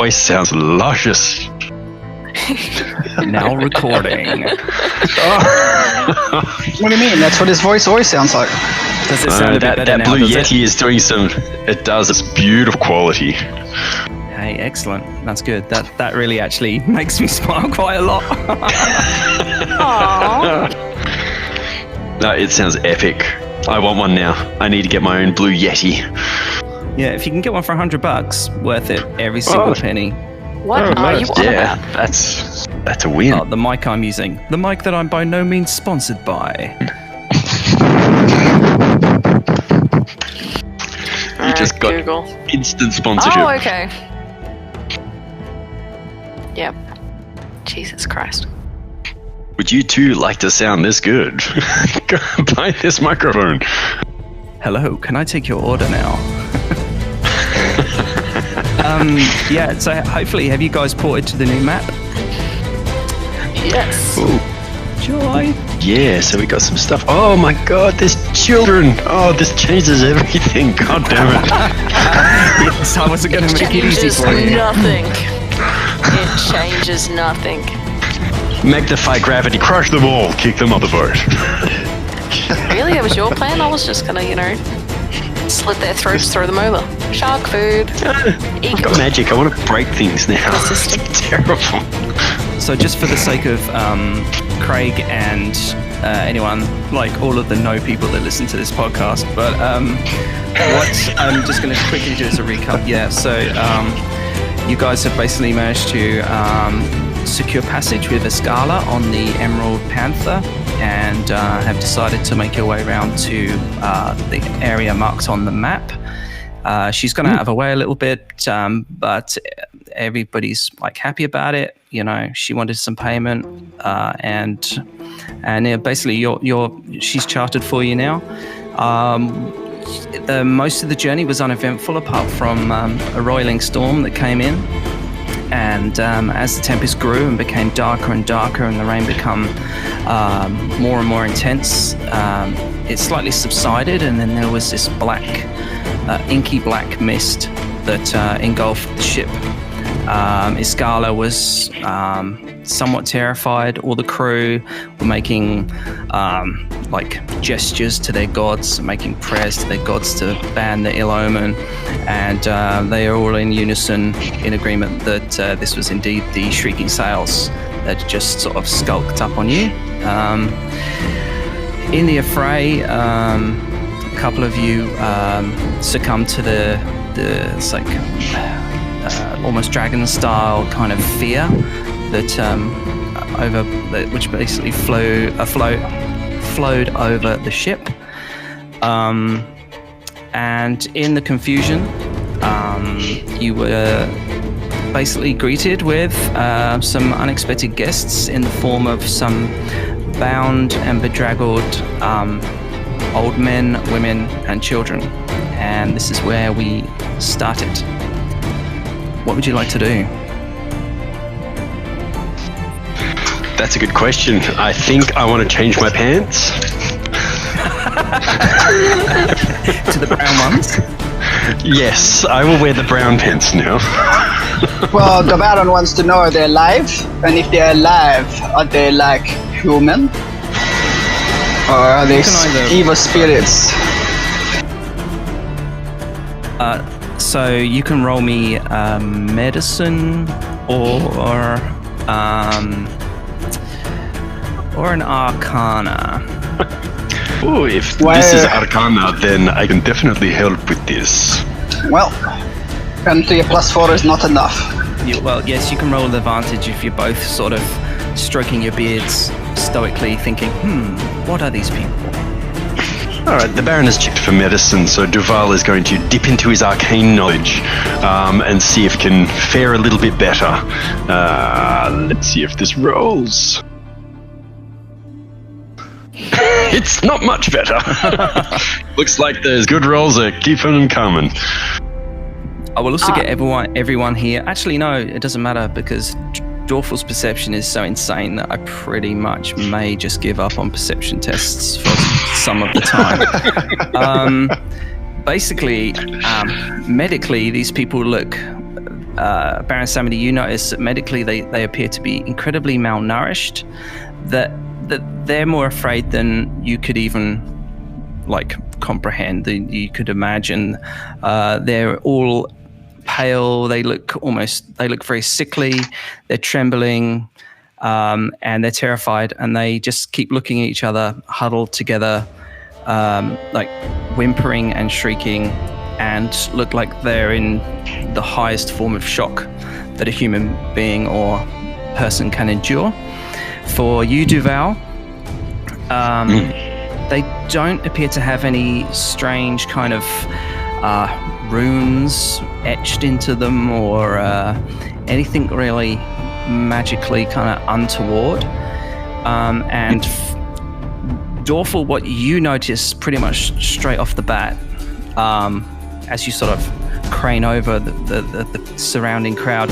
voice sounds luscious. Now recording. What do you mean? That's what his voice always sounds like. Does it sound a bit better that now? Blue does Yeti is doing some. It does. It's beautiful quality. Hey, excellent. That's good. That really actually makes me smile quite a lot. Aww. No, it sounds epic. I want one now. I need to get my own Blue Yeti. Yeah, if you can get one for $100, worth it. Every single penny. What are you on Yeah, about? that's a win. Oh, the mic I'm using. The mic that I'm by no means sponsored by. You just got Google. instant sponsorship. Oh, okay. Yep. Jesus Christ. Would you two like to sound this good? Go buy this microphone. Hello, can I take your order now? Yeah, so hopefully, have you guys ported to the new map? Yes. Ooh. Joy. Yeah, so we got some stuff. Oh my god, there's children. Oh, this changes everything. God damn it. Yes, I wasn't going to make it easy Changes for you. nothing. It changes nothing. Magnify gravity, crush them all, kick them off the boat. Really? That was your plan? I was just gonna, slit their throats, throw them over. Shark food. Eat I've got it. magic, I want to break things now. System. It's terrible. So just for the sake of Craig and anyone, like all of the no people that listen to this podcast, but what I'm just going to quickly do as a recap. Yeah, so you guys have basically managed to secure passage with Escala on the Emerald Panther and have decided to make your way around to the area marked on the map. She's gone out of her way a little bit, but everybody's like happy about it. She wanted some payment, and basically she's chartered for you now. The most of the journey was uneventful, apart from a roiling storm that came in. And as the tempest grew and became darker and darker, and the rain became more and more intense, it slightly subsided, and then there was this black, inky black mist that engulfed the ship. Escala was somewhat terrified. All the crew were making gestures to their gods, making prayers to their gods to ban the ill omen, and they are all in unison, in agreement that this was indeed the shrieking sails that just sort of skulked up on you. In the affray, a couple of you succumbed to the almost dragon style kind of fear that which basically flowed over the ship, and in the confusion you were basically greeted with some unexpected guests in the form of some bound and bedraggled old men, women and children, and this is where we started. What would you like to do? That's a good question. I think I want to change my pants. To the brown ones? Yes, I will wear the brown pants now. Well, the Baron wants to know, are they alive? And if they're alive, are they like human? Or are they evil spirits? So you can roll me medicine or an arcana. Oh, if this is Arcana, then I can definitely help with this. Well, apparently a +4 is not enough. Yes, you can roll an advantage if you're both sort of stroking your beards stoically, thinking, what are these people? Alright, the Baron has checked for medicine, so Duval is going to dip into his arcane knowledge and see if can fare a little bit better. Let's see if this rolls. It's not much better. Looks like those good rolls are keeping coming. I will also get everyone here. Actually, no, it doesn't matter because Dorful's perception is so insane that I pretty much may just give up on perception tests for some of the time. Basically, medically, these people look Baron Samedi, you notice that medically they appear to be incredibly malnourished, that they're more afraid than you could even comprehend, you could imagine. They're all pale, they look very sickly, they're trembling, and they're terrified, and they just keep looking at each other, huddled together, whimpering and shrieking, and look like they're in the highest form of shock that a human being or person can endure. For you, Duval, they don't appear to have any strange kind of runes etched into them or anything really magically kind of untoward. And Dorfel, what you notice pretty much straight off the bat, as you sort of crane over the surrounding crowd,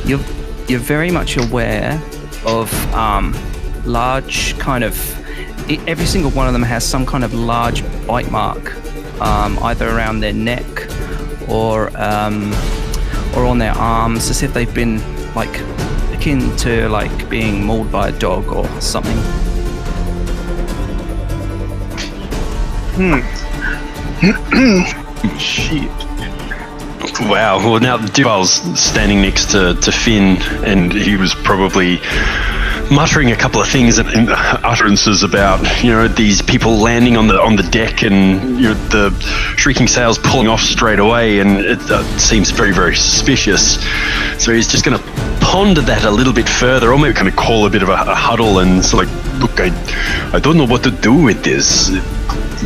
you're very much aware of large kind of, every single one of them has some kind of large bite mark, either around their neck or on their arms, as if they've been akin to being mauled by a dog or something. Shit. Wow. Well, now Duval's standing next to Finn, and he was probably muttering a couple of things and utterances about these people landing on the deck, and the shrieking sails pulling off straight away, and it seems very, very suspicious. So he's just going to ponder that a little bit further, or maybe kind of call a bit of a huddle and look, I don't know what to do with this.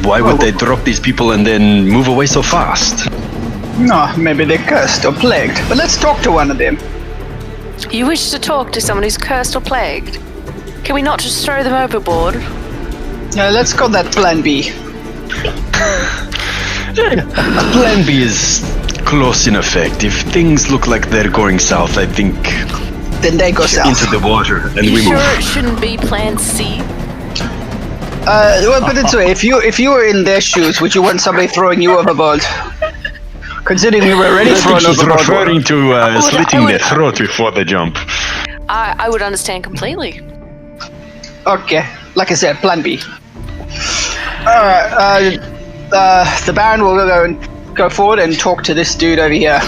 Why would they drop these people and then move away so fast? No, maybe they're cursed or plagued. But let's talk to one of them. You wish to talk to someone who's cursed or plagued? Can we not just throw them overboard? Let's call that Plan B. Plan B is close in effect. If things look like they're going south, I think then they go south into the water, and you we sure move. It shouldn't be Plan C? Well, put it this way: if you were in their shoes, would you want somebody throwing you overboard? Considering we were already thrown He's overboard. referring to slitting their throat before they jump. I would understand completely. Okay, like I said, Plan B. Alright, the Baron will go forward and talk to this dude over here.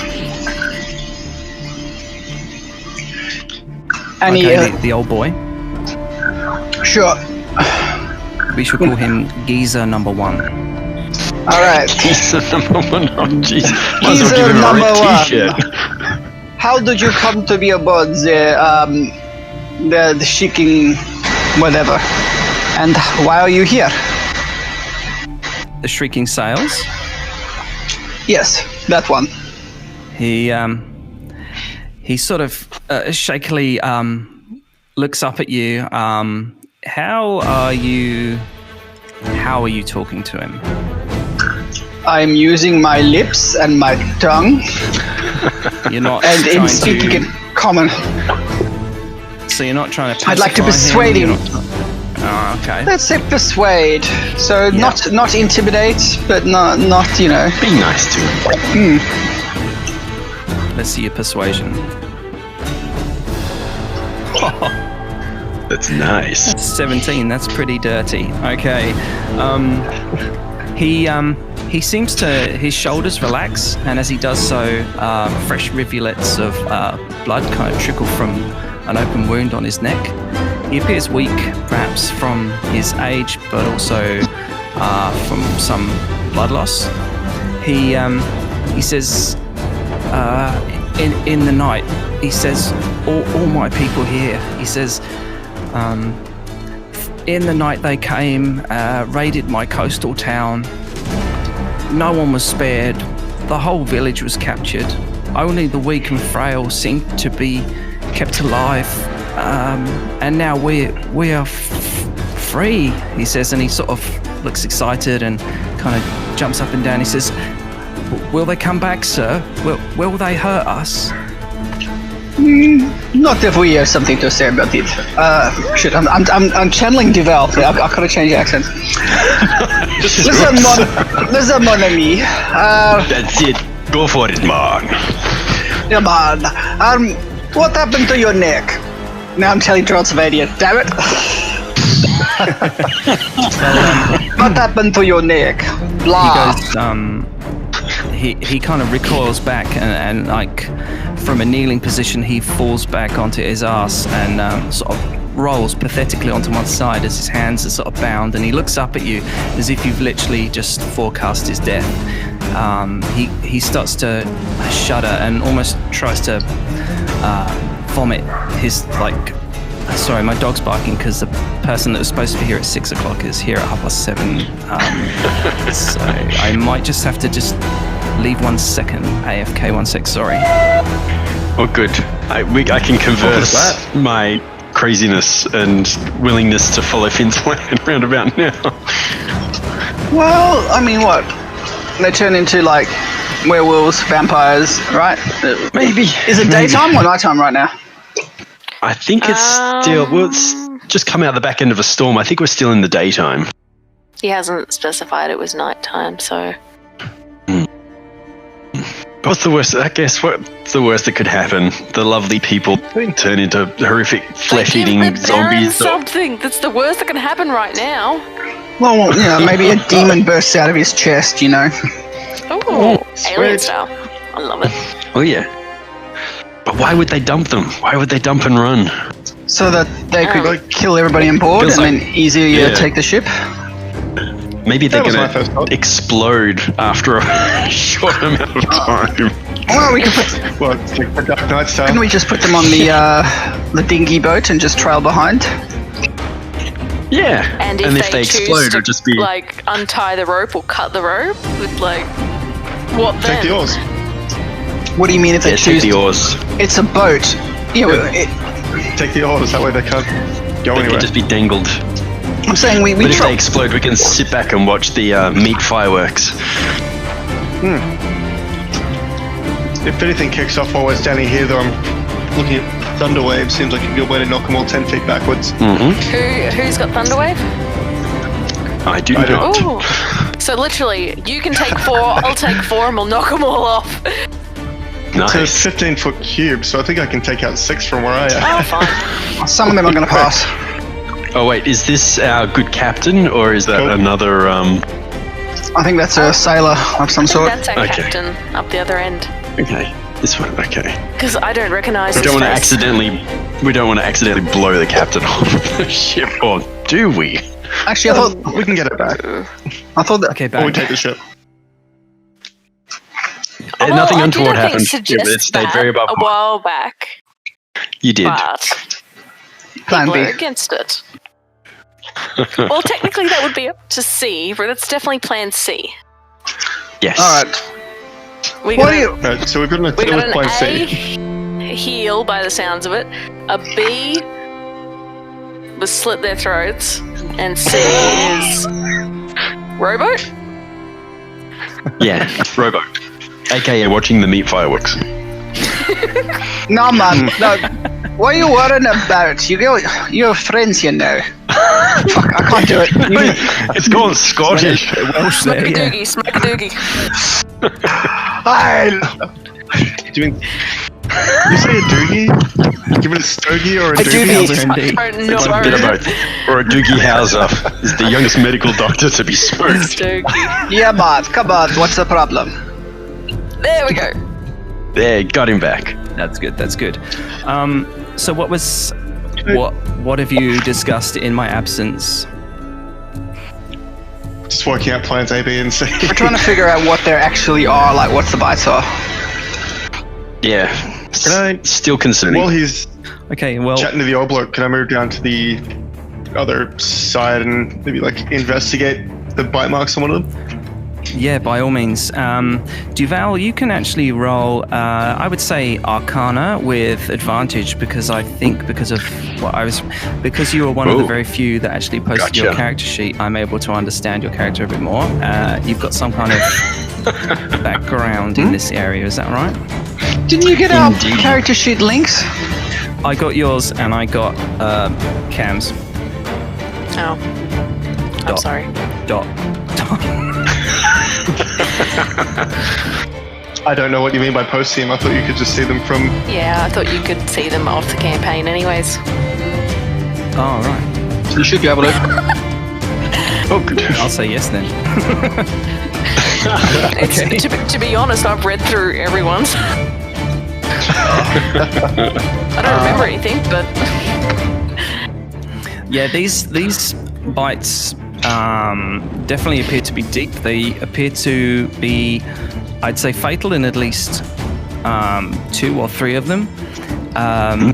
And okay, the old boy. Sure. We should call him Geezer number 1. Alright. Geezer number 1. Oh, jeez. Might as well Geezer give him a number red 1. t-shirt. How did you come to be aboard the shrieking whatever? And why are you here? The shrieking sails? Yes, that one. He sort of shakily looks up at you. How are you talking to him? I'm using my lips and my tongue. You're not and trying in speaking to, in common. So you're not trying to I'd like to pacify persuade him. Oh, okay. Let's say persuade. So Yeah. not intimidate, but not Be nice to him. Let's see your persuasion. That's nice. 17. That's pretty dirty. Okay. He seems to, his shoulders relax, and as he does so, fresh rivulets of blood kind of trickle from an open wound on his neck. He appears weak, perhaps from his age, but also from some blood loss. He says, in the night, he says, all my people here, he says, in the night they came, raided my coastal town. No one was spared. The whole village was captured. Only the weak and frail seemed to be kept alive. And now we are free, he says, and he sort of looks excited and kind of jumps up and down. He says, will they come back, sir? Will they hurt us? Not if we have something to say about it. Shit, I'm channeling Duval. I gotta change the accent. Listen, mon ami. That's it. Go for it, man. Come on. What happened to your neck? Now I'm telling Transylvania. Damn it. What happened to your neck? Blah. He kind of recoils back and like from a kneeling position he falls back onto his ass and sort of rolls pathetically onto one side as his hands are sort of bound, and he looks up at you as if you've literally just forecast his death. He starts to shudder and almost tries to vomit his like. Sorry, my dog's barking because the person that was supposed to be here at 6 o'clock is here at 7:30. So I might just have to leave 1 second. AFK 1 sec. Sorry. Oh, good. I can converse my craziness and willingness to follow Finn's plan roundabout now. Well, I mean, what? They turn into like werewolves, vampires, right? Maybe. Is it daytime or nighttime right now? I think it's still. Well, it's just come out the back end of a storm. I think we're still in the daytime. He hasn't specified it was nighttime, so. What's the worst? I guess what's the worst that could happen? The lovely people turn into horrific flesh-eating Give the Baron zombies. something. That's the worst that can happen right now. Well, maybe a demon bursts out of his chest, Oh, alien style. I love it. Oh yeah. But why would they dump them? Why would they dump and run? So that they could kill everybody on board and then easier take the ship? Maybe they're That was my going first to thought. explode after a short amount of time. Well, we could put... Well, it's like the Dark Knight style. Couldn't we just put them on the dinghy boat and just trail behind? Yeah. And if they choose explode, to it'll just be... like untie the rope or cut the rope with like what then? Take the oars. What do you mean if they take choose? the oars. It's a boat. Take the oars. That way they can't go They anywhere. could just be dangled. I'm saying we But if try. they explode, we can sit back and watch the meat fireworks. If anything kicks off while we're standing here, though, I'm looking at Thunderwave. Seems like a good way to knock them all 10 feet backwards. Mm-hmm. Who's got Thunderwave? I do I do. not. Oh, so literally, you can take 4, I'll take 4, and we'll knock them all off. It's a Nice. 15-foot cube, so I think I can take out 6 from where I am. Oh, fine. Some of them are going to pass. Oh wait, is this our good captain or is that Cool. another? I think that's a sailor of some sort. That's our Okay. captain up the other end. Okay, this one. Okay. Because I don't recognise We his don't want to face. accidentally blow the captain off the ship, or do we? Actually, I thought We can get it back. that. Okay, Or we back. take the ship. Oh, well, Nothing I untoward did, I think, happened. suggest It stayed that very above a while back, You did. but Plan people B. are against it. Well, technically that would be up to C, but that's definitely Plan C. Yes. All right. We What got do a- you? Right, so we've got an We attack got with an plan A C. heal by the sounds of it. A B was slit their throats, and C is rowboat. Yeah. Rowboat. AKA watching the meat fireworks. No, man. No. What are you worrying about? You're friends, Fuck, I can't do it. It's gone Scottish. Welsh Smoke there, a yeah. doogie, smoke a doogie. Do you mean... You say a doogie? Give it a stogie or a doogie? Howser indeed. I don't know. It's a bit of both. Or a Doogie Howser is the youngest medical doctor to be smoked. Doogie. Yeah, man. Come on. What's the problem? There we go. There, got him back. That's good. That's good. So what have you discussed in my absence? Just working out plans A, B, and C. We're trying to figure out what there actually are. Like, what's the bites are. Yeah. Can I- Still concerning. While he's Okay, well, chatting to the old bloke, can I move down to the other side and maybe like investigate the bite marks on one of them? yeah, by all means. Duval, you can actually roll, I would say Arcana with advantage because I think because you were one of the Ooh. very few that actually posted your Gotcha. character sheet, I'm able to understand your character a bit more. You've got some kind of background in this area, is that right? Didn't you get our Indeed. character sheet links? I got yours and I got Cam's. Oh. I'm Dot. sorry. Dot. I don't know what you mean by post team. I thought you could just see them from. Yeah, I thought you could see them off the campaign anyways. Oh, right. So you should be able to. Oh, good. I'll say yes then. Okay. To be honest, I've read through everyone's. I don't remember anything, but Yeah, these bites definitely appear to be deep. They appear to be, I'd say, fatal in at least 2 or 3 of them,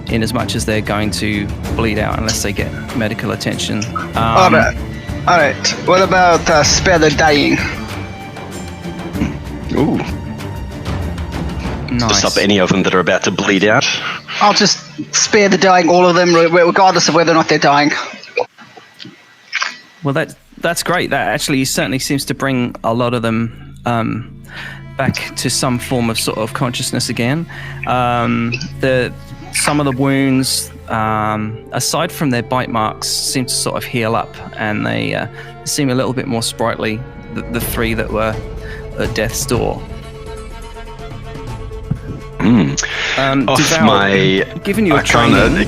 in as much as they're going to bleed out unless they get medical attention. All right. What about spare the dying? Ooh. Nice. To stop any of them that are about to bleed out. I'll just spare the dying, all of them, regardless of whether or not they're dying. Well, that's great. That actually certainly seems to bring a lot of them back to some form of sort of consciousness again. Some of the wounds, aside from their bite marks, seem to sort of heal up, and they seem a little bit more sprightly. The 3 that were at death's door. Duval, given your training,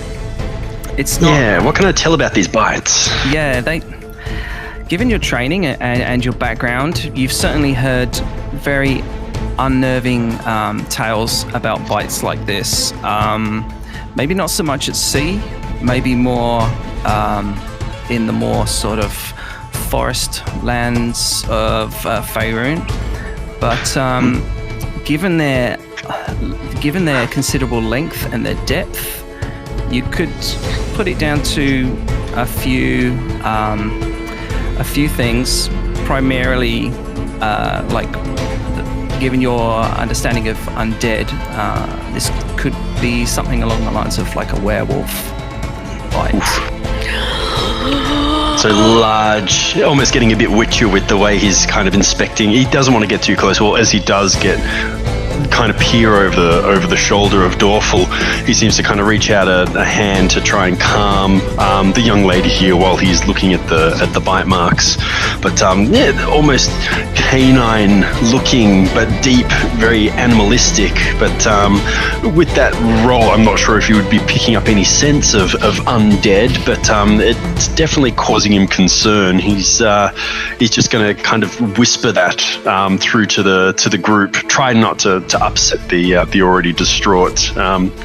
it's not. Yeah, what can I tell about these bites? Yeah, given your training and your background, you've certainly heard very unnerving tales about bites like this. Maybe not so much at sea, maybe more in the more sort of forest lands of Faerun. But given their considerable length and their depth, you could put it down to a few things. Primarily, given your understanding of undead, this could be something along the lines of like a werewolf bite. So large, almost getting a bit witchy with the way he's kind of inspecting. He doesn't want to get too close. Well, as he does get kind of peer over the shoulder of Dorful, he seems to kind of reach out a hand to try and calm the young lady here while he's looking at the bite marks. But yeah, almost canine looking, but deep, very animalistic. But with that roll, I'm not sure if he would be picking up any sense of undead, but it's definitely causing him concern. He's just going to kind of whisper that through to the group. Try not to upset the already distraught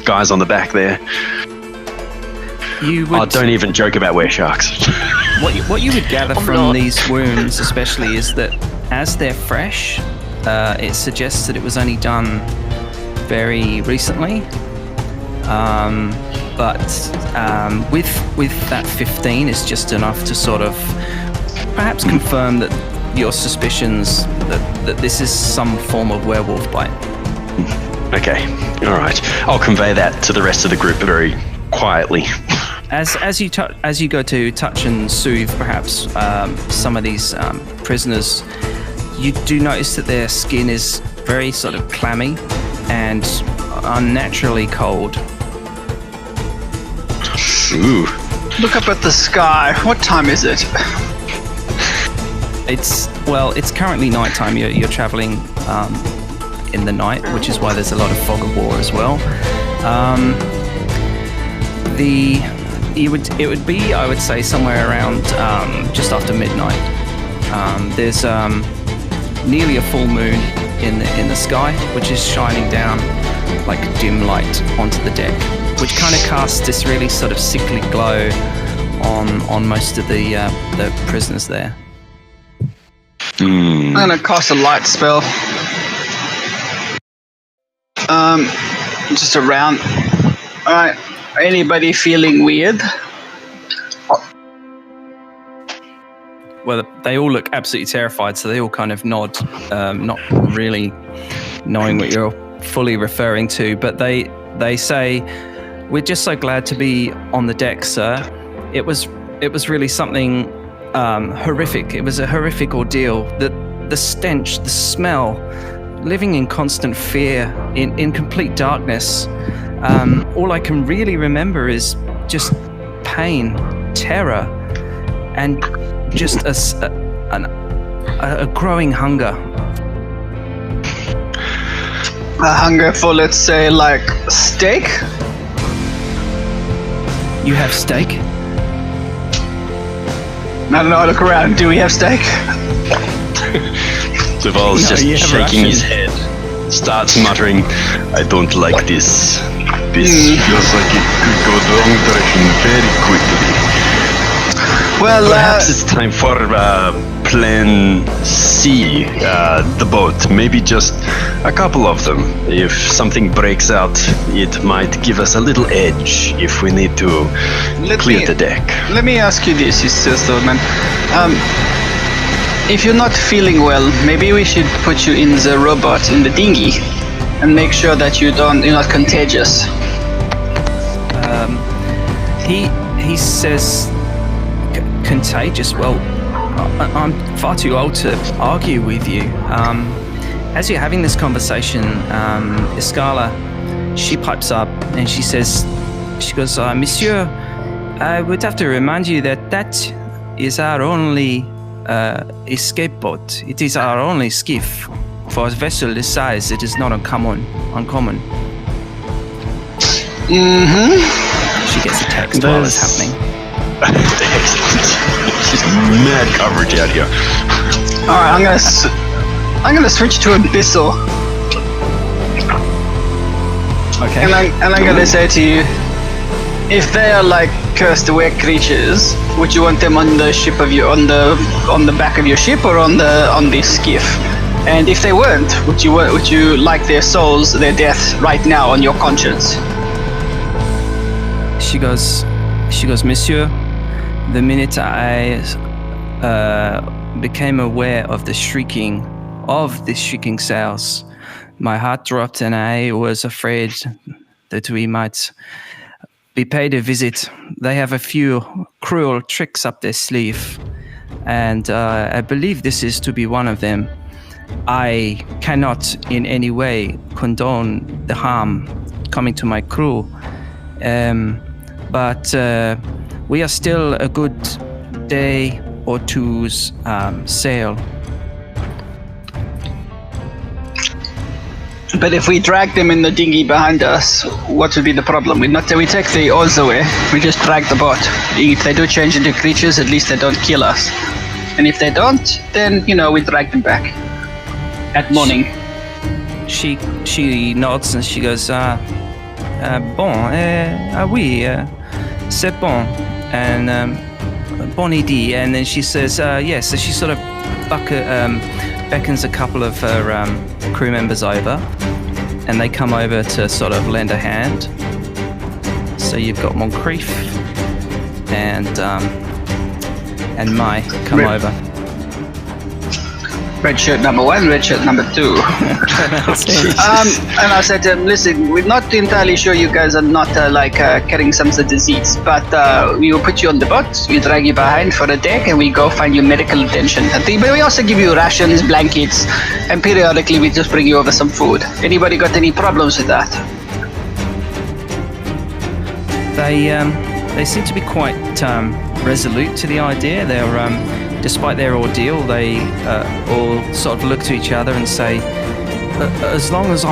guys on the back there. Don't even joke about were sharks. What you would gather from these wounds, especially, is that as they're fresh, it suggests that it was only done very recently. But with that 15 is just enough to sort of perhaps confirm that your suspicions that this is some form of werewolf bite. Okay, all right. I'll convey that to the rest of the group very quietly. As you go to touch and soothe perhaps some of these prisoners, you do notice that their skin is very sort of clammy and unnaturally cold. Ooh. Look up at the sky. What time is it? It's currently nighttime. You're traveling in the night, which is why there's a lot of fog of war as well. It would be, I would say, somewhere around just after midnight. There's nearly a full moon in the sky, which is shining down like dim light onto the deck, which kind of casts this really sort of sickly glow on most of the prisoners there. I'm gonna cast a light spell. Just around. Alright. Anybody feeling weird? Well, they all look absolutely terrified, so they all kind of nod, not really knowing what you're fully referring to, but they say, "We're just so glad to be on the deck, sir. It was really something horrific. It was a horrific ordeal. The stench, the smell, living in constant fear, in complete darkness. All I can really remember is just pain, terror, and just a growing hunger." a hunger for, let's say, like steak. You have steak? I don't know. Look around. Do we have steak? Duval's No, just you have shaking his rations. head, starts muttering, "I don't like this. This feels like it could go the wrong direction very quickly. Well, Perhaps it's time for Plan C, the boat. Maybe just a couple of them. If something breaks out, it might give us a little edge if we need to clear the deck." Let me ask you this, he says, though, man. If you're not feeling well, maybe we should put you in the robot, in the dinghy, and make sure that you're not contagious. He says contagious. Well, I'm far too old to argue with you. As you're having this conversation, Escala, she pipes up and she goes, Monsieur, I would have to remind you that is our only escape boat. It is our only skiff. For a vessel this size, it is not uncommon. She gets a text while it's happening. Excellent. She's mad coverage out here. All right, I'm gonna switch to Abyssal, Okay. and I'm gonna say to you, if they are like cursed away creatures, would you want them on the ship of you, on the back of your ship, or on the skiff? And if they weren't, would you like their souls, their death right now on your conscience? She goes, Monsieur, the minute I became aware of the shrieking sounds, my heart dropped and I was afraid that we might be paid a visit. They have a few cruel tricks up their sleeve, and I believe this is to be one of them. I cannot in any way condone the harm coming to my crew, but we are still a good day or two's sail. But if we drag them in the dinghy behind us, what would be the problem? We take the oars away. We just drag the boat. If they do change into creatures, at least they don't kill us. And if they don't, then we drag them back at morning. She nods and she goes, oui, c'est bon, and bon idée. And then she says, yes. So she sort of beckons a couple of her crew members over, and they come over to sort of lend a hand. So you've got Moncrief and Mai come over. Red shirt number 1, red shirt number 2. And I said to him, listen, we're not entirely sure you guys are not carrying some sort of disease, but we will put you on the boat, we drag you behind for a deck, and we go find you medical attention. But we also give you rations, blankets, and periodically we just bring you over some food. Anybody got any problems with that? They seem to be quite resolute to the idea. They're despite their ordeal, they all sort of look to each other and say, as long as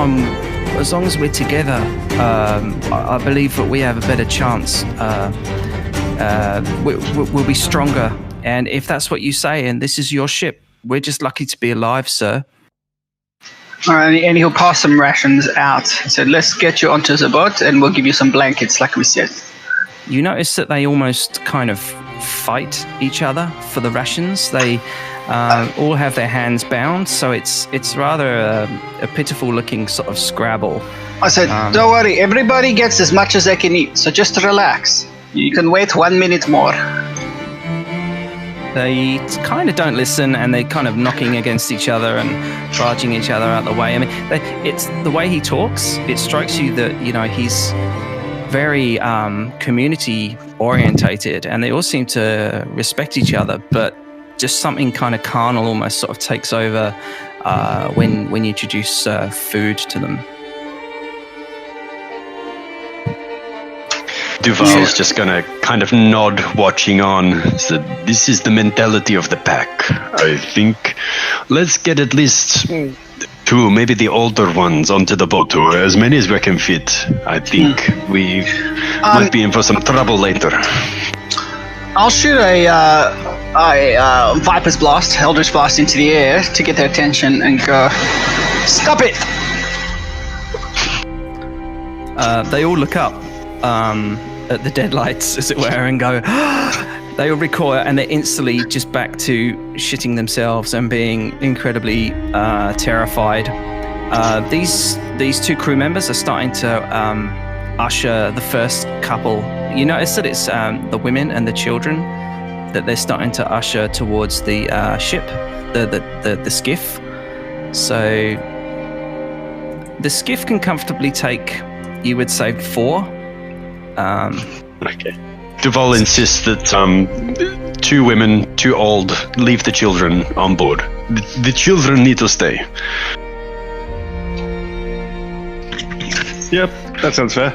we're together, I believe that we have a better chance. We'll be stronger. And if that's what you say, and this is your ship, we're just lucky to be alive, sir. And he'll pass some rations out. He said, let's get you onto the boat and we'll give you some blankets, like we said. You notice that they almost kind of fight each other for the rations. They all have their hands bound, so it's rather a pitiful looking sort of scrabble. I said, don't worry, everybody gets as much as they can eat, so just relax. You can wait 1 minute more. They kind of don't listen, and they're kind of knocking against each other and barging each other out the way. I mean, it's the way he talks. It strikes you that he's very community orientated, and they all seem to respect each other, but just something kind of carnal almost sort of takes over when you introduce food to them. Duval's just gonna kind of nod, watching on. So this is the mentality of the pack. I think let's get at least 2, maybe the older ones, onto the boat, or as many as we can fit. I think we might be in for some trouble later. I'll shoot a Viper's Blast, Eldritch Blast into the air to get their attention and go, stop it! They all look up at the deadlights, as it were, and go. They all recoil, and they're instantly just back to shitting themselves and being incredibly terrified. These 2 crew members are starting to usher the first couple. You notice that it's the women and the children that they're starting to usher towards the ship, the skiff. So the skiff can comfortably take, you would say, 4. Okay. Duval insists that 2 women, 2 old, leave the children on board. The children need to stay. Yep, that sounds fair.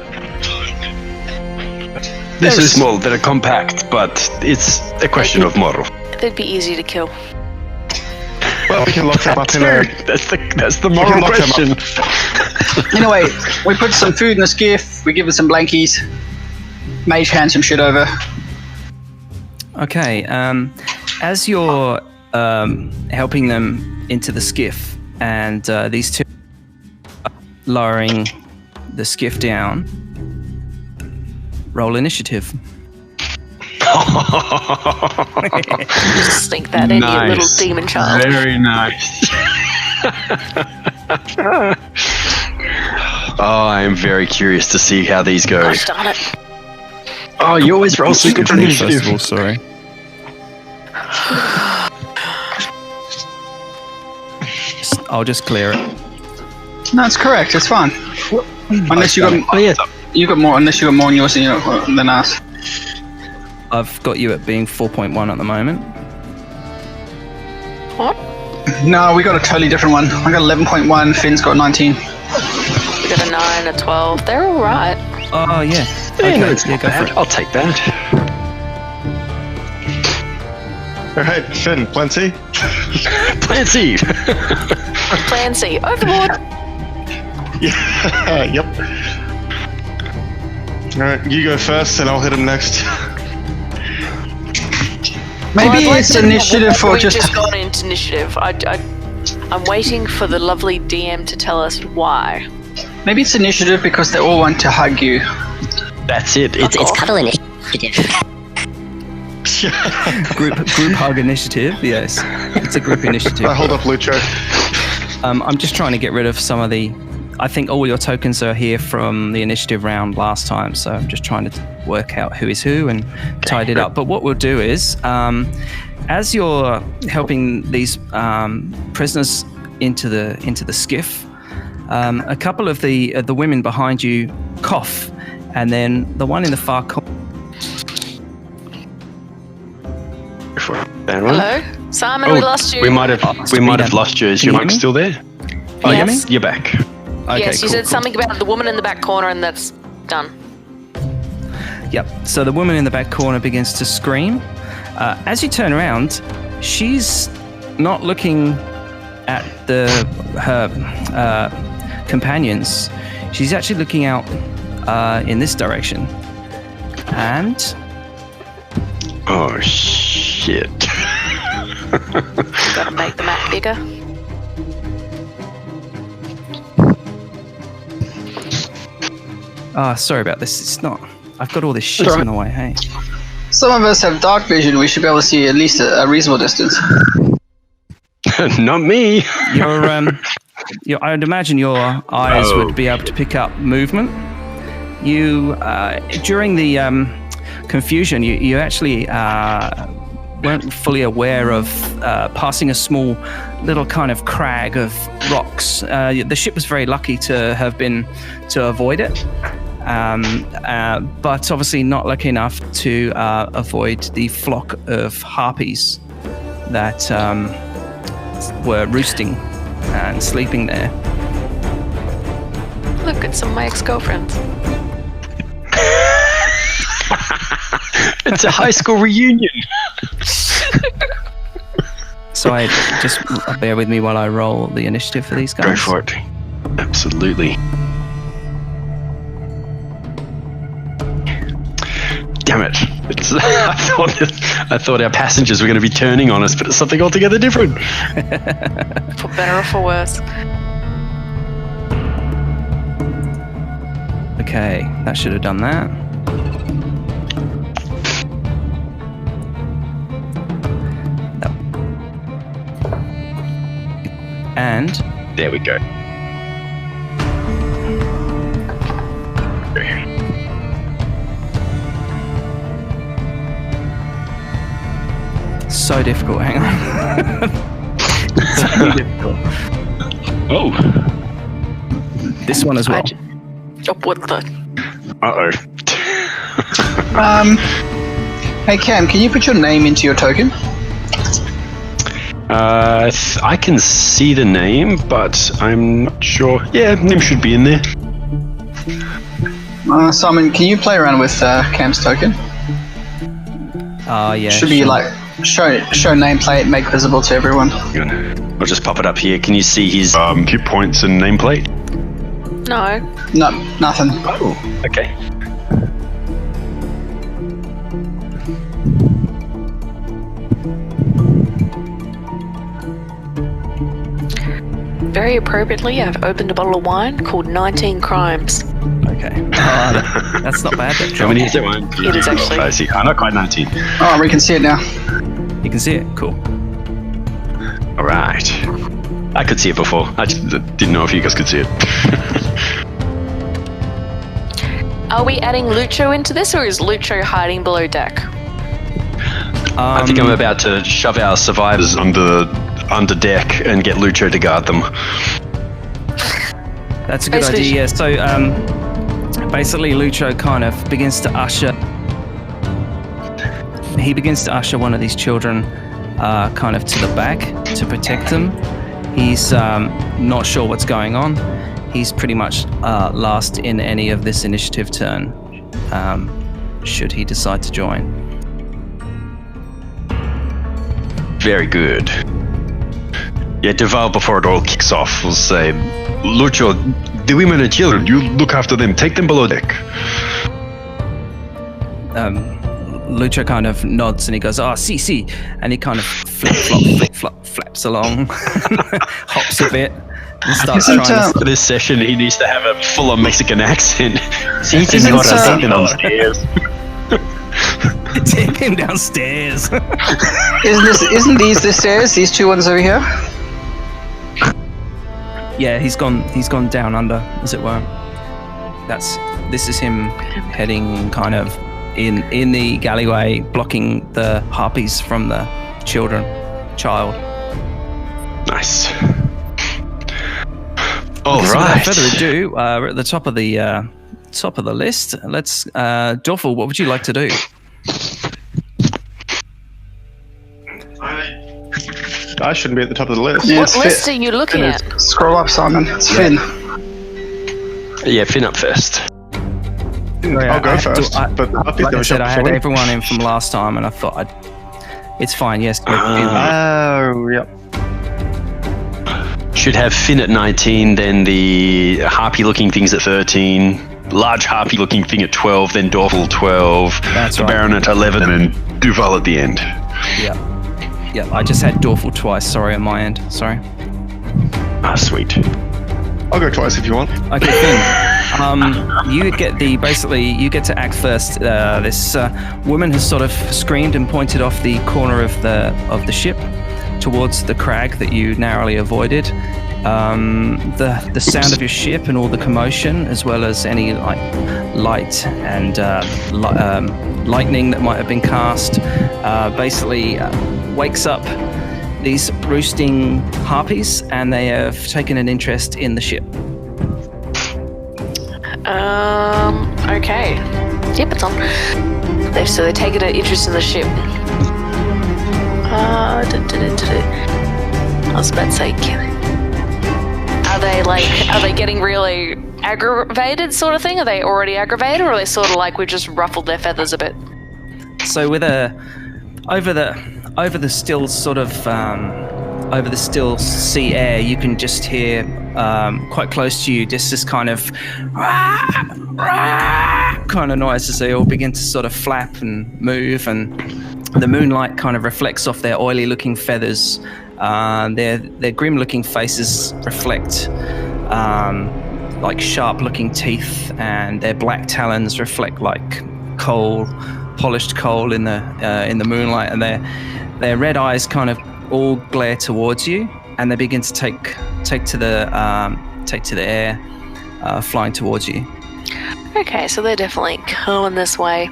This is small, they're compact, but it's a question of moral. They'd be easy to kill. Well, we can lock them up in a... That's the moral question. Anyway, we put some food in the skiff, we give it some blankies. Mage hands some shit over. Okay, as you're helping them into the skiff, and these 2 are lowering the skiff down, roll initiative. Just sneak that in, you little demon child. Very nice. Oh, I am very curious to see how these go. Gosh darn it. Oh, you always roll so good for initiative. First of all, sorry. I'll just clear it. No, it's correct. It's fine. Unless you got, you got more. Unless you got more in yours than us. I've got you at being 4.1 at the moment. What? No, we got a totally different one. I got 11.1. Finn's got 19. We got a 9, a 12. They're all right. Oh yeah. Okay, Okay, it's not go for bad. it. I'll take that. Alright, Finn, plenty? Plenty. Plan C. Overboard. Yeah, yep. Alright, you go first and I'll hit him next. Maybe I'd like it's to know initiative for we just. got into initiative. I'm waiting for the lovely DM to tell us why. Maybe it's initiative because they all want to hug you. That's it. It's cuddle initiative. Group hug initiative. Yes, it's a group initiative. Hold up, Lucho. I'm just trying to get rid of some of the. I think all your tokens are here from the initiative round last time, so I'm just trying to work out who is who and tied it up. But what we'll do is, as you're helping these prisoners into the skiff, a couple of the women behind you cough, and then the one in the far corner. Hello? Simon, we lost you. We might have lost you. Is your Can you mic hear me? still there? Oh, Yes. you're back. Okay, yes, you cool, said cool. something about the woman in the back corner, and that's done. Yep. So the woman in the back corner begins to scream. As you turn around, she's not looking at her companions. She's actually looking out in this direction. And Oh shit. Gotta make the map bigger. sorry about this. It's not. I've got all this shit Sorry. in the way. Hey. Some of us have dark vision. We should be able to see at least a reasonable distance. Not me. I'd imagine your eyes would be able to pick up movement. You, during the confusion, you actually weren't fully aware of passing a small little kind of crag of rocks. The ship was very lucky to avoid it, but obviously not lucky enough to avoid the flock of harpies that were roosting and sleeping there. Look at some of my ex-girlfriends. It's a high school reunion. So I just bear with me while I roll the initiative for these guys. Go for it. Absolutely. Damn it. I thought our passengers were going to be turning on us, but it's something altogether different. For better or for worse. Okay, that should have done that. And There we go. so difficult. Hang on. So difficult. Oh. This one as well. Oh, what the? Uh-oh. Hey Cam, can you put your name into your token? I can see the name, but I'm not sure. Yeah, name should be in there. Simon, can you play around with Cam's token? Yeah. Should be sure. like show nameplate, make visible to everyone. I'll just pop it up here. Can you see his hit points and nameplate? No. No, nothing. Oh, okay. Very appropriately, I've opened a bottle of wine called 19 Crimes. Okay. That's not bad. That How many is it? One, two, It is three, actually. 4, 5, 6. Not quite 19. Oh, we can see it now. You can see it. Cool. All right. I could see it before. I just didn't know if you guys could see it. Are we adding Lucho into this, or is Lucho hiding below deck? I think I'm about to shove our survivors under deck and get Lucho to guard them. That's a good Basically- idea. Yeah. So basically, Lucho kind of begins to usher. He begins to usher one of these children kind of to the back to protect them. He's not sure what's going on. He's pretty much last in any of this initiative turn, should he decide to join. Very good. Yeah, Duval, before it all kicks off, will say, Lucho, the women and children, you look after them. Take them below deck. Lucho kind of nods and he goes, "Oh, see," and he kind of flip-flop, flaps along, hops a bit, and starts Isn't, trying to... For this session, he needs to have a full Mexican accent. See, Isn't, downstairs. Take him downstairs. Isn't these the stairs? These two ones over here? Yeah, he's gone down under, as it were. This is him heading kind of in the galleyway, blocking the harpies from the child. Nice. All So right. without further ado, we're at the top of the list. Let's, Dorfel, what would you like to do? I shouldn't be at the top of the list. Yeah, What it's list Finn. are you looking at? Scroll up, Simon. It's Finn. Yeah, Finn up first. I'll go I had to- first. But the Harpies Like I never said, shot I had before me. everyone in from last time, and I thought it's fine. Yes. Oh, yep. Should have Finn at 19, then the harpy-looking things at 13, large harpy-looking thing at 12, then Dorval 12, That's the right. Baron at 11, and then Duval at the end. Yeah, I just had Dorfel twice. Sorry, on my end. Sorry. Ah, sweet. I'll go twice if you want. Okay, Finn. You get to act first. This woman has sort of screamed and pointed off the corner of the ship towards the crag that you narrowly avoided. The sound of your ship and all the commotion, as well as any light and lightning that might have been cast, basically wakes up these roosting harpies, and they have taken an interest in the ship. Okay. Yep, it's on. So they take an interest in the ship. I was about to say, are they getting really aggravated sort of thing? Are they already aggravated, or are they sort of like we just ruffled their feathers a bit? So with over the still sort of over the still sea air, you can just hear quite close to you just this kind of kind of noise as they all begin to sort of flap and move, and the moonlight kind of reflects off their oily looking feathers. Their grim looking faces reflect like sharp looking teeth, and their black talons reflect like polished coal in the moonlight, and their red eyes kind of all glare towards you, and they begin to take to the air, flying towards you. Okay, so they're definitely coming this way.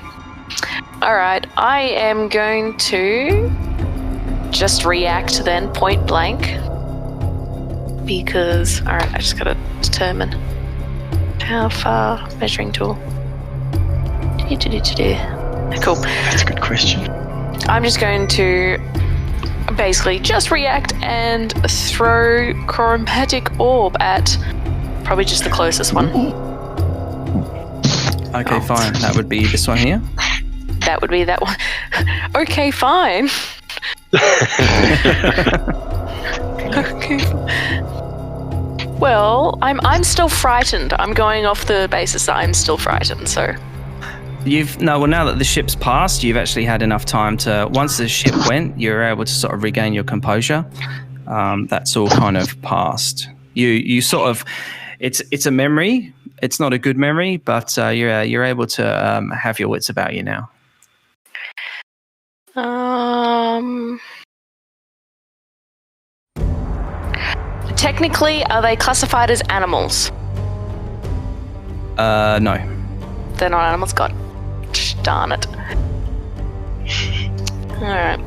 All right, I am going to just react then, point blank, because all right, I just gotta determine how far. Measuring tool. Cool. That's a good question. I'm just going to basically just react and throw chromatic orb at probably just the closest one. Okay, fine. That would be this one here. That would be that one. Okay, fine. Okay. Well, I'm still frightened. I'm going off the basis that I'm still frightened, so. Now that the ship's passed, you've actually had enough time to, once the ship went, you're able to sort of regain your composure. That's all kind of passed. You sort of, it's a memory. It's not a good memory, but you're able to have your wits about you now. Technically, are they classified as animals? No. They're not animals. God, darn it. Alright.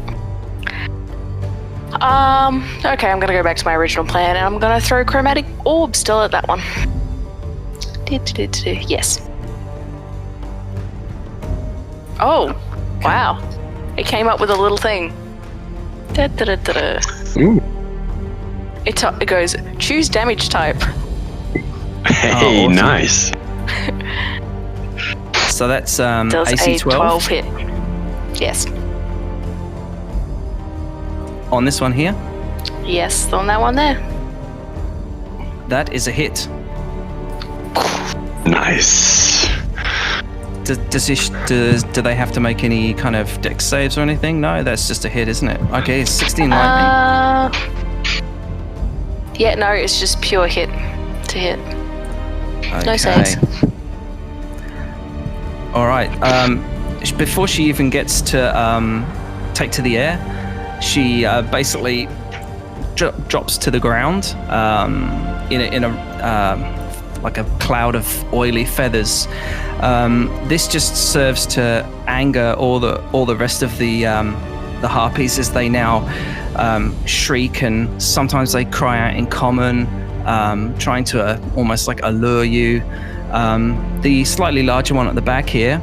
Okay, I'm gonna go back to my original plan, and I'm gonna throw chromatic orb still at that one. Yes. Oh, wow. It came up with a little thing. Ooh. It goes, choose damage type. Hey, awesome. nice. So that's Does AC a 12 hit. Yes. on this one here. Yes, on that one there. That is a hit. Nice. Do they have to make any kind of dex saves or anything? No, that's just a hit, isn't it? Okay, it's 16 lightning. Yeah, no, it's just pure hit to hit. No Okay. saves. All right. Before she even gets to take to the air, she basically drops to the ground in a like a cloud of oily feathers. This just serves to anger all the rest of the harpies as they now shriek, and sometimes they cry out in common, trying to almost like allure you. The slightly larger one at the back here,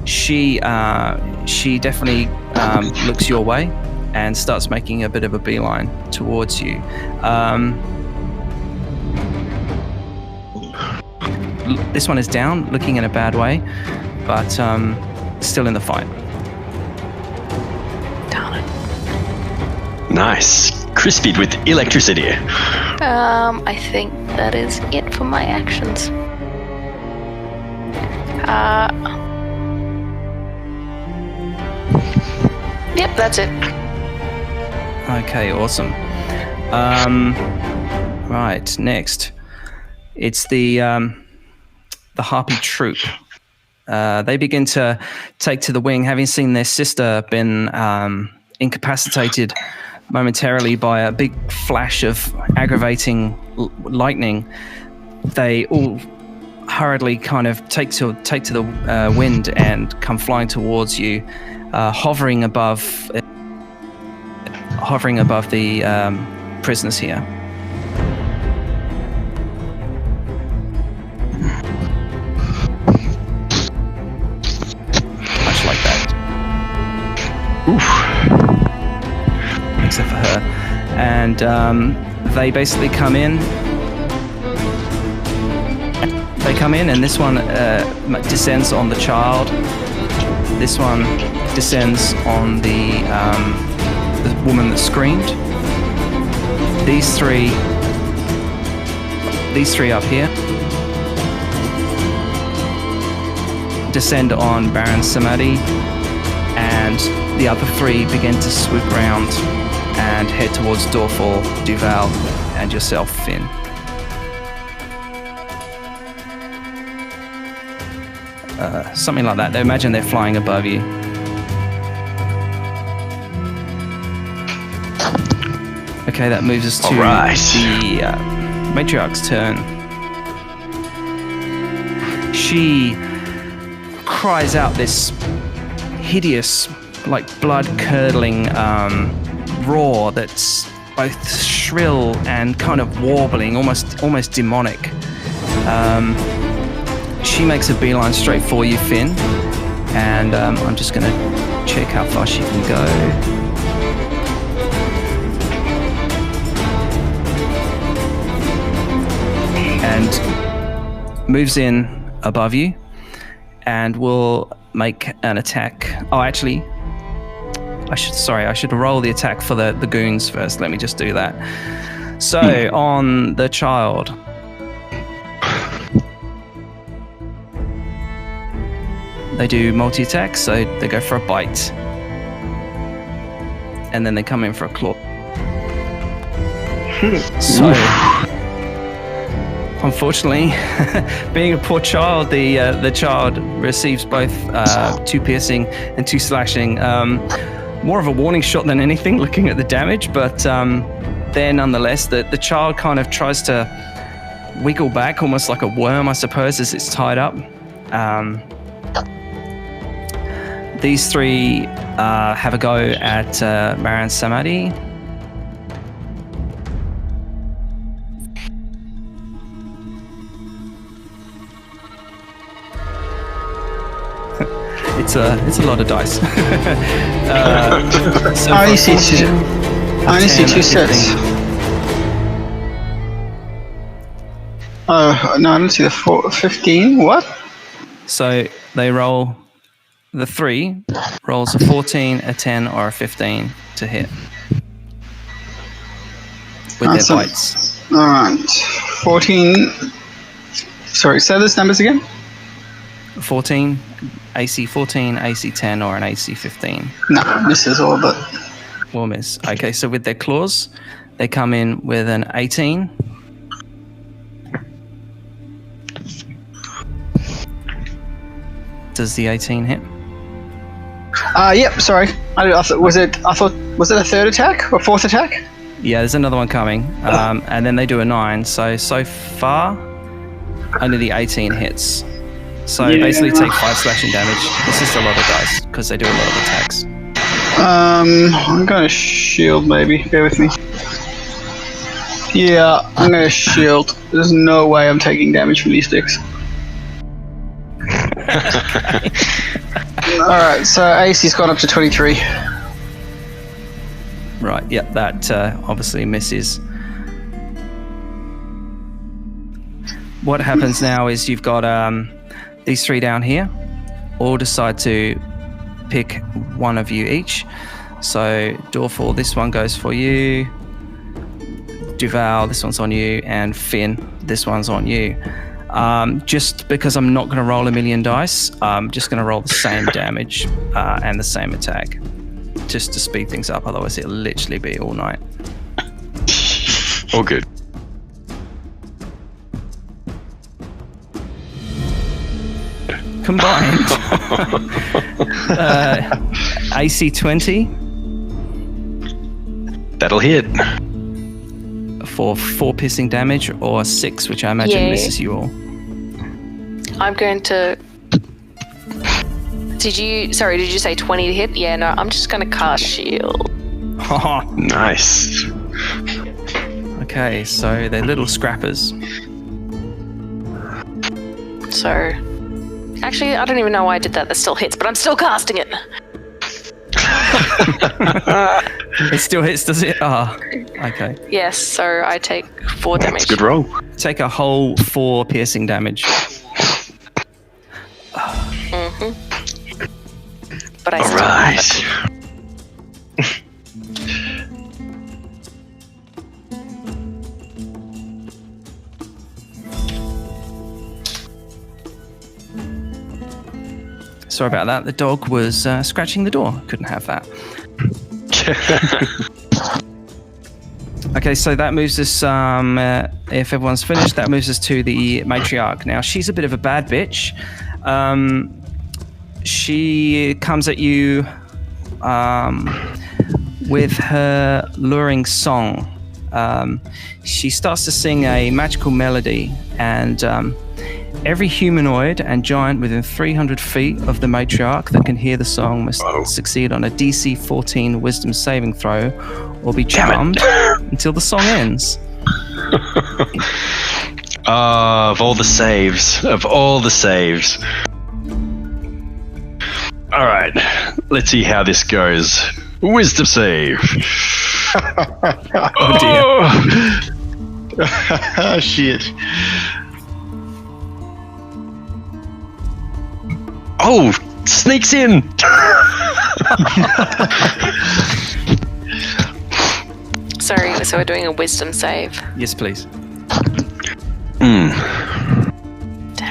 she definitely looks your way and starts making a bit of a beeline towards you. This one is down, looking in a bad way, but still in the fight. Darn it. Nice. Crispied with electricity. I think that is it for my actions. Yep, that's it. Okay, awesome. Right, next. It's the Harpy troop. They begin to take to the wing, having seen their sister been incapacitated momentarily by a big flash of aggravating lightning. They all hurriedly kind of take to the wind and come flying towards you, hovering above the prisoners here. Much like that. Oof. Except for her. And they basically come in. They come in, and this one descends on the child. This one descends on the woman that screamed. these three up here descend on Baron Samadi, and the other three begin to swoop round and head towards Dorfall, Duval, and yourself, Finn. Something like that. They imagine they're flying above you. Okay, that moves us to the matriarch's turn. She cries out this hideous, like blood-curdling roar that's both shrill and kind of warbling, almost demonic. She makes a beeline straight for you, Finn, and I'm just going to check how far she can go. And moves in above you, and will make an attack. Oh, actually, I should roll the attack for the goons first. Let me just do that. So on the child, they do multi-attack, so they go for a bite, and then they come in for a claw. So, unfortunately, being a poor child, the child receives both 2 piercing and 2 slashing. More of a warning shot than anything, looking at the damage, but there nonetheless, the child kind of tries to wiggle back, almost like a worm, I suppose, as it's tied up. These 3 have a go at Baron Samadi. It's a lot of dice. So I only see 2 sets. Oh, no, I don't see the 15. What? So they roll, the 3 rolls a 14, a 10, or a 15 to hit with their bites. Alright. 14. Sorry, say those numbers again. 14, AC 14, AC 10, or an AC 15. No, misses all but. Will miss. Okay, so with their claws, they come in with an 18. Does the 18 hit? Yep, sorry. Was it a 3rd attack or 4th attack? Yeah, there's another one coming. And then they do a 9. So far, only the 18 hits. So basically take 5 slashing damage. It's just a lot of dice, because they do a lot of attacks. I'm gonna shield maybe. Bear with me. Yeah, I'm gonna shield. There's no way I'm taking damage from these sticks. Alright, so AC's gone up to 23. Right, yeah, that obviously misses. What happens now is you've got these 3 down here all decide to pick one of you each. So Dorfall, this one goes for you. Duval, this one's on you. And Finn, this one's on you. Just because I'm not going to roll a million dice, I'm just going to roll the same damage and the same attack, just to speed things up. Otherwise, it'll literally be all night. All good. Combined, AC 20. That'll hit. For 4 piercing damage, or 6, which I imagine misses you all. I'm going to... Did you say 20 to hit? Yeah, no, I'm just going to cast shield. Nice. Okay, so they're little scrappers. So... Actually, I don't even know why I did that. That still hits, but I'm still casting it. It still hits, does it? Ah, okay. Yes, so I take 4 damage. That's a good roll. Take a whole 4 piercing damage. Mm-hmm. But I All still right. Sorry about that. The dog was scratching the door. Couldn't have that. Okay, so that moves us, if everyone's finished, that moves us to the matriarch. Now, she's a bit of a bad bitch. She comes at you with her luring song. She starts to sing a magical melody, and every humanoid and giant within 300 feet of the matriarch that can hear the song must succeed on a DC 14 wisdom saving throw or be charmed until the song ends. Of all the saves. All right, let's see how this goes. Wisdom save. Oh dear. Shit. Oh, sneaks in. Sorry, so we're doing a wisdom save. Yes, please. Damn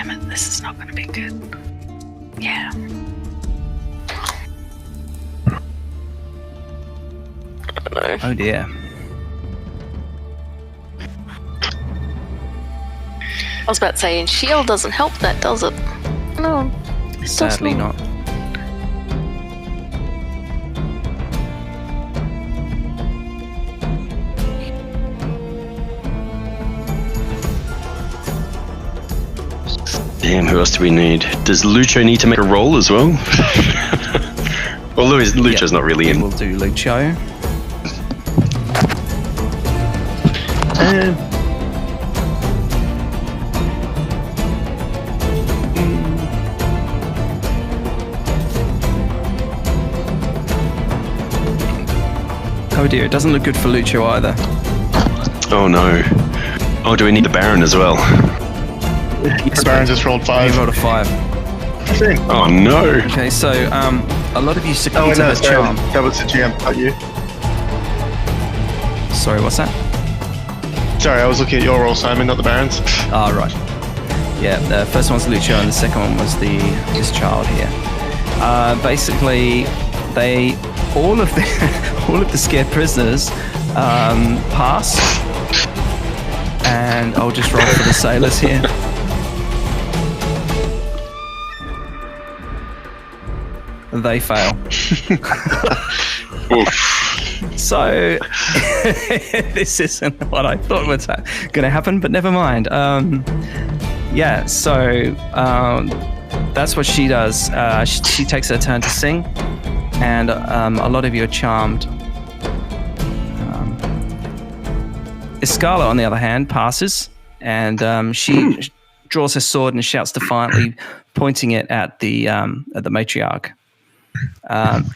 it, this is not going to be good. Yeah. I don't know. Oh dear. I was about to say, and shield doesn't help that, does it? No. It Sadly does not. Damn, who else do we need? Does Lucho need to make a roll as well? Well, Lucho's not really in. We'll do Lucho. Oh dear, it doesn't look good for Lucho either. Oh no. Oh, do we need the Baron as well? The Baron just rolled 5. You rolled a 5. Oh no. Okay, so a lot of you Oh, succumb to no, the sorry. charm. That was the GM, not you. Sorry, what's that? Sorry, I was looking at your roll, Simon, not the Baron's. Ah, right. Yeah, the first one's Lucio and the second one was this child here. Basically, all of the scared prisoners pass, and I'll just roll for the sailors here. They fail. So this isn't what I thought was going to happen, but never mind. Yeah, so that's what she does. She takes her turn to sing, and a lot of you are charmed. Escala, on the other hand, passes, and she draws her sword and shouts defiantly, pointing it at the matriarch.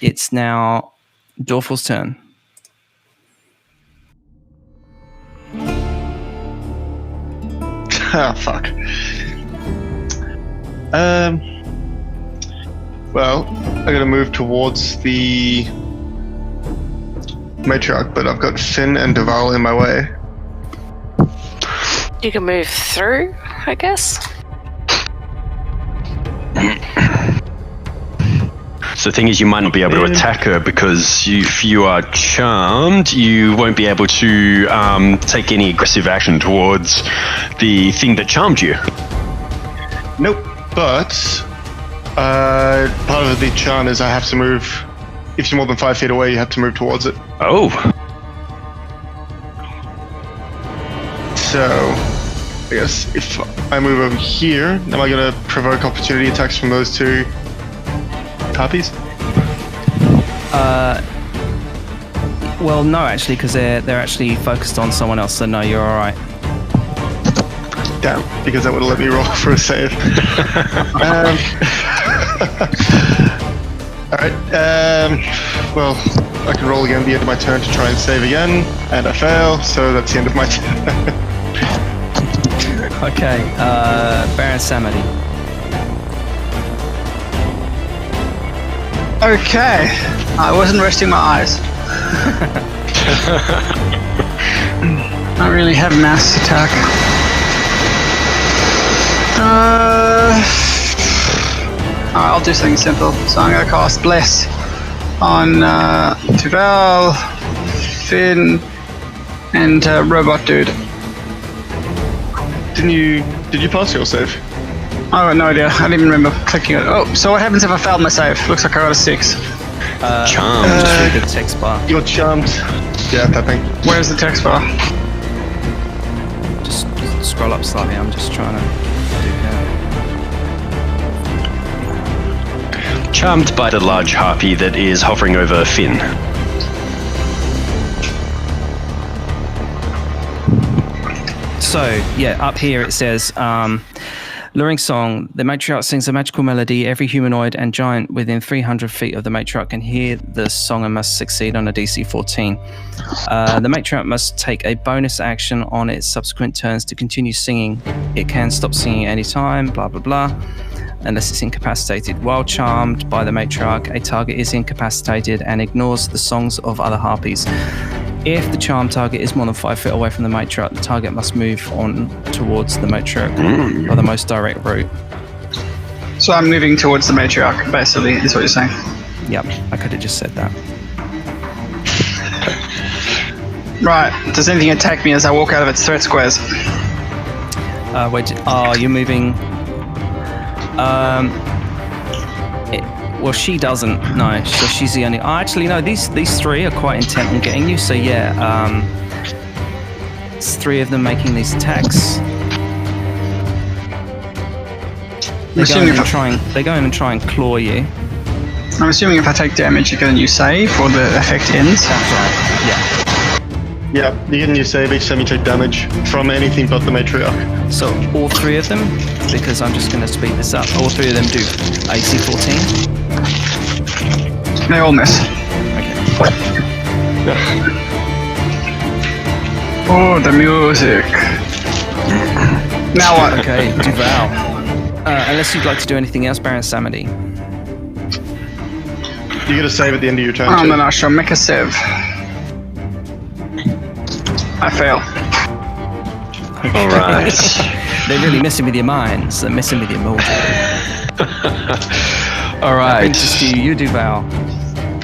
It's now Dorful's turn. Ah, fuck. Well, I'm gonna move towards the matriarch, but I've got Finn and Duval in my way. You can move through, I guess. So the thing is, you might not be able to attack her because if you are charmed, you won't be able to take any aggressive action towards the thing that charmed you. Nope. But part of the charm is I have to move. If you're more than 5 feet away, you have to move towards it. Oh. So, I guess if I move over here, am I going to provoke opportunity attacks from those two harpies? Well, no, actually, because they're actually focused on someone else. So no, you're all right. Damn, because that would have let me roll for a save. Alright, well, I can roll again at the end of my turn to try and save again, and I fail, so that's the end of my turn. Okay, Baron Samedi. Okay, I wasn't resting my eyes. I really have mass attack. I'll I'll do something simple. So I'm going to cast Bless on Duval, Finn, and Robot Dude. Did you pass your save? I got no idea. I didn't even remember clicking it. Oh, so what happens if I failed my save? Looks like I got a 6. Charmed. Just read the text bar. You're charmed. Yeah, that thing. Where's the text bar? Just scroll up slightly. I'm just trying to do that. Charmed by the large harpy that is hovering over Finn. So, yeah, up here it says, luring song, the matriarch sings a magical melody. Every humanoid and giant within 300 feet of the matriarch can hear the song and must succeed on a DC 14. The matriarch must take a bonus action on its subsequent turns to continue singing. It can stop singing any time, blah, blah, blah, unless it's incapacitated. While charmed by the matriarch, a target is incapacitated and ignores the songs of other harpies. If the charm target is more than 5 feet away from the matriarch, the target must move on towards the matriarch by the most direct route. So I'm moving towards the matriarch, basically, is what you're saying. Yep, I could have just said that. Right. Does anything attack me as I walk out of its threat squares? You're moving. Well, she doesn't. No, so she's the only. Actually, no. These 3 are quite intent on getting you. So yeah, it's 3 of them making these attacks. They go in and try and claw you. I'm assuming if I take damage, you get a new save, or the effect ends. That's right. Yeah. Yeah, you get a new save each time you take damage from anything but the matriarch. So all 3 of them, because I'm just going to speed this up. All 3 of them do AC 14. They all miss. Okay. Oh, the music. Now what? Okay, Duval. Unless you'd like to do anything else, Baron Samedi. You get a save at the end of your turn. Oh, then I shall make a save. I fail. All right. They're really messing with your minds. They're messing with your mojo. All right. Interesting. You, Duval.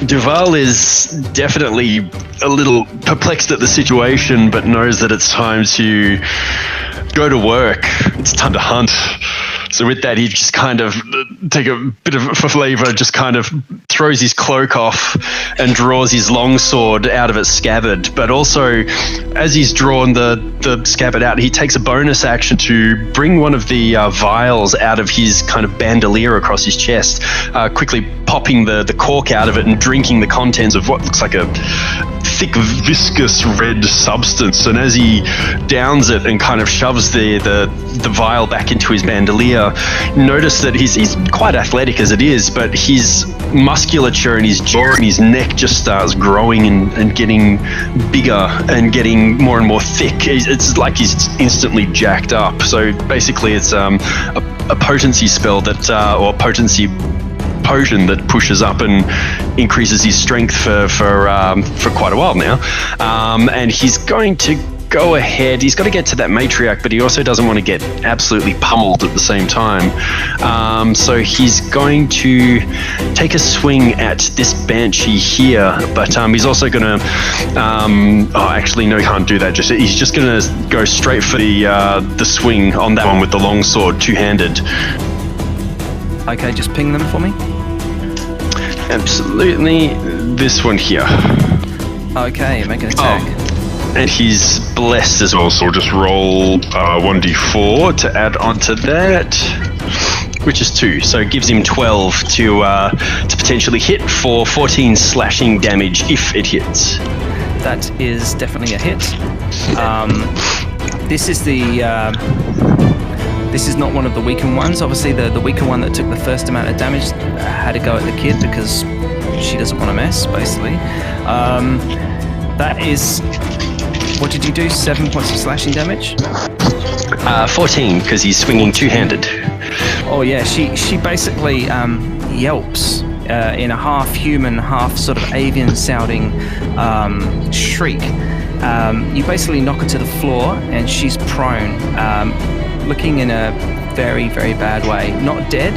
Duval is definitely a little perplexed at the situation, but knows that it's time to go to work. It's time to hunt. So with that, he just kind of take a bit of for flavor, just kind of throws his cloak off and draws his longsword out of its scabbard. But also, as he's drawn the scabbard out, he takes a bonus action to bring one of the vials out of his kind of bandolier across his chest, quickly popping the cork out of it and drinking the contents of what looks like a thick, viscous red substance. And as he downs it and kind of shoves the vial back into his bandolier, notice that he's quite athletic as it is, but his musculature and his jaw and his neck just starts growing and getting bigger and getting more and more thick. It's like he's instantly jacked up. So basically it's a potency spell that or potency potion that pushes up and increases his strength for quite a while now, and he's going to go ahead. He's got to get to that matriarch, but he also doesn't want to get absolutely pummeled at the same time. So he's going to take a swing at this banshee here, but he's also going to. Actually, no, he can't do that. He's just going to go straight for the swing on that one with the long sword, two-handed. Okay, just ping them for me. Absolutely. This one here. Okay, make an attack. And he's blessed as well, so we'll just roll 1d4 to add onto that, which is 2. So it gives him 12 to potentially hit for 14 slashing damage if it hits. That is definitely a hit. This is This is not one of the weakened ones. Obviously, the weaker one that took the first amount of damage had to go at the kid because she doesn't want to mess, basically. That is... What did you do? 7 points of slashing damage? 14, because he's swinging two-handed. Oh, yeah. She basically yelps in a half-human, half-sort of avian-sounding shriek. You basically knock her to the floor, and she's prone. Looking in a very, very bad way. Not dead,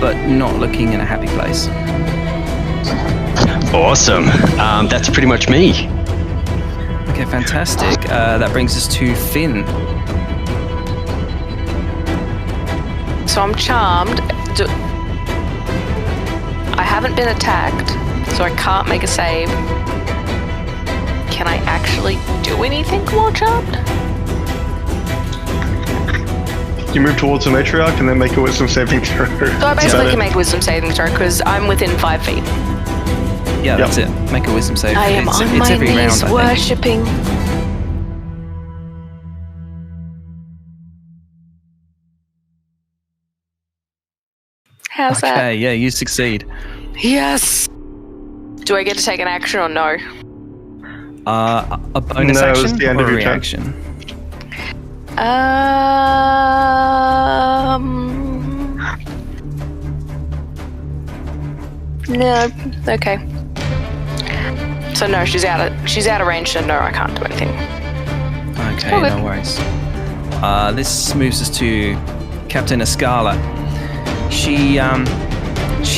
but not looking in a happy place. Awesome. That's pretty much me. Okay, fantastic. That brings us to Finn. So I'm charmed. I haven't been attacked, so I can't make a save. Can I actually do anything while charmed? You move towards the matriarch and then make a wisdom saving throw. So I basically can make a wisdom saving throw because I'm within 5 feet. Yeah, that's it. Make a wisdom save. I am it's, on it's my every knees round, I think. worshipping. How's that? Okay, yeah, you succeed. Yes. Do I get to take an action or no? A bonus No, it's action the end or of a your turn. reaction? No. Okay. So no, she's out of range. So no, I can't do anything. Okay, Okay. no worries. This moves us to Captain Escala. She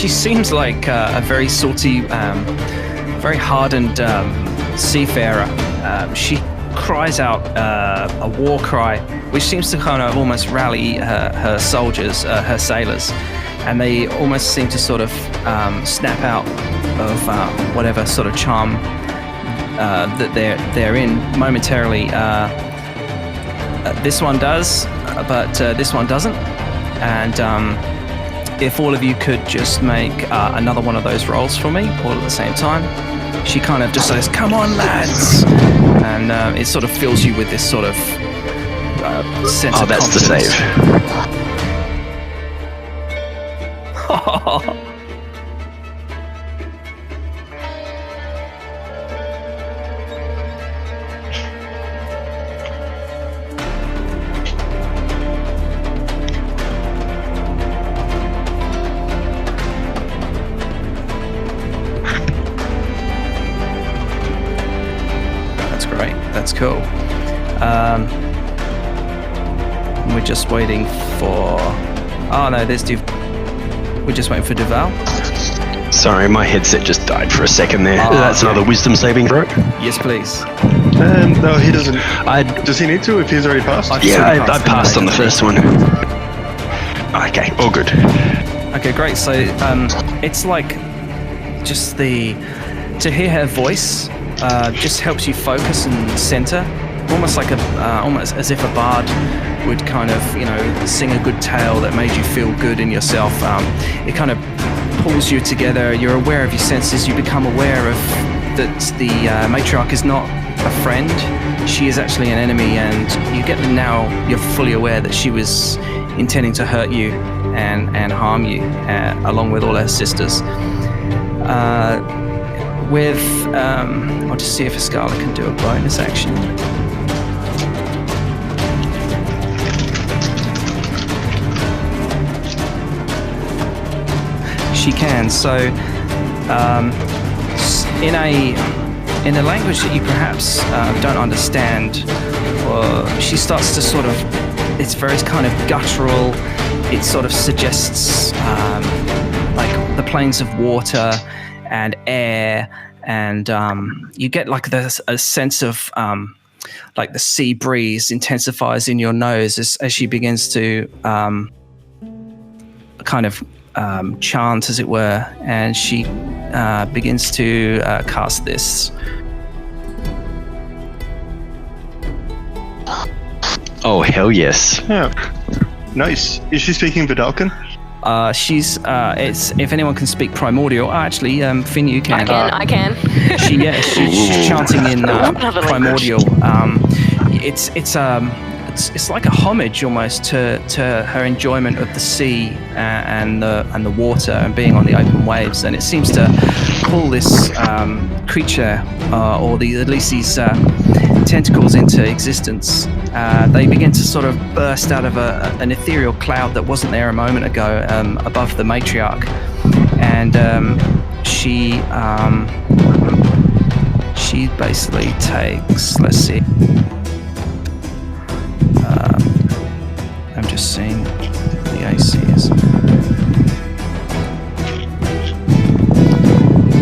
seems like a very salty, very hardened seafarer. She cries out a war cry, which seems to kind of almost rally her soldiers, her sailors, and they almost seem to sort of snap out of whatever sort of charm that they're in momentarily. This one does, but this one doesn't. And if all of you could just make another one of those rolls for me, all at the same time. She kind of just says, "Come on, lads!" And it sort of fills you with this sort of sense of That's the confidence. save. That's great. That's cool. We're just waiting for... Oh, no, there's We're just waiting for Duval. Sorry, my headset just died for a second there. Oh, That's okay. another wisdom saving throw. Yes, please. No, he doesn't. I Does he need to if he's already passed? I've Yeah, sort of I passed on the anyway. first one. Okay, all good. Okay, great. So it's like just to hear her voice just helps you focus and center, almost like almost as if a bard would kind of sing a good tale that made you feel good in yourself. It kind of pulls you together. You're aware of your senses. You become aware of that the matriarch is not a friend. She is actually an enemy, and you're fully aware that she was intending to hurt you and harm you, along with all her sisters. I'll just see if Escala can do a bonus action. She can. So, in a language that you perhaps don't understand, she starts to sort of. It's very kind of guttural. It sort of suggests like the planes of water and air, and you get like a sense of like the sea breeze intensifies in your nose as she begins to kind of chant, as it were, and she begins to cast this. Oh, hell yes. Yeah. Nice. Is she speaking Vidalcan? She's if anyone can speak primordial. Actually, Finn, you can. I can. She's chanting in Another primordial. It's like a homage almost to her enjoyment of the sea and the water and being on the open waves, and it seems to pull this creature or at least these tentacles into existence. They begin to sort of burst out of an ethereal cloud that wasn't there a moment ago above the matriarch, and she basically takes, let's see, I'm just seeing what the AC is.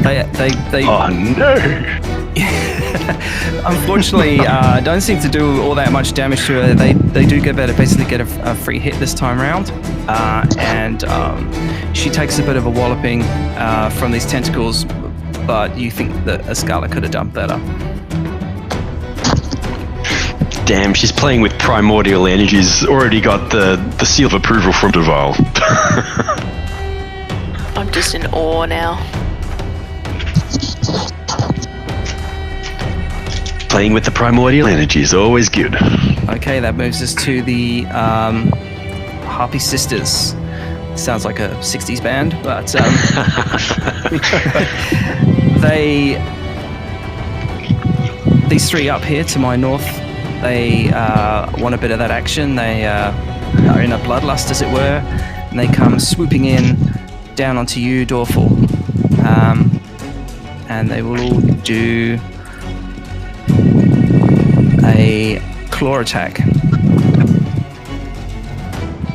They Oh no! unfortunately don't seem to do all that much damage to her. They do basically get a free hit this time around, and she takes a bit of a walloping from these tentacles, but you think that Escala could have done better. Damn, she's playing with primordial energies. Already got the seal of approval from Duval. I'm just in awe now. Playing with the primordial energies, always good. Okay, that moves us to the Harpy Sisters. Sounds like a 60s band, but these three up here to my north, they want a bit of that action. They are in a bloodlust, as it were, and they come swooping in down onto you, Dorful. And they will all do a claw attack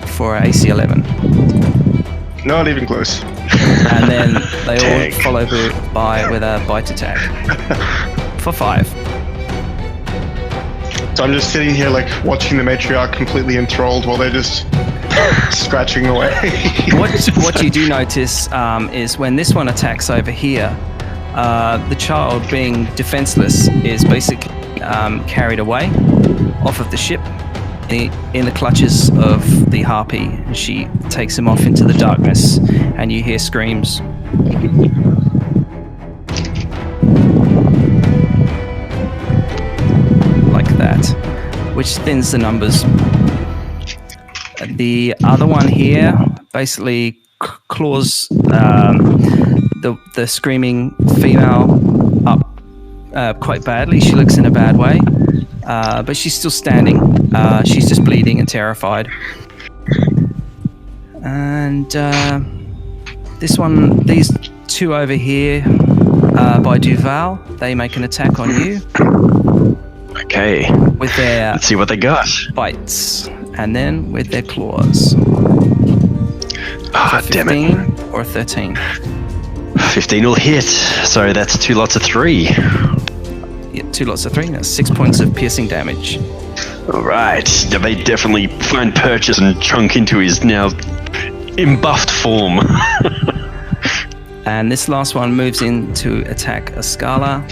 for AC 11. Not even close. And then they Dang. all follow by with a bite attack for 5. So I'm just sitting here, like, watching the matriarch completely enthralled while they're just scratching away. What you do notice is when this one attacks over here, the child, being defenseless, is basically carried away off of the ship in the clutches of the harpy, and she takes him off into the darkness, and you hear screams. Like that, which thins the numbers. The other one here basically claws the screaming female up quite badly. She looks in a bad way, but she's still standing. She's just bleeding and terrified. And these two over here by Duval, they make an attack on you Okay, with their let's see what they got. bites, and then with their claws. Ah, damn it. 15 or 13. 15 will hit, so that's 2 lots of 3. Yeah, 2 lots of 3. That's 6 points of piercing damage. Alright, they definitely find purchase and chunk into his now embuffed form. And this last one moves in to attack Escala.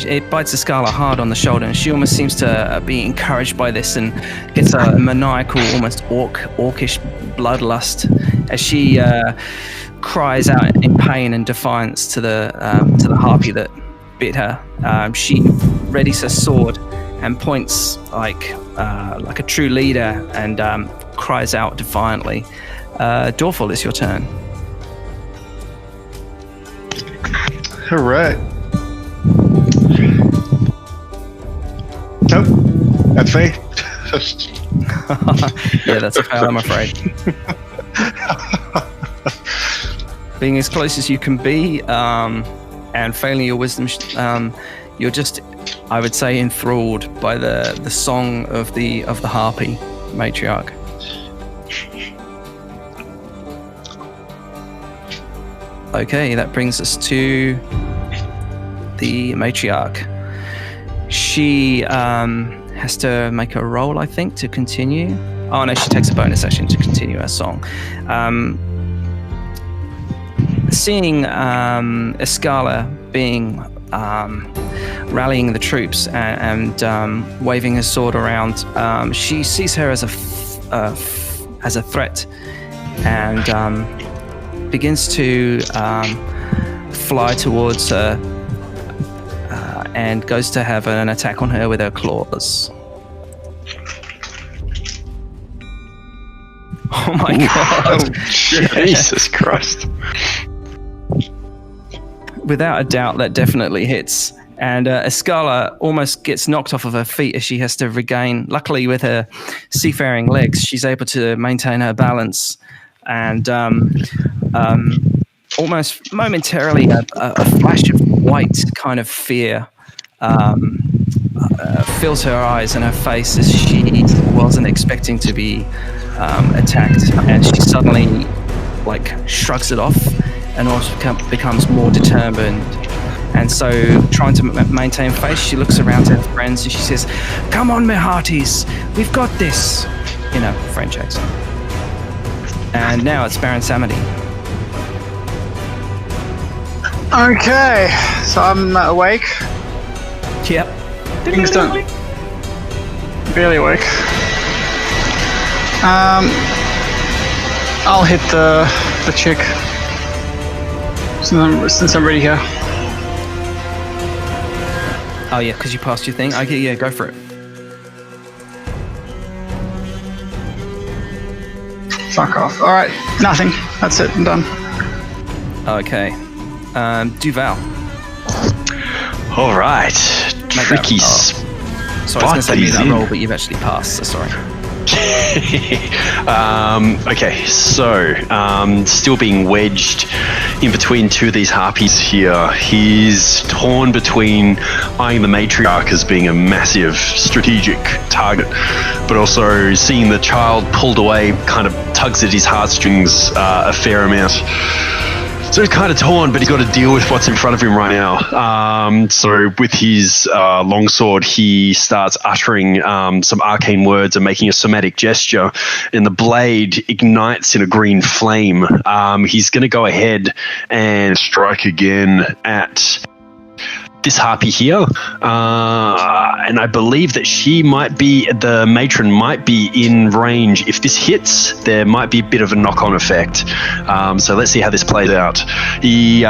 It bites Escala hard on the shoulder, and she almost seems to be encouraged by this and gets a maniacal, almost orcish bloodlust as she cries out in pain and defiance to the harpy that bit her. She readies her sword and points like a true leader and cries out defiantly. Dorful, it's your turn. All right. Nope. That's fake. Yeah, that's a fail, I'm afraid. Being as close as you can be, and failing your wisdom, you're just, I would say, enthralled by the song of the harpy matriarch. Okay, that brings us to the matriarch. She has to make a roll, I think, to continue. Oh no, she takes a bonus action to continue her song. Seeing Escala being rallying the troops and waving her sword around, she sees her as a threat and begins to fly towards her. And goes to have an attack on her with her claws. Oh my god. Jesus Christ. Without a doubt, that definitely hits. And Escala almost gets knocked off of her feet as she has to regain. Luckily, with her seafaring legs, she's able to maintain her balance and almost momentarily, a flash of white kind of fear fills her eyes and her face as she wasn't expecting to be attacked, and she suddenly shrugs it off and also becomes more determined. And so, trying to maintain face, she looks around to her friends and she says, "Come on, my hearties, we've got this," in a French accent. And now it's Baron Samedi. Okay, so I'm awake. Yep. Things done. Barely awake. I'll hit the chick since I'm ready here. Oh yeah, because you passed your thing. Okay, yeah, go for it. Fuck off. All right, nothing. That's it. I'm done. Okay. Duval. All right. Make Tricky that- Sorry, I was going to say make that roll, but you've actually passed, so sorry. Okay, so still being wedged in between two of these harpies here. He's torn between eyeing the matriarch as being a massive strategic target, but also seeing the child pulled away kind of tugs at his heartstrings a fair amount. So he's kind of torn, but he's got to deal with what's in front of him right now. So with his longsword, he starts uttering some arcane words and making a somatic gesture, and the blade ignites in a green flame. He's going to go ahead and strike again at this harpy here, and I believe that the matron might be in range. If this hits, there might be a bit of a knock-on effect. So let's see how this plays out. He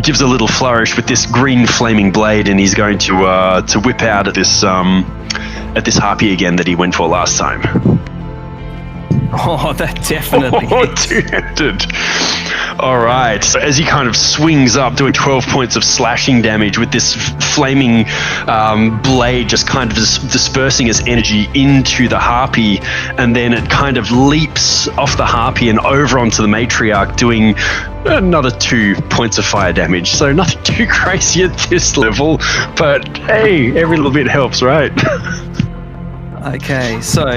gives a little flourish with this green flaming blade, and he's going to whip out at this harpy again that he went for last time. Oh, that definitely hits. Two-handed. All right. So as he kind of swings up, doing 12 points of slashing damage with this flaming blade, just kind of dispersing its energy into the harpy, and then it kind of leaps off the harpy and over onto the matriarch, doing another 2 points of fire damage. So nothing too crazy at this level, but hey, every little bit helps, right? Okay, so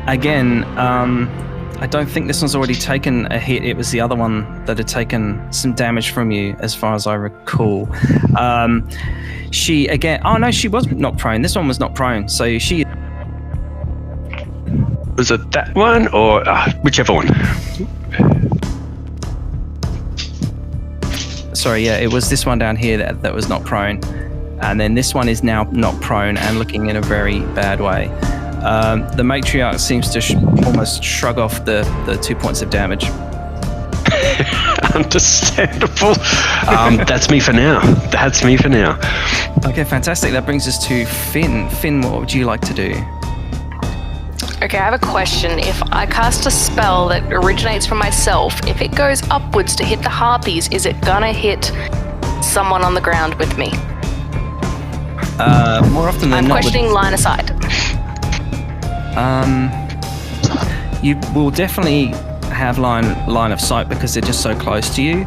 again, I don't think this one's already taken a hit. It was the other one that had taken some damage from you, as far as I recall. She again. Oh no, she was not prone. This one was not prone. So she. Was it that one or whichever one? Sorry, yeah, it was this one down here that was not prone, and then this one is now not prone and looking in a very bad way. The matriarch seems to almost shrug off the 2 points of damage. Understandable. That's me for now. Okay, fantastic. That brings us to Finn. Finn, what would you like to do? Okay, I have a question. If I cast a spell that originates from myself, if it goes upwards to hit the harpies, is it gonna hit someone on the ground with me? More often than I'm not. questioning line of sight. You will definitely have line of sight because they're just so close to you.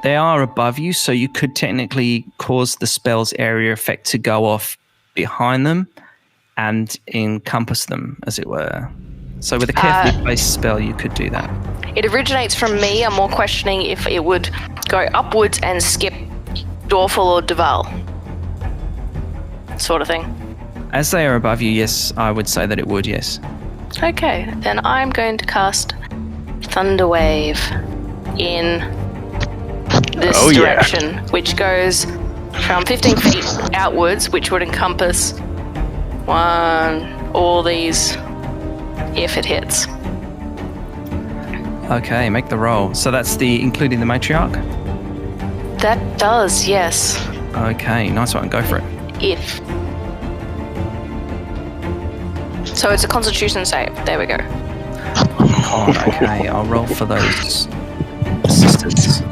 They are above you, so you could technically cause the spell's area effect to go off behind them and encompass them, as it were. So with a carefully placed spell, you could do that. It originates from me. I'm more questioning if it would go upwards and skip Dorfel or Duval. Sort of thing. As they are above you, yes, I would say that it would, yes. Okay, then I'm going to cast Thunderwave in this direction, which goes from 15 feet outwards, which would encompass all these if it hits. Okay, make the roll. So that's including the matriarch? That does, yes. Okay, nice one. Go for it. If. So it's a Constitution save. There we go. Oh, okay, I'll roll for those assistants.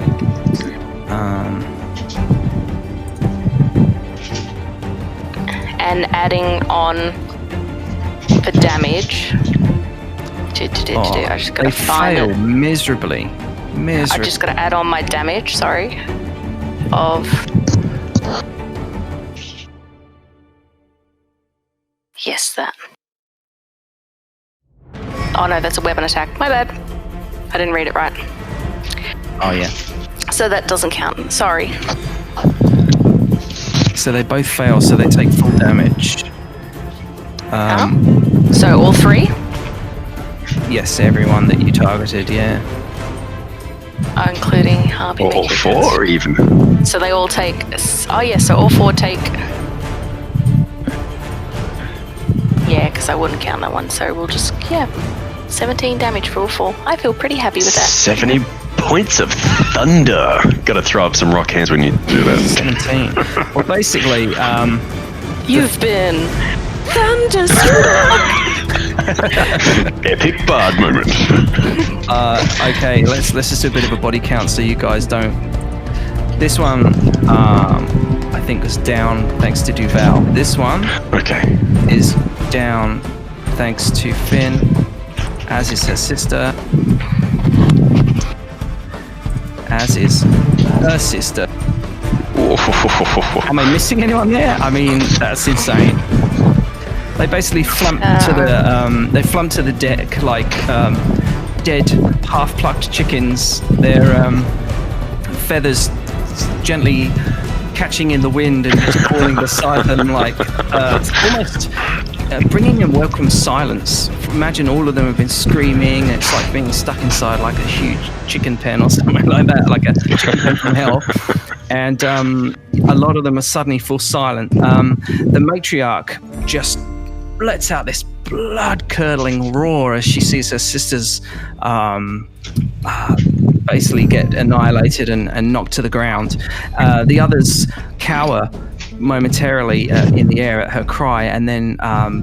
And adding on the damage I just gotta they find fail it. miserably. I just gotta add on my damage, sorry. Of... Yes, that. Oh no, that's a weapon attack. My bad. I didn't read it right. Oh yeah. So that doesn't count. Sorry. So they both fail, so they take full damage. So all three? Yes, everyone that you targeted, yeah. Including Harvey All Mickey. 4 even. So they all take... Oh yeah, so all 4 take... Yeah, because I wouldn't count that one, so we'll just... Yeah, 17 damage for all 4. I feel pretty happy with that. 70 points of thunder. Gotta throw up some rock hands when you do that. 17. Well, basically, You've been thunderstruck. Epic bard moment. okay, let's just do a bit of a body count so you guys don't... This one, I think was down thanks to Duval. This one Okay. is down thanks to Finn, as is her sister, as is her sister. Am I missing anyone there? I mean, that's insane. They basically flump to the deck like dead, half-plucked chickens. Their feathers gently catching in the wind and just falling beside them, like almost bringing a welcome silence. Imagine all of them have been screaming. It's like being stuck inside like a huge chicken pen or something like that, like a chicken pen from hell. And a lot of them are suddenly fall silent. The matriarch just lets out this blood-curdling roar as she sees her sisters basically get annihilated and knocked to the ground. The others cower momentarily in the air at her cry and then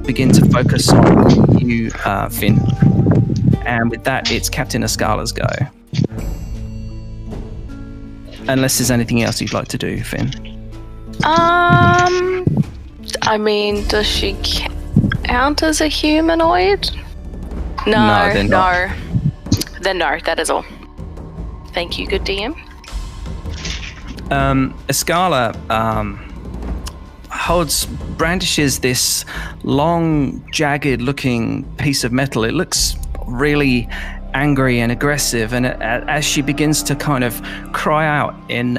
begin to focus on you, Finn. And with that, it's Captain Escala's go. Unless there's anything else you'd like to do, Finn. I mean, does she count as a humanoid? No, they're not. Then no, that is all. Thank you, good DM. Escala brandishes this long, jagged-looking piece of metal. It looks really angry and aggressive, and as she begins to kind of cry out in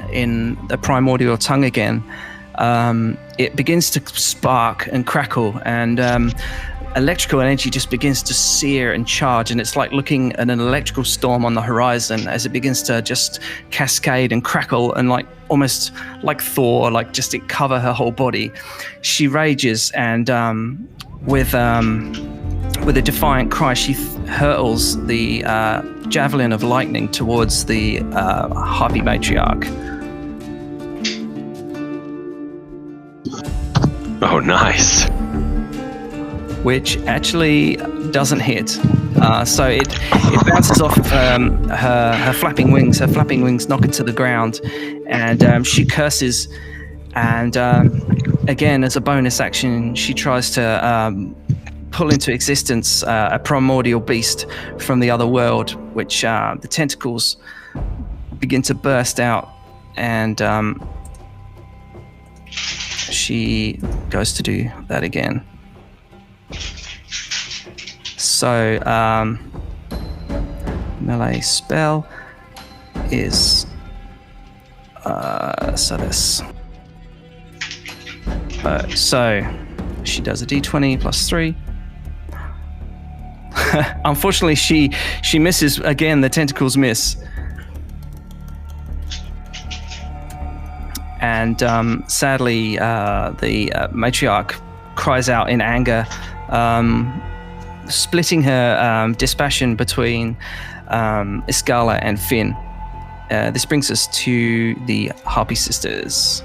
the primordial tongue again, it begins to spark and crackle, and electrical energy just begins to sear and charge, and it's like looking at an electrical storm on the horizon as it begins to just cascade and crackle, and like almost like Thor, like just it cover her whole body. She rages, and with a defiant cry, she hurls the javelin of lightning towards the Harpy matriarch. Oh, nice. Which actually doesn't hit. So it bounces off her flapping wings. Her flapping wings knock it to the ground, and she curses. And again, as a bonus action, she tries to pull into existence a primordial beast from the other world, which the tentacles begin to burst out, and she goes to do that again. So melee spell is so she does a d20 plus 3. Unfortunately, she misses again. The tentacles miss, and sadly, the matriarch cries out in anger, splitting her dispassion between Escala and Finn. This brings us to the Harpy sisters.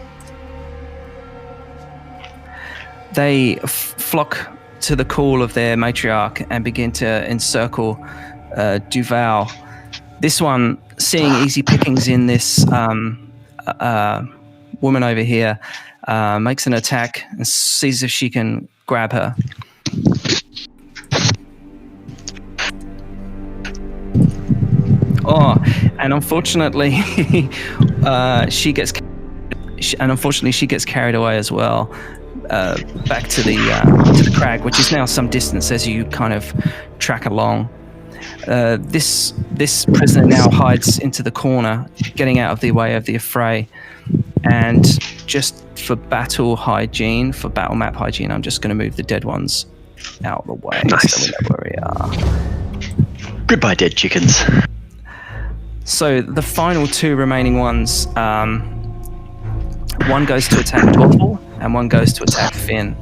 They flock to the call of their matriarch and begin to encircle Duval. This one, seeing easy pickings in this woman over here, makes an attack and sees if she can grab her. Oh, and unfortunately, she gets carried away as well, back to the crag, which is now some distance as you kind of track along. This prisoner now hides into the corner, getting out of the way of the affray. And just for battle map hygiene, I'm just going to move the dead ones out of the way. Nice. So we know where we are. Goodbye, dead chickens. So the final two remaining ones, one goes to attack Dorful and one goes to attack Finn.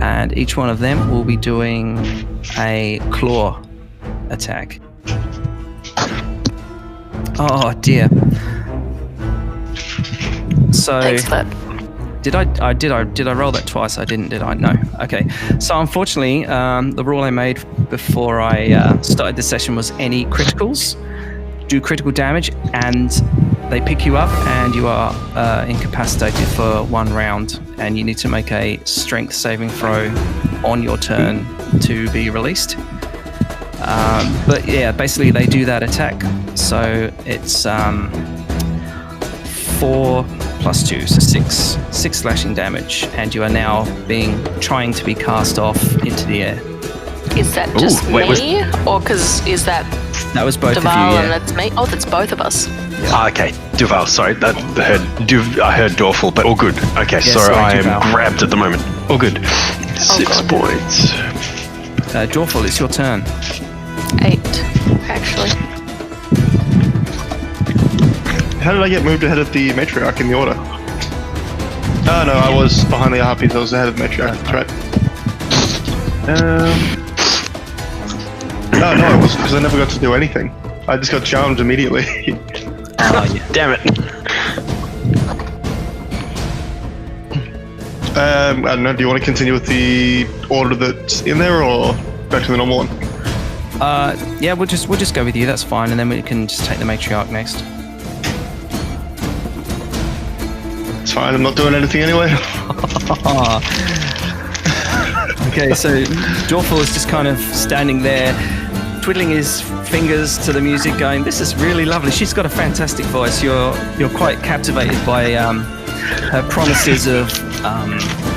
And each one of them will be doing a claw attack. Oh dear. So Thanks for that. did I roll that twice? I didn't, did I? No. Okay. So unfortunately, the rule I made before I started the session was any criticals do critical damage, and they pick you up, and you are incapacitated for 1 round, and you need to make a strength saving throw on your turn to be released. But yeah, basically they do that attack. So it's 4 plus 2, so 6 slashing damage, and you are now trying to be cast off into the air. Is that just wait, me, or because is that That was both Duval of you, and yeah. that's me? Oh, that's both of us. Okay, Duval, sorry. I heard Dorful, but all good. Okay, sorry, I am Duval. grabbed at the moment. All good. 6 God. points. Dorful, it's your turn. 8, actually. How did I get moved ahead of the matriarch in the order? Oh no, I was behind the harpies. I was ahead of the matriarch. That's right. No, I wasn't, because I never got to do anything. I just got charmed immediately. Oh, yeah. Damn it. I don't know. Do you want to continue with the order that's in there, or back to the normal one? Yeah, we'll just go with you. That's fine, and then we can just take the matriarch next. It's fine. I'm not doing anything anyway. Okay, so Dorful is just kind of standing there, twiddling his fingers to the music, going, "This is really lovely. She's got a fantastic voice. You're quite captivated by her promises of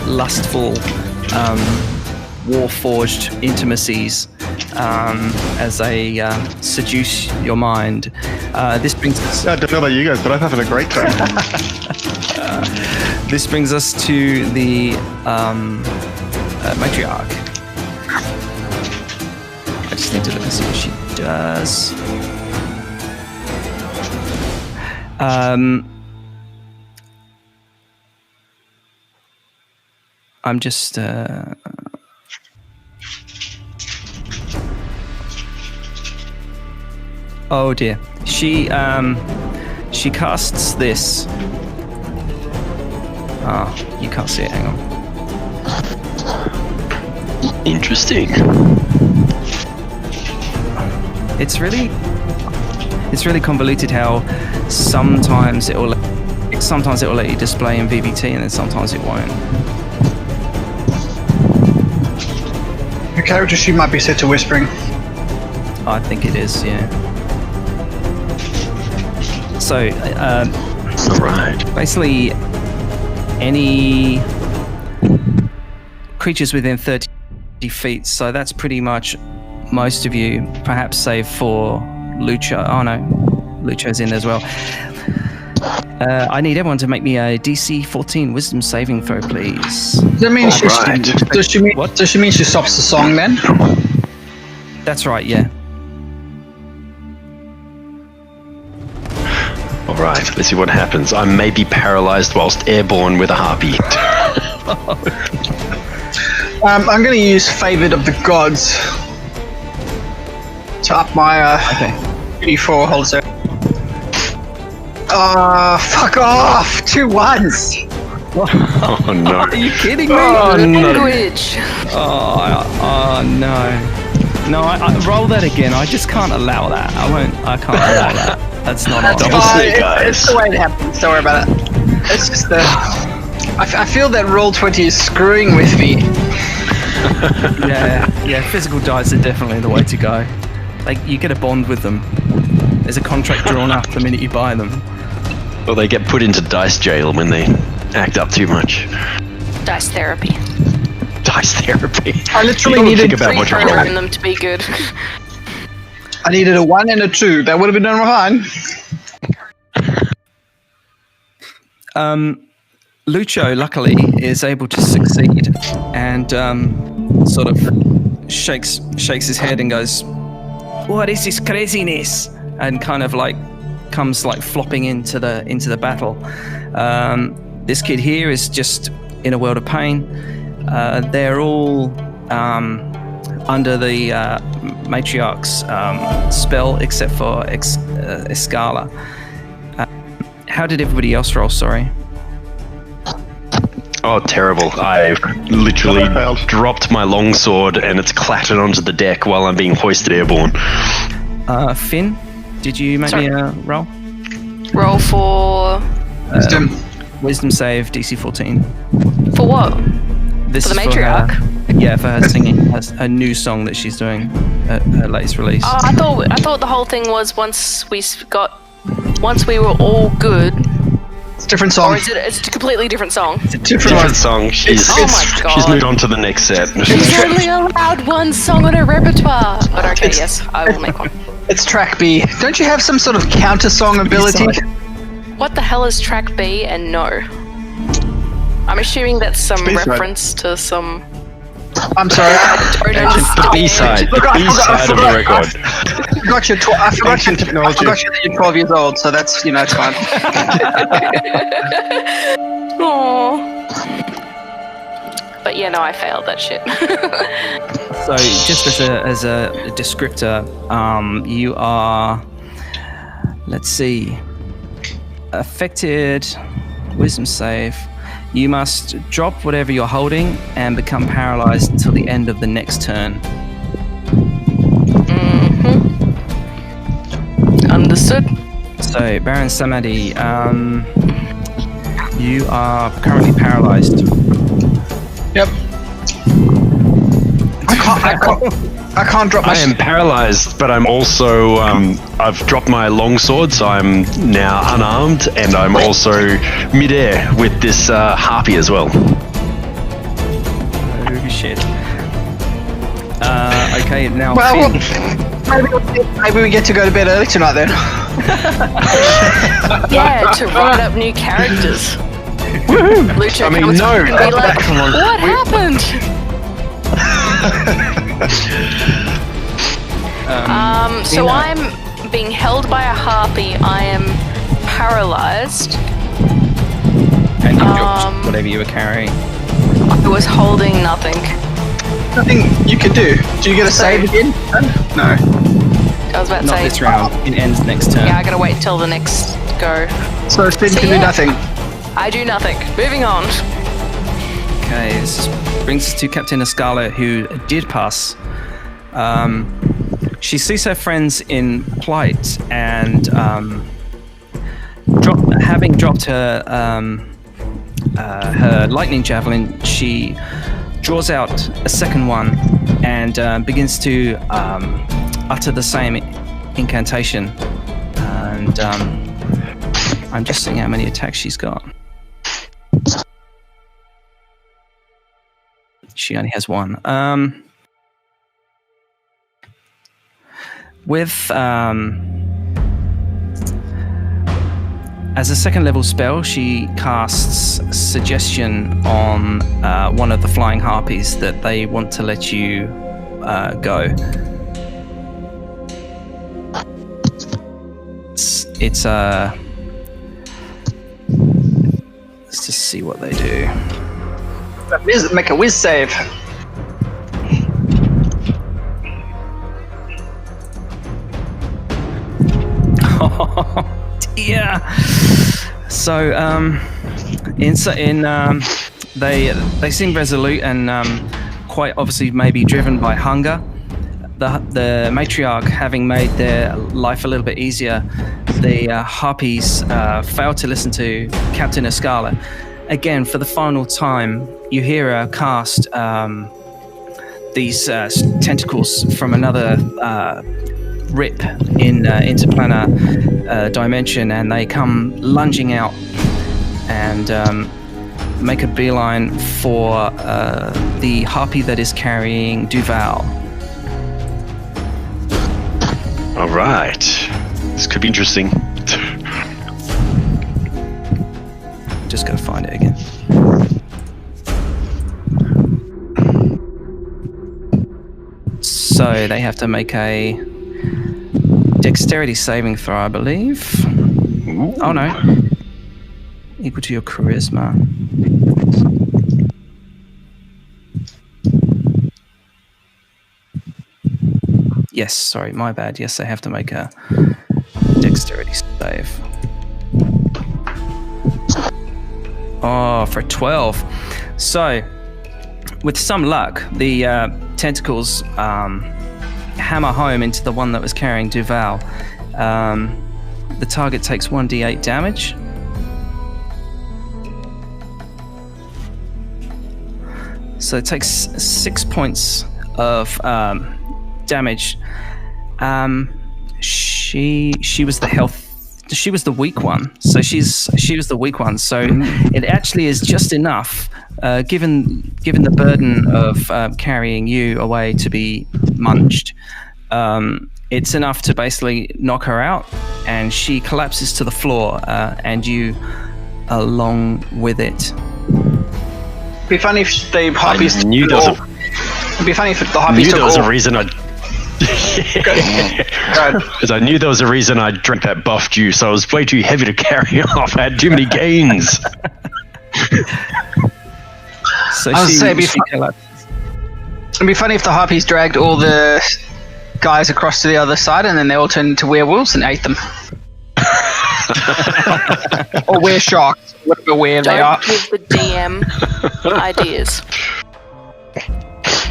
lustful, war-forged intimacies as they seduce your mind." This brings us. I don't know about you guys, but I'm having a great time. This brings us to the matriarch. I just need to look and see what she does. I'm just. Oh dear. She casts this. Ah, you can't see it. Hang on. Interesting. It's really convoluted how sometimes it will let you display in VBT and then sometimes it won't. Your character sheet might be set to whispering. I think it is, yeah. So, All right. basically, any creatures within 30 feet, so that's pretty much most of you, perhaps save for Lucha. Oh no, Lucha's in as well. I need everyone to make me a DC 14 Wisdom saving throw, please. Does that mean Alright. does she mean she stops the song then? That's right, yeah. All right, let's see what happens. I may be paralyzed whilst airborne with a harpy. I'm going to use Favored of the Gods to up my D4 holster. Fuck off! 2 1s! Oh no. Are you kidding me? Oh no. Language. Oh no. No, I roll that again. I just can't allow that. I can't allow that. That's not on. Double snake eyes. It's the way it happens. Don't worry about it. It's just the. I feel that Roll20 is screwing with me. Yeah, physical dice are definitely the way to go. Like, you get a bond with them. There's a contract drawn up the minute you buy them. Or they get put into dice jail when they act up too much. Dice therapy. Dice therapy. I literally You gotta needed think about what you're Program rolling. them to be good. I needed a 1 and a 2. That would have been done fine. Lucho, luckily, is able to succeed and sort of shakes his head and goes, "What is this craziness?" And kind of like comes like flopping into the battle. This kid here is just in a world of pain. They're all under the matriarch's spell, except for Escala. How did everybody else roll? Sorry. Oh, terrible. I literally Failed. dropped my longsword and it's clattered onto the deck while I'm being hoisted airborne. Finn, did you make me a roll? Roll for Wisdom save DC 14. for what? This For the is matriarch? For her singing a new song that she's doing at her latest release. Oh, I thought the whole thing was once we were all good, It's a different song. or is it's a completely different song? It's a different Different song. She's Oh my god. she's moved on to the next set. She's only allowed one song on her repertoire. But okay, yes, I will make one. It's track B. Don't you have some sort of counter song ability? What the hell is track B and no? I'm assuming that's some B-side. reference to some. I'm sorry. Don't The understand. B-side. Look, The I forgot- I B-side of the forgot- record. I forgot you're Ancient technology. that you're 12 years old, so that's, it's fine. Aww. But yeah, no, I failed that shit. So, just as a descriptor, you are, let's see, affected. Wisdom save. You must drop whatever you're holding and become paralyzed until the end of the next turn. Understood. So, Baron Samadi, you are currently paralyzed. Yep. I can't drop my... I am paralyzed, but I'm also I've dropped my longsword, so I'm now unarmed, and I'm also midair with this harpy as well. Oh, shit. Okay, now Well, Finn. maybe we get to go to bed early tonight then. Yeah, to write up new characters. Lucha I mean, comes no, up and be like, come on. what happened? So I'm being held by a harpy. I am paralyzed. And you dropped whatever you were carrying. I was holding nothing. Nothing you can do. Do you get a save again? No. I was about to Not say. this round. It ends next turn. Yeah, I gotta wait till the next go. So Finn So can do yeah. nothing. I do nothing. Moving on. Okay, this brings us to Captain Escala, who did pass. She sees her friends in plight, and having dropped her her lightning javelin, she draws out a second one and begins to utter the same incantation. And I'm just seeing how many attacks she's got. She only has one. As a second level spell, she casts Suggestion on one of the flying harpies that they want to let you go. It's let's just see what they do. Make a whiz save. Yeah. So they seem resolute and quite obviously maybe driven by hunger. The matriarch having made their life a little bit easier, the harpies failed to listen to Captain Escala. Again, for the final time, you hear her cast these tentacles from another rip in interplanar dimension, and they come lunging out and make a beeline for the harpy that is carrying Duval. All right. This could be interesting. Just gotta find it again. So they have to make a dexterity saving throw, I believe. Ooh. Oh no. Equal to your charisma. Yes, sorry, my bad. Yes, they have to make a dexterity save. Oh, for a 12. So, with some luck, the tentacles hammer home into the one that was carrying Duval. The target takes 1d8 damage. So it takes 6 points of damage. She was the health. She was the weak one. So she was the weak one. So it actually is just enough, given the burden of carrying you away to be munched. It's enough to basically knock her out, and she collapses to the floor, and you along with it. It'd be funny if the harpies. I knew there was It'd be funny if the harpies took a all. reason I. Because I knew there was a reason I drank that buff juice. I was way too heavy to carry off. I had too many gains. So I would say it'd be funny if the harpies dragged all the guys across to the other side, and then they all turned into werewolves and ate them. Or were sharks, whatever where they are. Don't give the DM ideas.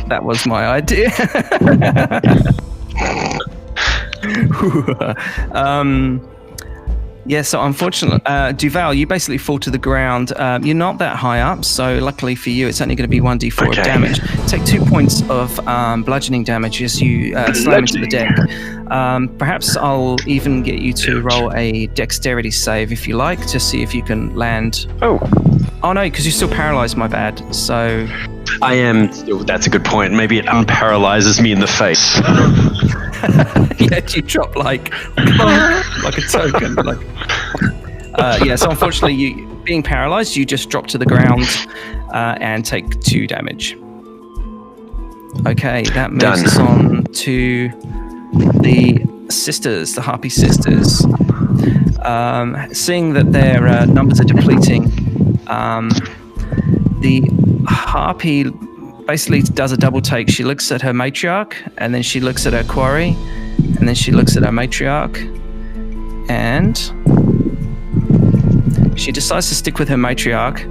That was my idea. Yeah, so unfortunately, Duval, you basically fall to the ground. You're not that high up, so luckily for you, it's only going to be 1d4 of damage. Take 2 points of bludgeoning damage as you slam into the deck. Perhaps I'll even get you to roll a dexterity save if you like, to see if you can land. Oh no, because you're still paralyzed, my bad. So I am. That's a good point. Maybe it unparalyzes me in the face. Yeah, you drop like a token. Yeah, so unfortunately, you being paralyzed, you just drop to the ground and take 2 damage. Okay, that moves us on to the sisters, the Harpy sisters. Seeing that their numbers are depleting, the Harpy basically does a double take. She looks at her matriarch, and then she looks at her quarry, and then she looks at her matriarch, and she decides to stick with her matriarch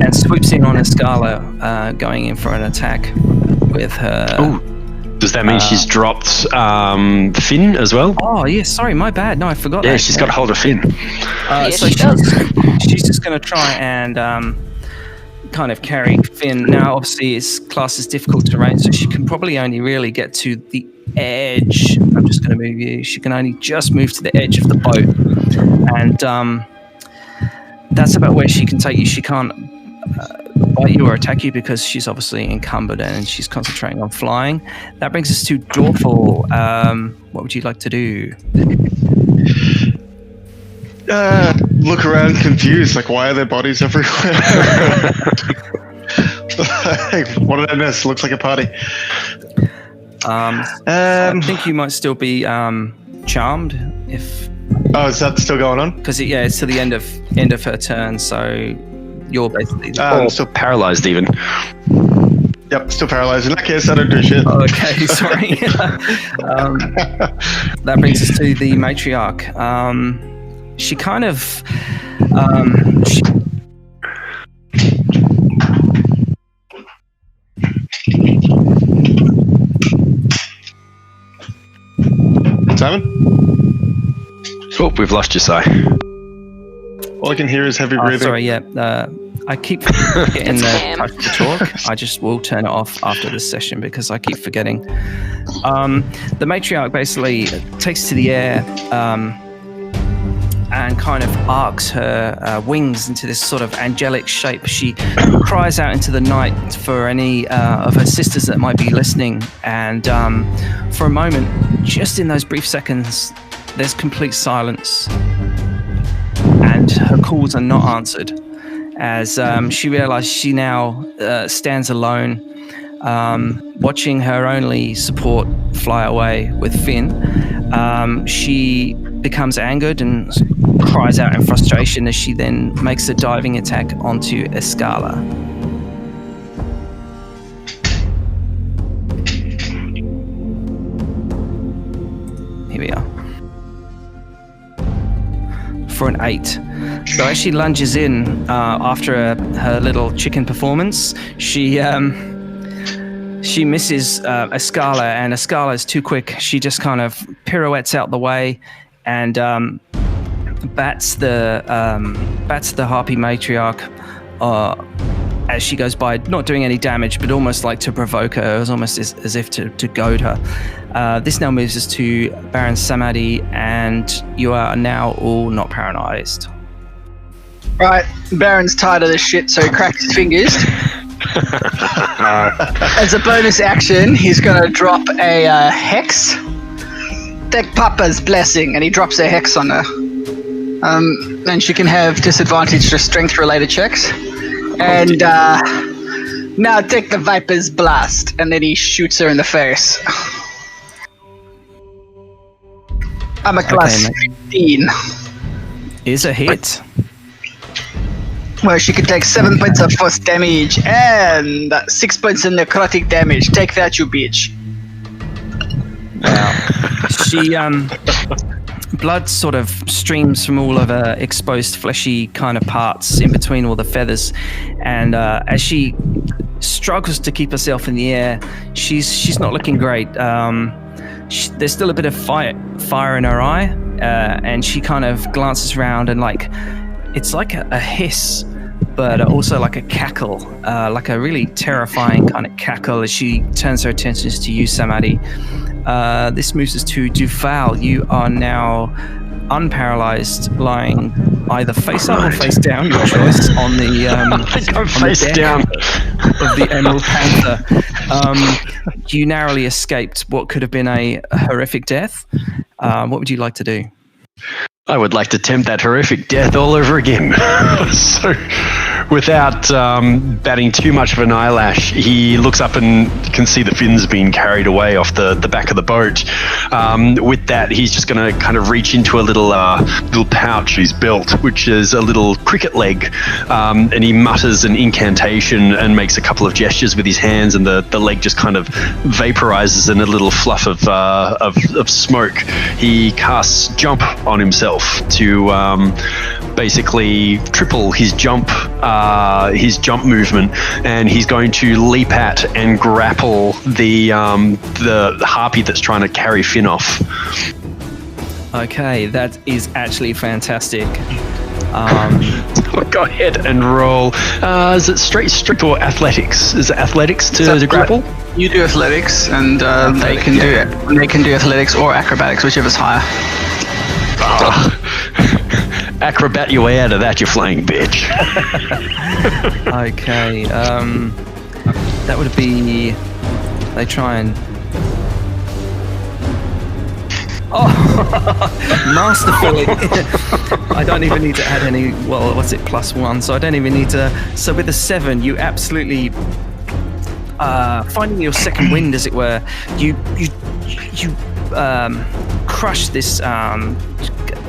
and swoops in on Escala, going in for an attack with her. Ooh. Does that mean she's dropped Finn as well? Oh, yeah, sorry, my bad. No, I forgot that. Yeah, she's got hold of Finn. Yes, so she does. she's just going to try and kind of carry Finn. Now, obviously, it's classed as difficult terrain, so she can probably only really get to the edge. I'm just going to move you. She can only just move to the edge of the boat. And that's about where she can take you. She can't bite you or attack you because she's obviously encumbered and she's concentrating on flying. That brings us to Dorful. What would you like to do? Look around confused, like, why are there bodies everywhere? Like, what did I miss? Looks like a party. I think you might still be charmed if. Oh, is that still going on? Because it's to the end of her turn, so you're basically. I'm still paralyzed even. Yep, still paralyzed. In that case, I don't do shit. Okay, sorry. That brings us to the matriarch. She kind of. Simon? Oh, we've lost you, Si. All I can hear is heavy breathing. Sorry, yeah. I keep getting the touch to talk. I just will turn it off after this session because I keep forgetting. The matriarch basically takes to the air and kind of arcs her wings into this sort of angelic shape. She cries out into the night for any of her sisters that might be listening. And for a moment, just in those brief seconds, there's complete silence. And her calls are not answered as she realizes she now stands alone, watching her only support fly away with Finn. She becomes angered and cries out in frustration as she then makes a diving attack onto Escala. Here we are. For an 8. So as she lunges in after her little chicken performance, she misses Escala, and Escala is too quick. She just kind of pirouettes out the way and bats the harpy matriarch as she goes by, not doing any damage, but almost like to provoke her. It was almost as if to goad her. This now moves us to Baron Samadi, and you are now all not paralyzed. Right, Baron's tired of this shit, so he cracks his fingers. As a bonus action, he's gonna drop a hex. Take Papa's blessing, and he drops a hex on her. And she can have disadvantage to strength-related checks. And now take the Viper's blast, and then he shoots her in the face. I'm a class 15. Is a hit. Well, she can take 7 points of force damage and 6 points of necrotic damage. Take that, you bitch. Wow. She, blood sort of streams from all of her exposed fleshy kind of parts in between all the feathers. And as she struggles to keep herself in the air, she's not looking great. There's still a bit of fire in her eye. And she kind of glances around and it's like a hiss, but also like a cackle, like a really terrifying kind of cackle as she turns her attentions to you, Samadi. This moves us to Duval. You are now unparalyzed, lying either face up or face down, your choice, on the face down of the Emerald Panther. You narrowly escaped what could have been a horrific death. What would you like to do? I would like to tempt that horrific death all over again. So, without batting too much of an eyelash, he looks up and can see the fins being carried away off the back of the boat. With that, he's just going to kind of reach into a little pouch he's built, which is a little cricket leg, and he mutters an incantation and makes a couple of gestures with his hands, and the leg just kind of vaporizes in a little fluff of smoke. He casts jump on himself to basically triple his jump movement, and he's going to leap at and grapple the harpy that's trying to carry Finn off. Okay, that is actually fantastic. Go ahead and roll. Is it straight or athletics? Is it athletics to grapple? You do athletics, and they can do it. They can do athletics or acrobatics, whichever's higher. Acrobat your way out of that, you flying bitch. Okay, that would be... They try and... Oh, masterfully. I don't even need to add any, well, what's it, +1, so I don't even need to... So with a 7, you absolutely... finding your second wind, as it were, you crush this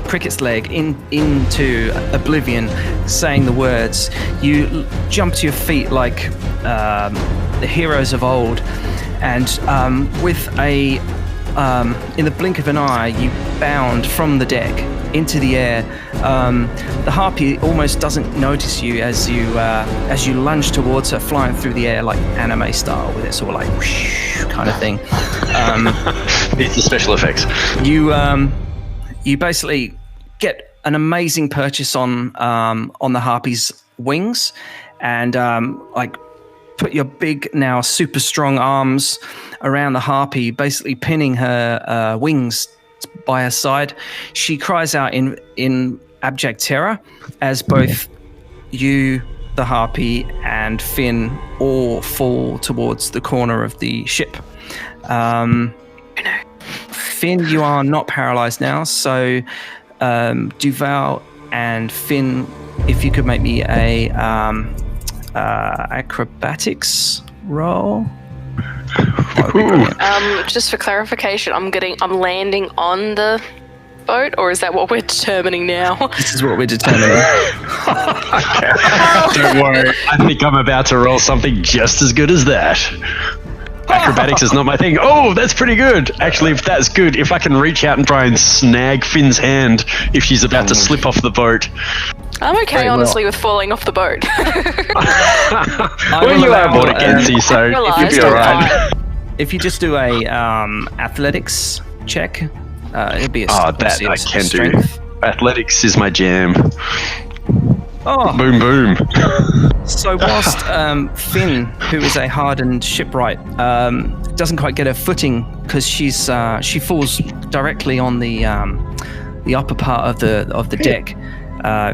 cricket's leg into oblivion, saying the words. You jump to your feet like the heroes of old, and with a in the blink of an eye, you bound from the deck into the air. The harpy almost doesn't notice you as you lunge towards her, flying through the air like anime style, with it sort of like whoosh kind of thing. It's the special effects. You basically get an amazing purchase on the harpy's wings, and like put your big, now super strong arms around the harpy, basically pinning her wings by her side. She cries out in abject terror as both you, the harpy, and Finn all fall towards the corner of the ship. Finn, you are not paralyzed now, so Duval and Finn, if you could make me a acrobatics roll. Just for clarification, I'm landing on the boat, or is that what we're determining now? This is what we're determining. Don't worry. I think I'm about to roll something just as good as that. Acrobatics is not my thing. Oh, that's pretty good. Actually, if that's good, if I can reach out and try and snag Finn's hand if she's about to slip off the boat. I'm okay, honestly, with falling off the boat. Well, you are aboard again, so you'll be alright. If you just do a athletics check, it'll be a that I can strength. do. Athletics is my jam. Oh, Boom, boom. So whilst Finn, who is a hardened shipwright, doesn't quite get her footing because she falls directly on the upper part of the deck.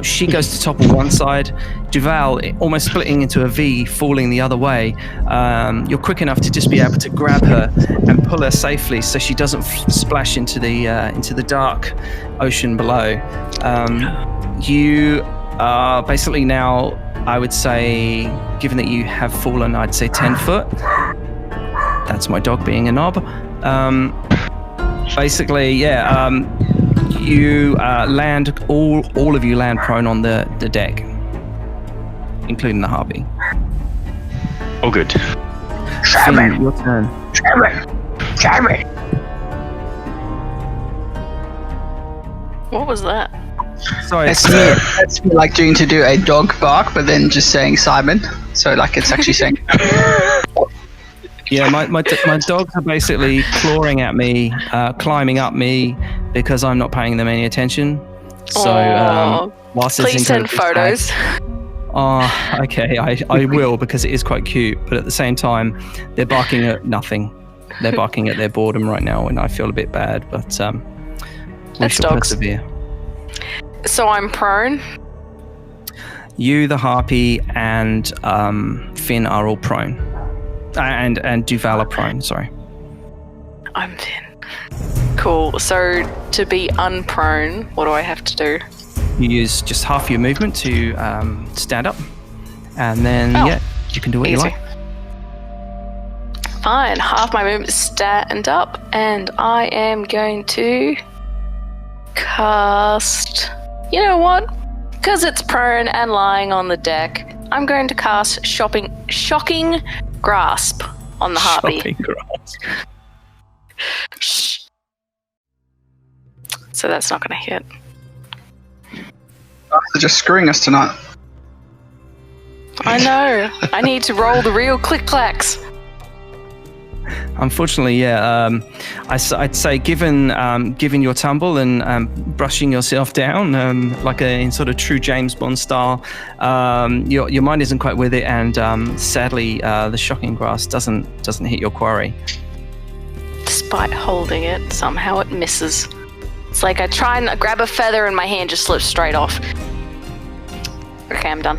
She goes to topple one side. Duval, almost splitting into a V, falling the other way. You're quick enough to just be able to grab her and pull her safely so she doesn't splash into the dark ocean below. You are basically now, I would say, given that you have fallen, I'd say 10 foot. That's my dog being a knob. Basically, yeah. You land, all of you land prone on the deck, including the harpy. Oh, good. Finn, your turn. What was that? Sorry, That's me like doing to do a dog bark, but then just saying Simon. So like it's actually saying. Yeah, my dogs are basically clawing at me, climbing up me because I'm not paying them any attention. So whilst it's please send photos. Oh, okay, I will, because it is quite cute. But at the same time, they're barking at nothing. They're barking at their boredom right now, and I feel a bit bad. But we shall persevere. So I'm prone. You, the harpy, and Finn are all prone. And Duval are prone, sorry. I'm Finn. Cool. So to be unprone, what do I have to do? You use just half your movement to stand up. And then, you can do what you like. Fine. Half my movement is stand up. And I am going to cast... You know what? Because it's prone and lying on the deck, I'm going to cast Shocking Grasp on the harpy. Shocking grasp. Shh. So that's not going to hit. They're just screwing us tonight. I know. I need to roll the real click-clacks. Unfortunately, yeah. I'd say, given your tumble and brushing yourself down, in sort of true James Bond style, your mind isn't quite with it, and sadly, the shocking grasp doesn't hit your quarry. Despite holding it, somehow it misses. It's like I try and grab a feather and my hand just slips straight off. Okay, I'm done.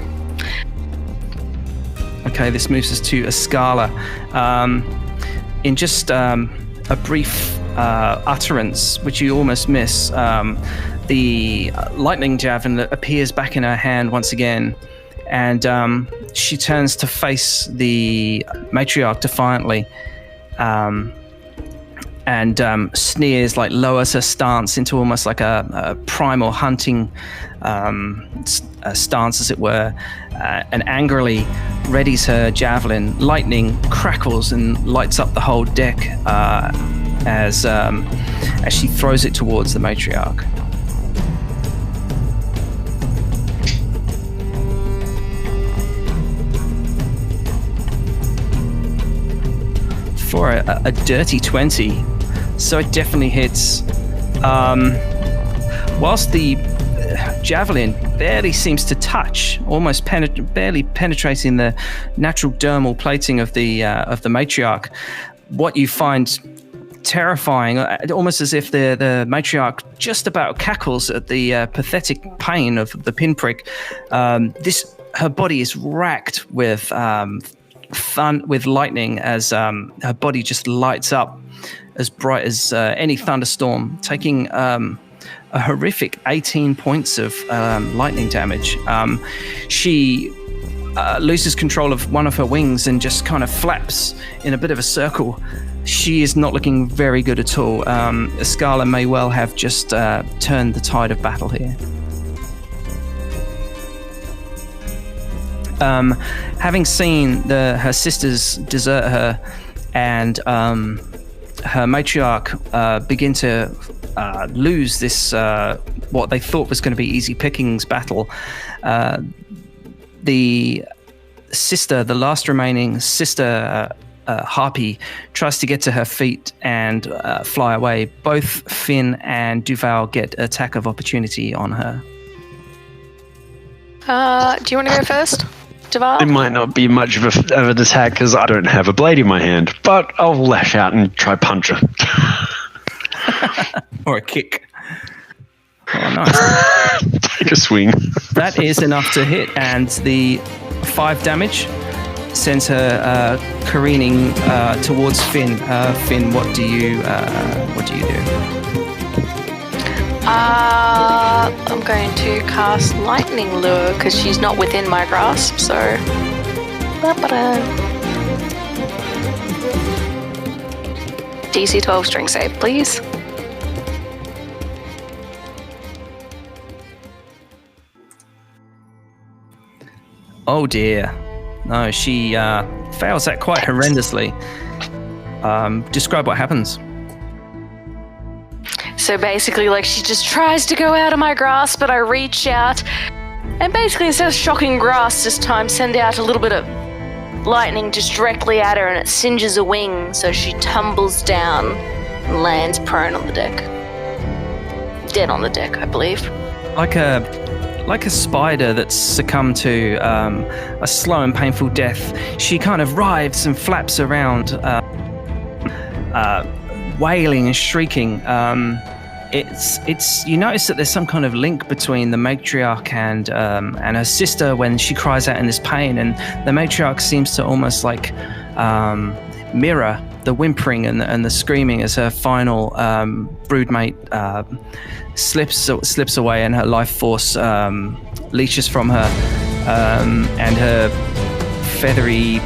Okay, this moves us to Escala. In just a brief utterance, which you almost miss, the lightning javelin appears back in her hand once again, and she turns to face the matriarch defiantly, and sneers, like lowers her stance into almost like a primal hunting stance, as it were, and angrily readies her javelin. Lightning crackles and lights up the whole deck as she throws it towards the matriarch. For a dirty 20, so it definitely hits. Whilst the javelin barely seems to touch, almost barely penetrating the natural dermal plating of the matriarch. What you find terrifying, almost as if the matriarch just about cackles at the pathetic pain of the pinprick. Her body is racked with lightning as her body just lights up as bright as any thunderstorm, taking a horrific 18 points of lightning damage. She loses control of one of her wings and just kind of flaps in a bit of a circle. She is not looking very good at all. Escala may well have just turned the tide of battle here. Having seen her sisters desert her and her matriarch begin to lose this what they thought was going to be easy pickings battle, the last remaining sister, Harpy, tries to get to her feet and fly away. Both Finn and Duval get attack of opportunity on her. Do you want to go first, Duval? It might not be much of an attack because I don't have a blade in my hand, but I'll lash out and try punch her. Or a kick. Oh, nice. Take a swing. That is enough to hit, and the 5 damage sends her careening towards Finn. Finn, what do you do? I'm going to cast Lightning Lure because she's not within my grasp, so... DC 12 string save, please. Oh dear. No, she fails that quite horrendously. Describe what happens. So basically, like, she just tries to go out of my grasp, but I reach out, and basically instead of shocking grass this time, send out a little bit of lightning just directly at her, and it singes a wing, so she tumbles down and lands prone on the deck. Dead on the deck, I believe. Like a spider that's succumbed to a slow and painful death, she kind of writhes and flaps around, wailing and shrieking. It's you notice that there's some kind of link between the matriarch and her sister when she cries out in this pain, and the matriarch seems to almost like mirror the whimpering and the screaming as her final broodmate slips away and her life force leeches from her, and her feathery,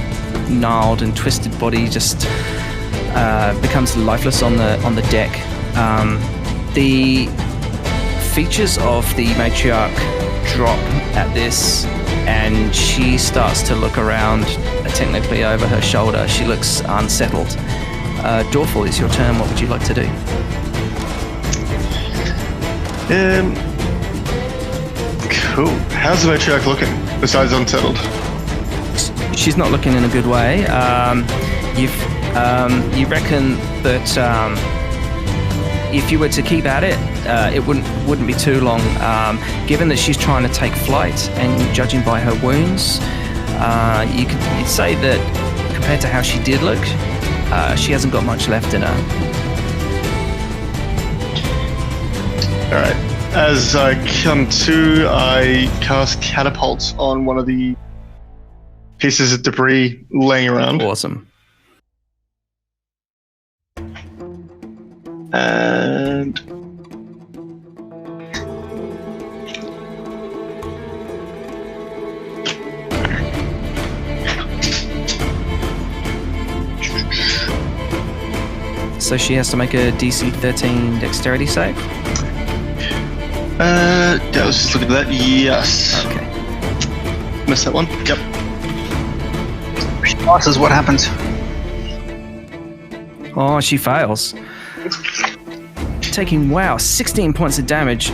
gnarled and twisted body just becomes lifeless on the deck. The features of the matriarch drop at this, and she starts to look around, technically over her shoulder. She looks unsettled. Dorful, it's your turn. What would you like to do? Cool. How's the matriarch looking, besides unsettled? She's not looking in a good way. You reckon that if you were to keep at it, it wouldn't be too long. Given that she's trying to take flight, and judging by her wounds, you'd say that compared to how she did look, she hasn't got much left in her. All right. As I come to, I cast Catapult on one of the pieces of debris laying around. Awesome. And so she has to make a DC 13 dexterity save? yeah, let's just look at that. Yes. Okay. Missed that one. Yep. She passes, what happens? Oh, she fails. Taking 16 points of damage.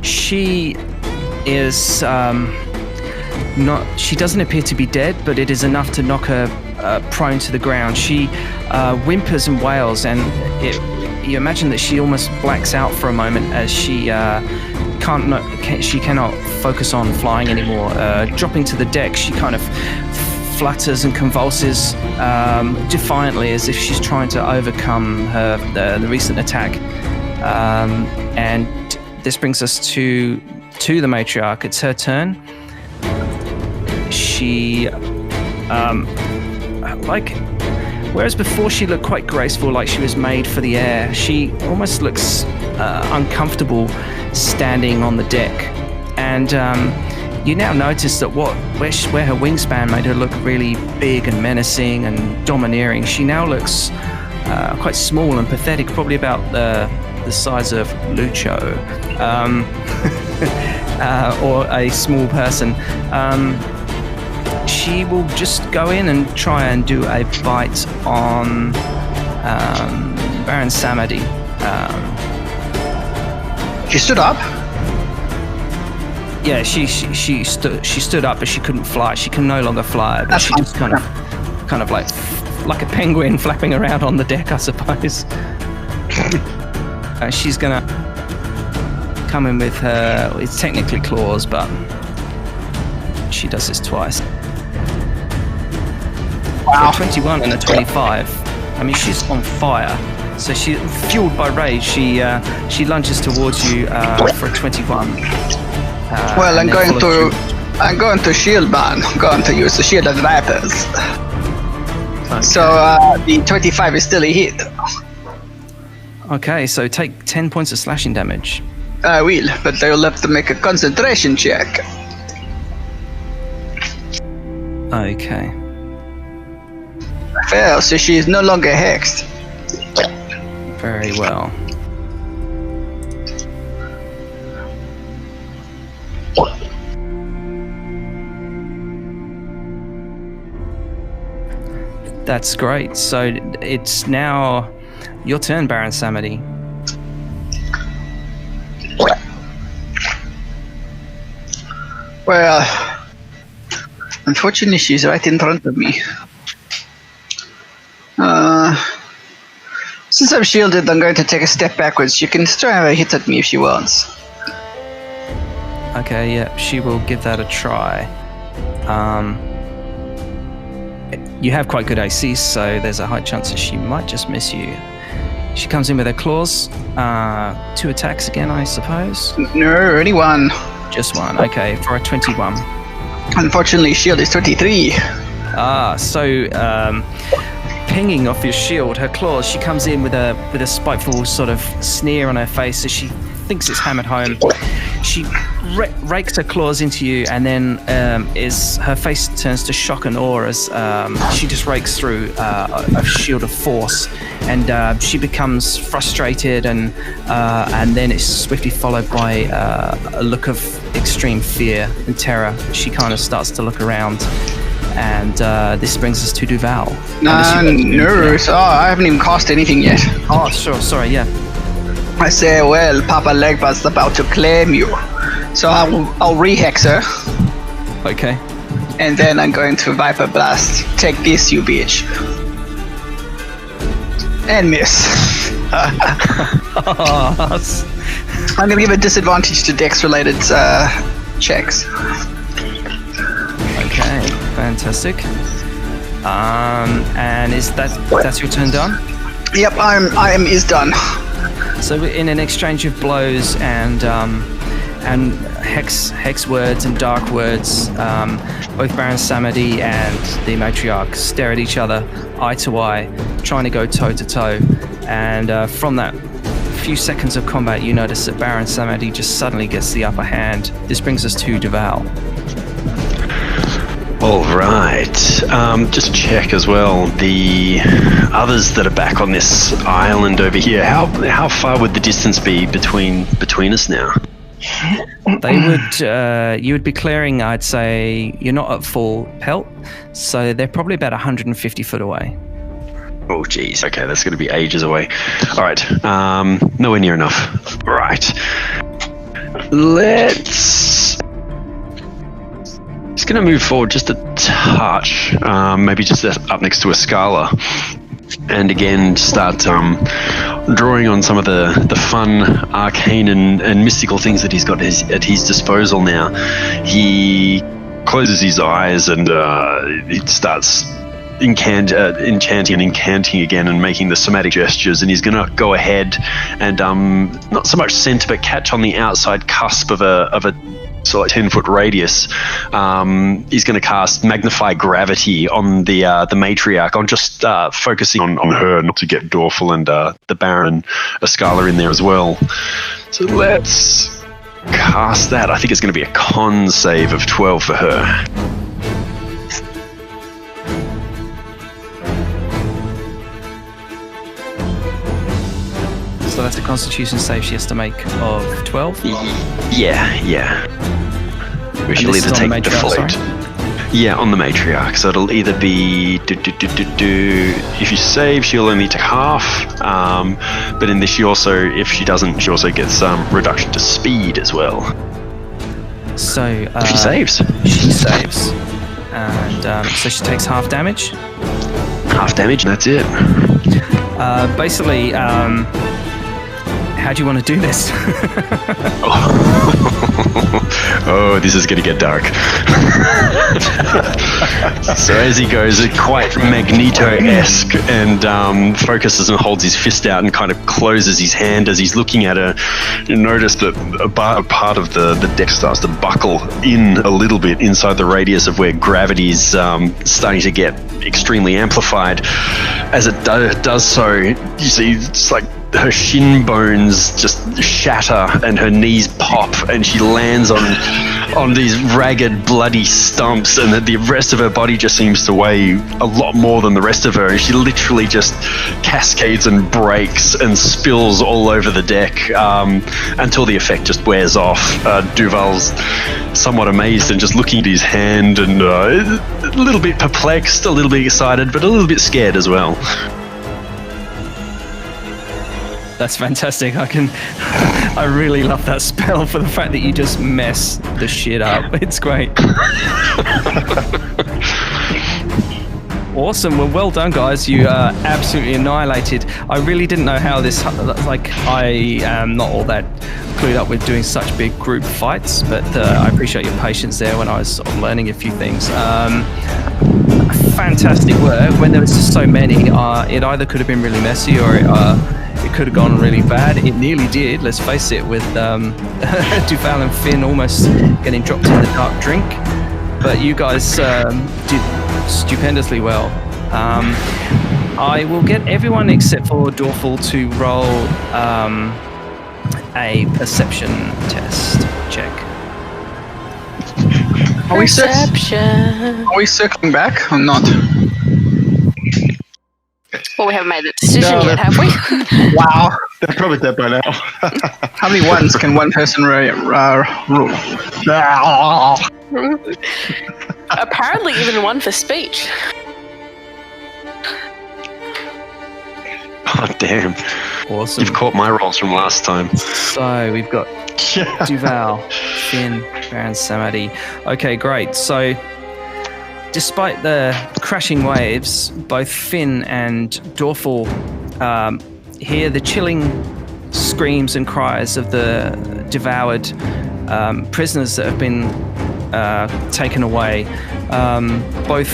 She is she doesn't appear to be dead, but it is enough to knock her prone to the ground. She whimpers and wails, and you imagine that she almost blacks out for a moment as she she cannot focus on flying anymore. Dropping to the deck, she kind of flutters and convulses defiantly, as if she's trying to overcome the recent attack. And this brings us to the matriarch. It's her turn. She whereas before she looked quite graceful, like she was made for the air, she almost looks uncomfortable standing on the deck. And you now notice that where her wingspan made her look really big and menacing and domineering, she now looks quite small and pathetic, probably about the size of Lucho, or a small person. She will just go in and try and do a bite on Baron Samedi. She stood up. Yeah, she stood up, but she couldn't fly. She can no longer fly, but she just kind of like a penguin flapping around on the deck, I suppose. She's gonna come in with her. It's technically claws, but she does this twice. Wow. A 21 and a 25. I mean, she's on fire. So she, fueled by rage, she lunges towards you for a 21. Well, I'm going to shield ban. I'm going to use the shielded vipers. Okay. So the 25 is still a hit. Okay, so take 10 points of slashing damage. I will, but I will have to make a concentration check. Okay. Fail, so she is no longer hexed. Very well. That's great. So it's now your turn, Baron Samedi. Well, unfortunately, she's right in front of me. Since I'm shielded, I'm going to take a step backwards. She can try and have a hit at me if she wants. Okay, yeah, she will give that a try. You have quite good AC, so there's a high chance that she might just miss you. She comes in with her claws. 2 attacks again, I suppose? No, only one. Just one, okay, for a 21. Unfortunately, shield is 23. Pinging off your shield, her claws, she comes in with a spiteful sort of sneer on her face as she thinks it's hammered home. She rakes her claws into you, and then her face turns to shock and awe as she just rakes through a shield of force, and she becomes frustrated, and then it's swiftly followed by a look of extreme fear and terror. She kind of starts to look around. And this brings us to Duval. No, so I haven't even cast anything yet. Oh, sure, sorry, yeah. I say, well, Papa Legbat's about to claim you. So I'll re-hex her. Okay. And then I'm going to Viper Blast. Take this, you bitch. And miss. I'm gonna give a disadvantage to Dex-related checks. Okay, fantastic. And that's your turn done? Yep, I am done. So in an exchange of blows and hex words and dark words, both Baron Samedi and the matriarch stare at each other eye to eye, trying to go toe to toe. And from that few seconds of combat, you notice that Baron Samedi just suddenly gets the upper hand. This brings us to Duval. All right. Just check as well the others that are back on this island over here. How far would the distance be between us now? They would. You would be clearing. I'd say you're not at full pelt, so they're probably about 150 foot away. Oh, geez. Okay, that's going to be ages away. All right. Nowhere near enough. Right. It's going to move forward just a touch, maybe just up next to a Scala, and again start drawing on some of the fun, arcane, and mystical things that he's got at his disposal now, he closes his eyes and he starts enchanting and incanting again and making the somatic gestures, and he's going to go ahead and not so much scent but catch on the outside cusp of a so like 10-foot radius. He's going to cast Magnify Gravity on the matriarch, on just focusing on her, not to get Dorful and the Baron Ascala in there as well. So let's cast that. I think it's going to be a con save of 12 for her. So that's a Constitution save she has to make of 12? Yeah. We shall either take the float. Yeah, on the matriarch. So it'll either be if you save, she'll only take half. But in this, she also, if she doesn't, she also gets reduction to speed as well. So if she saves. She saves, and so she takes half damage. Half damage, and that's it. Basically, how do you want to do this? Oh, this is going to get dark. So as he goes, quite Magneto-esque, and focuses and holds his fist out and kind of closes his hand as he's looking at her. You notice that a part of the deck starts to buckle in a little bit inside the radius of where gravity's starting to get extremely amplified. As it does so, you see it's like her shin bones just shatter and her knees pop, and she lands on these ragged, bloody stumps, and the rest of her body just seems to weigh a lot more than the rest of her. She literally just cascades and breaks and spills all over the deck until the effect just wears off. Duval's somewhat amazed and just looking at his hand and a little bit perplexed, a little bit excited, but a little bit scared as well. That's fantastic. I really love that spell for the fact that you just mess the shit up. It's great. Awesome. Well done, guys. You absolutely annihilated. I really didn't know how this, like, I am not all that clued up with doing such big group fights, but I appreciate your patience there when I was sort of learning a few things. Fantastic work. When there was just so many, it either could have been really messy or it could have gone really bad. It nearly did, let's face it, with Duval and Finn almost getting dropped in the dark drink. But you guys did stupendously well. I will get everyone except for Dorful to roll a perception test check. Are we circling back or not? Well, we haven't made the decision yet, have we? Wow. They're probably dead by now. How many ones can one person rule? Apparently even one for speech. Oh, damn. Awesome. You've caught my rolls from last time. So we've got Duval, Finn, Baron Samedi. Okay, great. So despite the crashing waves, both Finn and Dorful hear the chilling screams and cries of the devoured prisoners that have been taken away. Both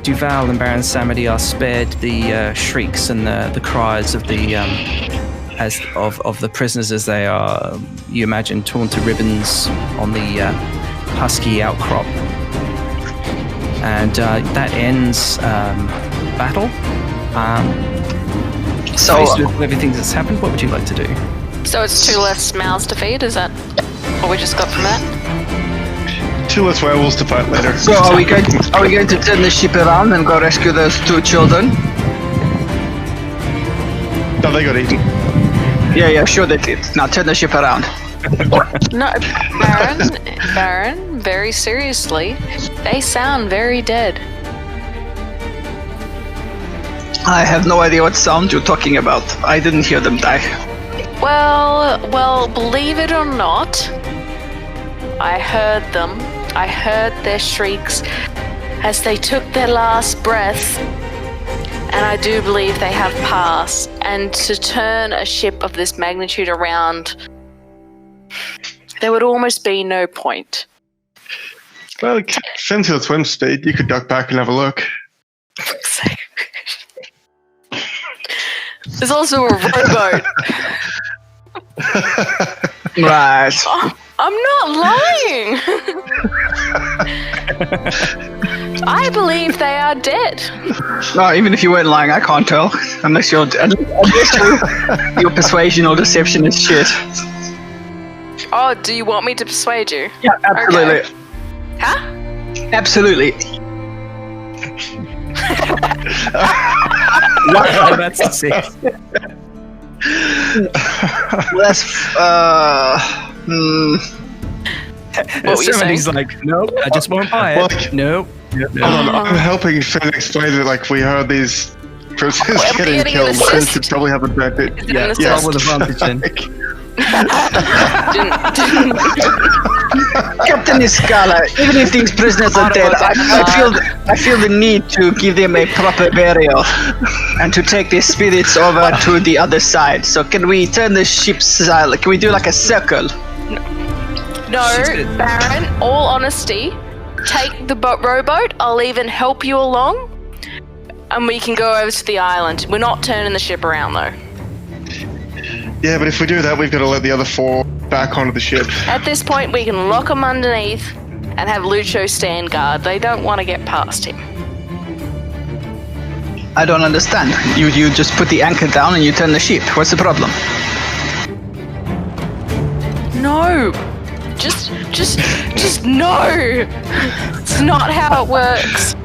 Duval and Baron Samedi are spared the shrieks and the cries of the of the prisoners as they are, you imagine, torn to ribbons on the husky outcrop. And that ends battle. So, faced with everything that's happened, what would you like to do? So it's 2 less mouths to feed, is that what we just got from that? 2 less werewolves to fight later. So are we going to turn the ship around and go rescue those 2 children? No, they got eaten. Yeah, sure they did. Now turn the ship around. No, Baron, very seriously, they sound very dead. I have no idea what sound you're talking about. I didn't hear them die. Well, believe it or not, I heard them. I heard their shrieks as they took their last breath, and I do believe they have passed, and to turn a ship of this magnitude around, there would almost be no point. Well, since your swim speed, you could duck back and have a look. There's also a rowboat. Right. I'm not lying. I believe they are dead. No, even if you weren't lying, I can't tell. Unless your persuasion or deception is shit. Oh, do you want me to persuade you? Yeah, absolutely. Okay. Huh? Absolutely. Oh, that's a 6. Well, that's What were you Somebody's saying? like, nope, I just won't buy it. Well, Nope. Hold on, I'm helping Finn explain that, like, we heard these prisoners Am I getting getting an killed. Finn assist? should probably have advantage. Is it an Yeah, assist? with advantage then. Captain Iskala. Even if these prisoners are dead, I feel the need to give them a proper burial and to take their spirits over to the other side. So can we turn the ship's can we do like a circle? No, Baron, all honesty, take the rowboat. I'll even help you along. And we can go over to the island. We're not turning the ship around, though. Yeah, but if we do that, we've got to let the other 4 back onto the ship. At this point, we can lock them underneath and have Lucho stand guard. They don't want to get past him. I don't understand. You just put the anchor down and you turn the ship. What's the problem? No! Just no! It's not how it works.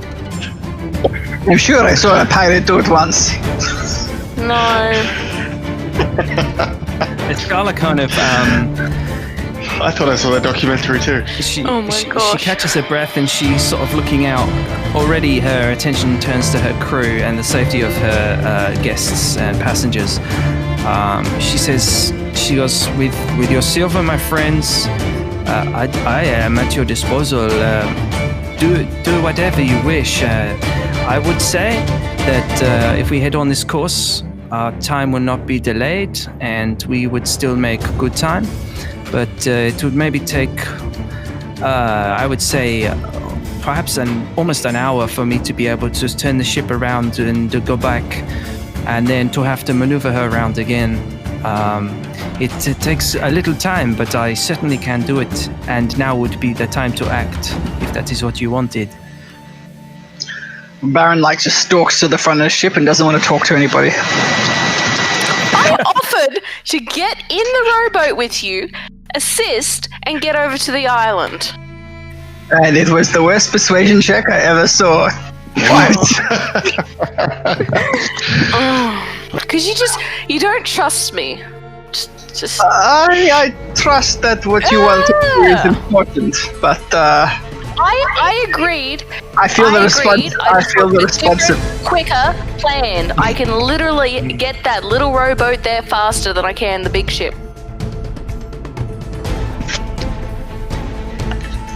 I'm sure I saw a pirate do it once. No. Iskala kind of, I thought I saw that documentary too. Oh my she gosh. catches her breath and she's sort of looking out. Already her attention turns to her crew and the safety of her guests and passengers. She goes, with your silver, my friends, I am at your disposal. Do whatever you wish. I would say that if we head on this course, our time will not be delayed and we would still make good time. But it would maybe take, I would say, perhaps almost an hour for me to be able to turn the ship around and to go back and then to have to maneuver her around again. It takes a little time, but I certainly can do it. And now would be the time to act, if that is what you wanted. Baron just stalks to the front of the ship and doesn't want to talk to anybody. I offered to get in the rowboat with you, assist, and get over to the island. And it was the worst persuasion check I ever saw. What? Because you don't trust me. Just I trust that what you want to do is important, but I agreed. I feel the response. I feel the responsive. Quicker plan. I can literally get that little rowboat there faster than I can the big ship.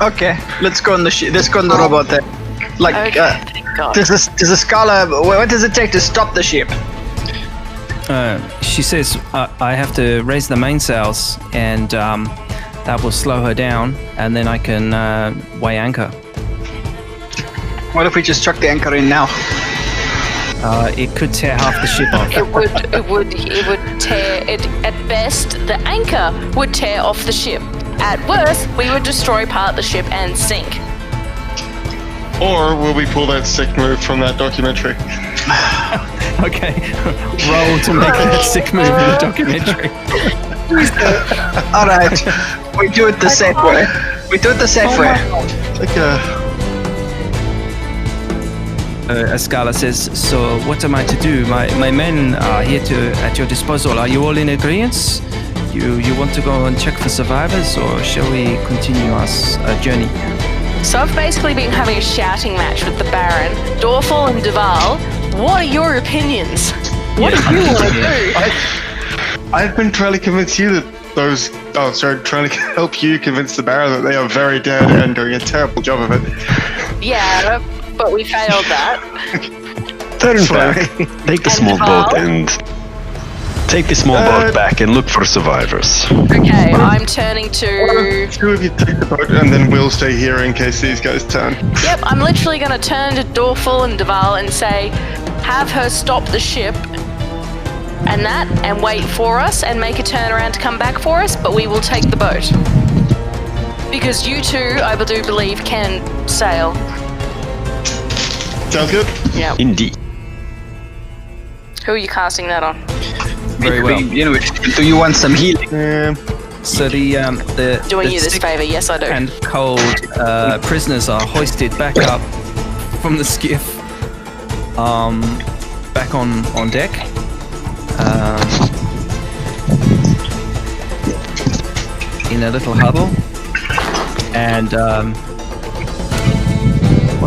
Okay, let's go on the let's go on the robot then. Okay, thank God. Does the Scala? What does it take to stop the ship? She says I have to raise the mainsails and that will slow her down and then I can weigh anchor. What if we just chuck the anchor in now? It could tear half the ship off. It would tear it. At best, the anchor would tear off the ship. At worst, we would destroy part of the ship and sink. Or will we pull that sick move from that documentary? Okay, roll to make that sick move in the documentary. All right, we do it the safe way. We do it the safe way. Like Iskala says, so what am I to do? My men are here at your disposal. Are you all in agreement? You want to go and check for survivors, or shall we continue our journey? So I've basically been having a shouting match with the Baron, Dorful and Duval. What are your opinions? What do you want to do? I've been trying to convince you that trying to help you convince the Baron that they are very dead and doing a terrible job of it. Yeah, but we failed that. Turn back. Take the small boat and take the small boat back and look for survivors. Okay, I'm turning to. Two of you take the boat, and then we'll stay here in case these guys turn. Yep, I'm literally going to turn to Dorful and Duval and say, have her stop the ship and wait for us and make a turnaround to come back for us, but we will take the boat. Because you two, I do believe, can sail. Sounds good. Yeah. Indeed. Who are you casting that on? Very well. Do you want some healing? So the Doing the you this sick favor, yes I do. and cold prisoners are hoisted back up from the skiff, back on deck. In a little huddle, and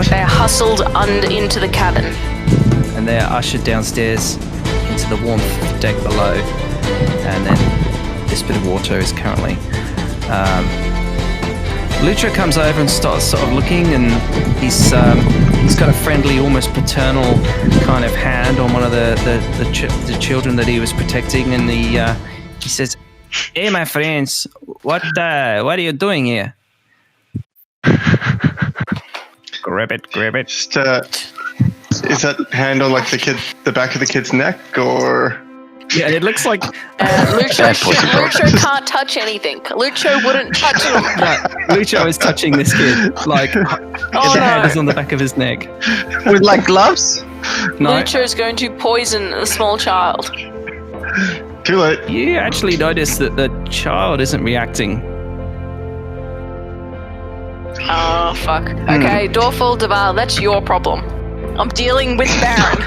They are hustled into the cabin. and they are ushered downstairs into the warmth deck below, and then this bit of water is currently. Lucha comes over and starts sort of looking, and he's got a friendly, almost paternal kind of hand on one of the children that he was protecting, and he says, "Hey, my friends, what are you doing here?" Grab it. Just, is that hand on like the back of the kid's neck, or? Yeah, it looks like Lucho can't touch anything. Lucho wouldn't touch him. Lucho is touching this kid, like the hand is on the back of his neck. With like gloves? No, Lucho is going to poison a small child. Too late. you actually notice that the child isn't reacting. Oh, fuck. Okay, Dorful, Duval, that's your problem. I'm dealing with Baron.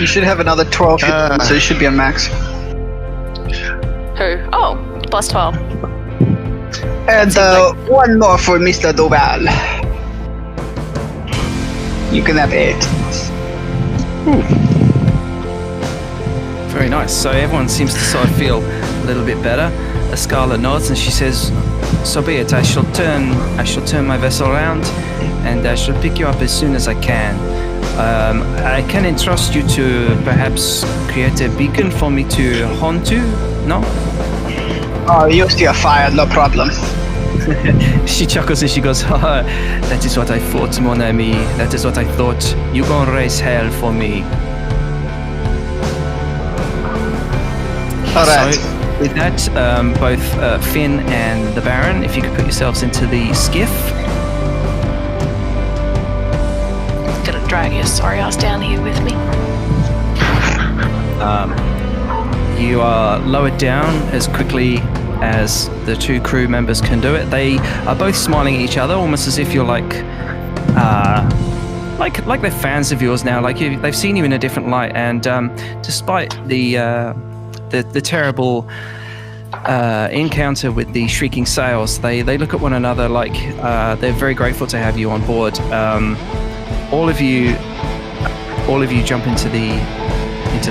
You should have another 12 hit points, so you should be on max. Who? Oh, plus 12. And one more for Mr. Doval. You can have 8. Very nice. So everyone seems to sort of feel a little bit better. Escala nods and she says, "So be it. I shall turn my vessel around, and I shall pick you up as soon as I can. I can entrust you to perhaps create a beacon for me to haunt to. No?" Oh, use your fire, no problem. She chuckles and she goes, "That is what I thought, mon ami. That is what I thought. You gonna raise hell for me." Alright. So, with that, both Finn and the Baron, if you could put yourselves into the skiff. Gonna drag your sorry ass down here with me. You are lowered down as quickly as the two crew members can do it. They are both smiling at each other, almost as if you're like they're fans of yours now. Like they've seen you in a different light, and despite the terrible encounter with the shrieking sails, they look at one another like they're very grateful to have you on board. All of you jump into the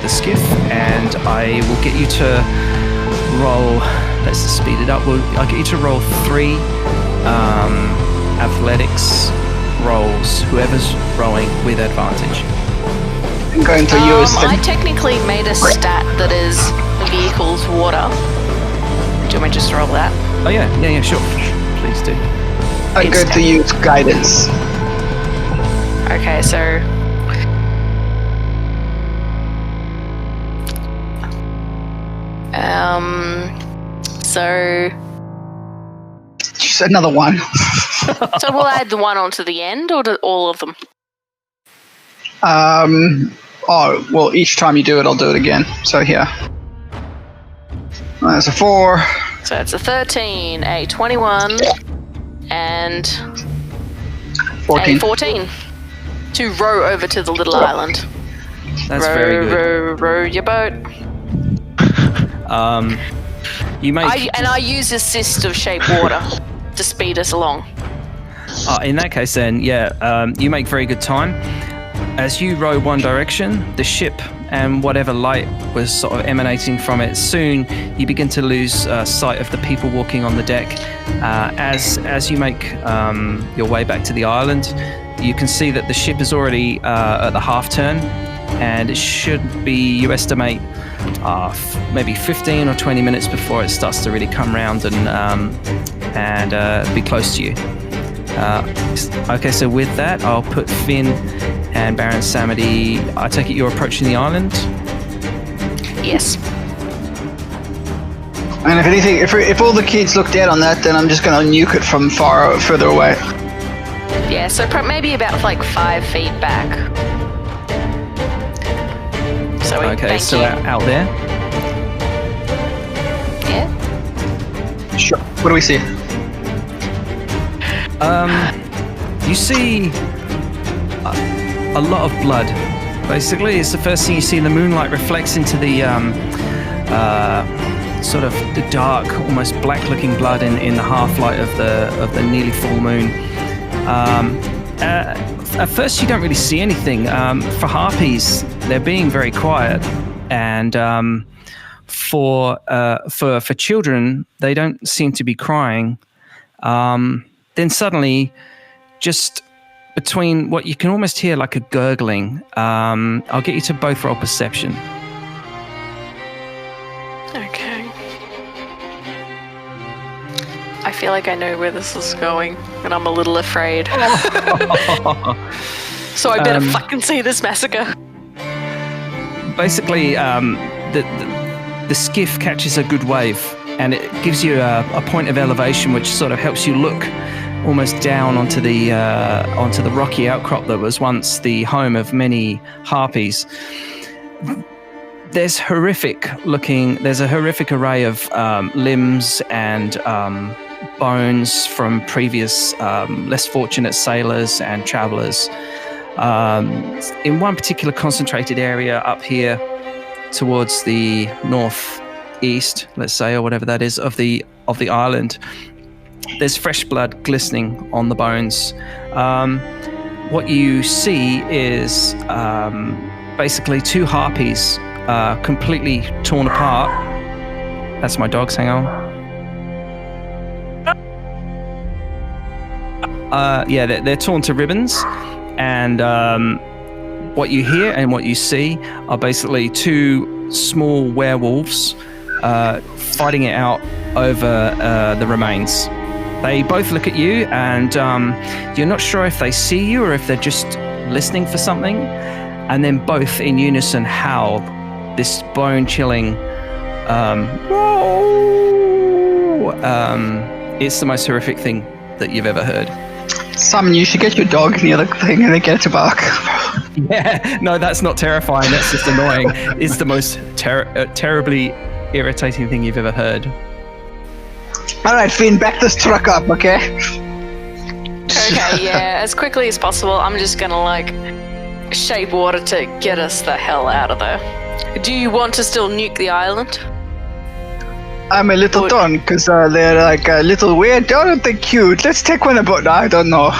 skiff, and I will get you to roll. Let's just speed it up. I'll get you to roll 3 athletics rolls. Whoever's rowing with advantage. I'm going to use I the... technically made a stat that is vehicles water. Do you want me just to roll that? Oh yeah, sure. Please do. I'm going to use guidance. Okay, so Just another one. so we'll add the one onto the end, or do all of them? Oh, well, each time you do it, I'll do it again. So here. That's a 4. So it's a 13, a 21, and 14. a 14. To row over to the little island. That's very good. Row your boat. You make. I use assist of shape water to speed us along. In that case, then, you make very good time. As you row one direction, the ship and whatever light was sort of emanating from it, soon you begin to lose sight of the people walking on the deck. As you make your way back to the island, you can see that the ship is already at the half turn, and it should be, you estimate, maybe 15 or 20 minutes before it starts to really come round and be close to you. Okay, so with that, I'll put Finn and Baron Samedi. I take it you're approaching the island? Yes. And if anything, if all the kids look dead on that, then I'm just gonna nuke it from further away. Yeah, so maybe about like 5 feet back. So okay, so out there? Yeah. Sure. What do we see? You see a lot of blood. Basically, it's the first thing you see. The moonlight reflects into the sort of the dark, almost black-looking blood in the half-light of the nearly full moon. At first, you don't really see anything. For harpies, they're being very quiet, and for children, they don't seem to be crying. Then suddenly, just between what you can almost hear like a gurgling, I'll get you to both roll perception. Okay. I feel like I know where this is going, and I'm a little afraid. So I better fucking see this massacre. Basically, the skiff catches a good wave, and it gives you a point of elevation which sort of helps you look almost down onto the rocky outcrop that was once the home of many harpies. There's a horrific array of limbs and bones from previous less fortunate sailors and travelers. In one particular concentrated area up here towards the northeast, let's say, or whatever that is, of the island, there's fresh blood glistening on the bones. What you see is basically 2 harpies completely torn apart. That's my dogs, hang on. They're torn to ribbons, and what you hear and what you see are basically 2 small werewolves fighting it out over the remains. They both look at you, and you're not sure if they see you or if they're just listening for something, and then both in unison howl this bone-chilling it's the most horrific thing that you've ever heard. Simon, you should get your dog near the thing and then get it to bark. Yeah, no, that's not terrifying, that's just annoying. It's the most terribly irritating thing you've ever heard. Alright, Finn, back this truck up, okay? Okay, yeah, as quickly as possible. I'm just gonna shape water to get us the hell out of there. Do you want to still nuke the island? I'm a little torn because they're like a little weird. Aren't they cute? Let's take one about. I don't know.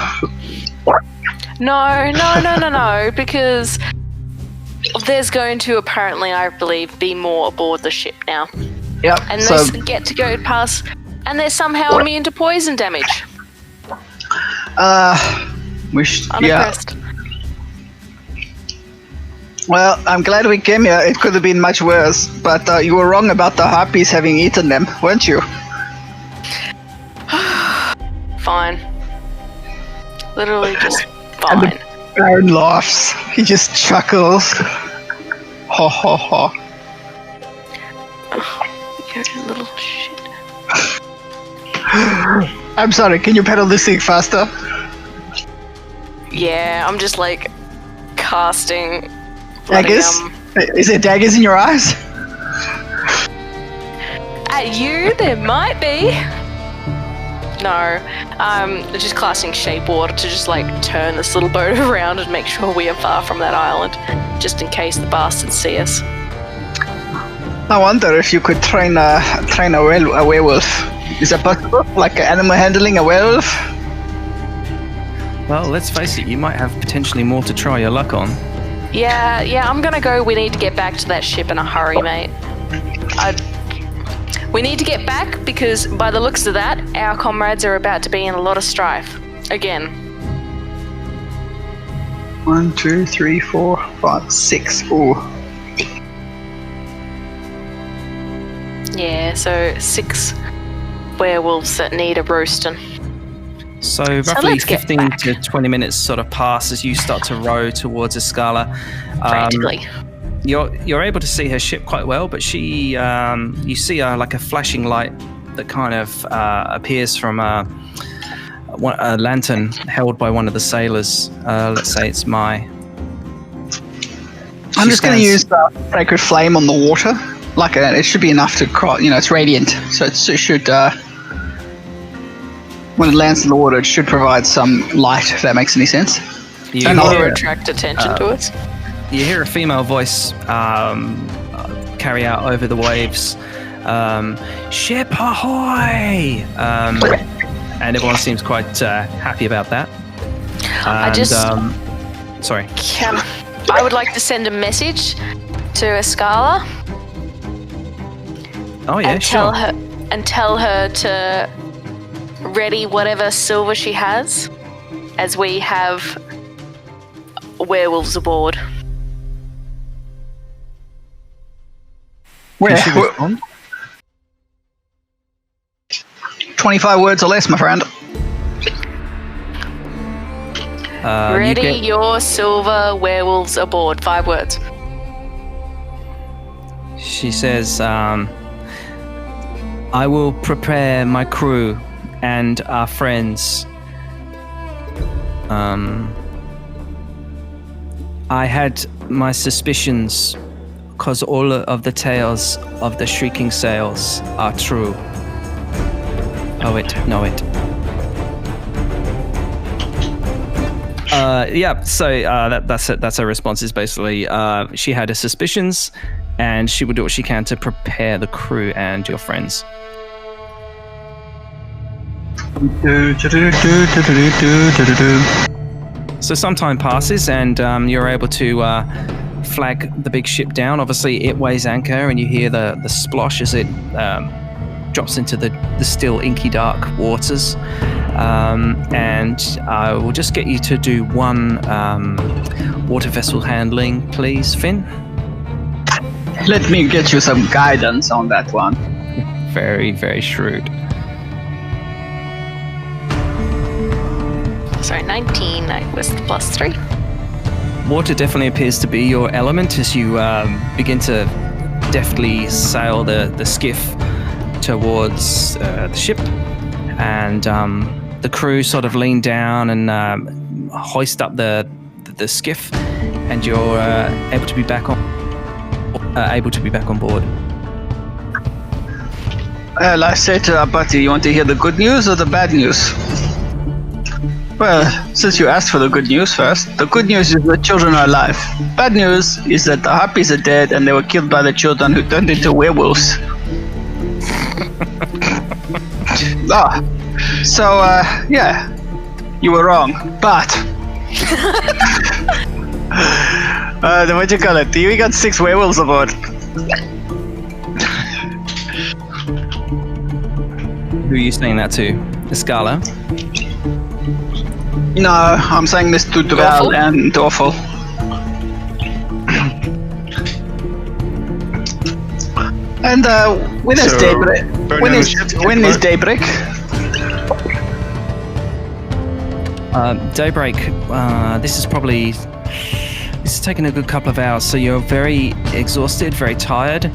No, because there's going to apparently, I believe, be more aboard the ship now. Yep. And they get to go past, and they're somehow immune to poison damage. Unimpressed. Well, I'm glad we came here. It could have been much worse, but you were wrong about the harpies having eaten them, weren't you? Fine. Literally just And fine. the Baron laughs. He just chuckles. Ho ho ho. You little shit. I'm sorry, can you pedal this thing faster? Yeah, I'm just casting. Daggers? Is there daggers in your eyes? At you, there might be. No, just casting shape water to just turn this little boat around and make sure we are far from that island, just in case the bastards see us. I wonder if you could train a werewolf. Is that possible? Like animal handling a werewolf? Well, let's face it, you might have potentially more to try your luck on. Yeah, I'm gonna go. We need to get back to that ship in a hurry, mate. We need to get back because by the looks of that, our comrades are about to be in a lot of strife. Again. 1, 2, 3, 4, 5, 6. Ooh. Yeah, so 6 werewolves that need a roasting. So roughly let's get 15 back. to 20 minutes sort of pass as you start to row towards Escala. Frantically. You're able to see her ship quite well, but she you see like a flashing light that kind of appears from a lantern held by one of the sailors. Let's say it's Mai. I'm just going to use Sacred Flame on the water. It should be enough to cross. It's radiant, so it should. When it lands in the water, it should provide some light. If that makes any sense. Or attract attention to it. You hear a female voice carry out over the waves, "Ship ahoy!" And everyone seems quite happy about that. Sorry. I would like to send a message to Escala. Oh yeah, sure. Tell her to ready whatever silver she has, as we have werewolves aboard. Where? Can she respond? 25 words or less, my friend. Ready your silver werewolves aboard. 5 words. She says, "I will prepare my crew and our friends. I had my suspicions because all of the tales of the shrieking sails are true. Know it. That's her response. Is basically she had her suspicions, and she will do what she can to prepare the crew and your friends. So some time passes, and you're able to flag the big ship down. Obviously, it weighs anchor, and you hear the splosh as it drops into the still inky dark waters. And I will just get you to do one water vessel handling, please, Finn. Let me get you some guidance on that one. Very, very shrewd. Sorry, 19 was the +3. Water definitely appears to be your element as you begin to deftly sail the skiff towards the ship, and the crew sort of lean down and hoist up the skiff, and you're able to be back on board. Well, I said to our buddy, you want to hear the good news or the bad news? Well, since you asked for the good news first, the good news is the children are alive. Bad news is that the harpies are dead and they were killed by the children who turned into werewolves. Yeah, you were wrong, but... what do you call it? We got 6 werewolves aboard. Who are you saying that to? Escala? No, I'm saying this to Duval and Dorfel. And when is daybreak? When is daybreak? Daybreak. This is taking a good couple of hours, so you're very exhausted, very tired.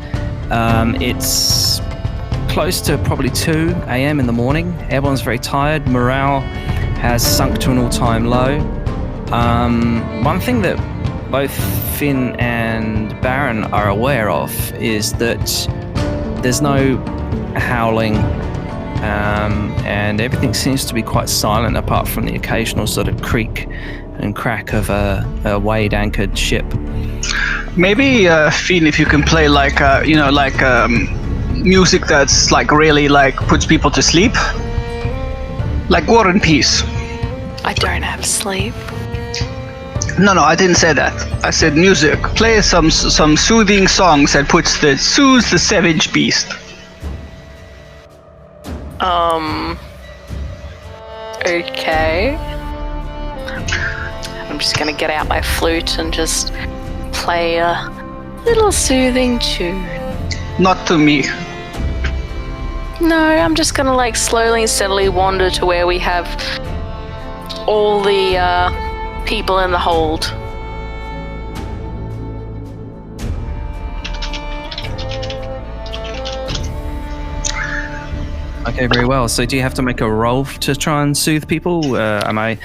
It's close to probably 2 a.m. in the morning. Everyone's very tired. Morale has sunk to an all-time low. One thing that both Finn and Baron are aware of is that there's no howling, and everything seems to be quite silent apart from the occasional sort of creak and crack of a wade-anchored ship. Maybe, Finn, if you can play music that's really puts people to sleep. Like War and Peace. I don't have sleep. No, I didn't say that. I said music. Play some soothing songs that soothes the savage beast. Okay. I'm just going to get out my flute and just play a little soothing tune. Not to me. No, I'm just going to like slowly and steadily wander to where we have all the people in the hold. Okay, very well. So do you have to make a roll to try and soothe people? Otherwise,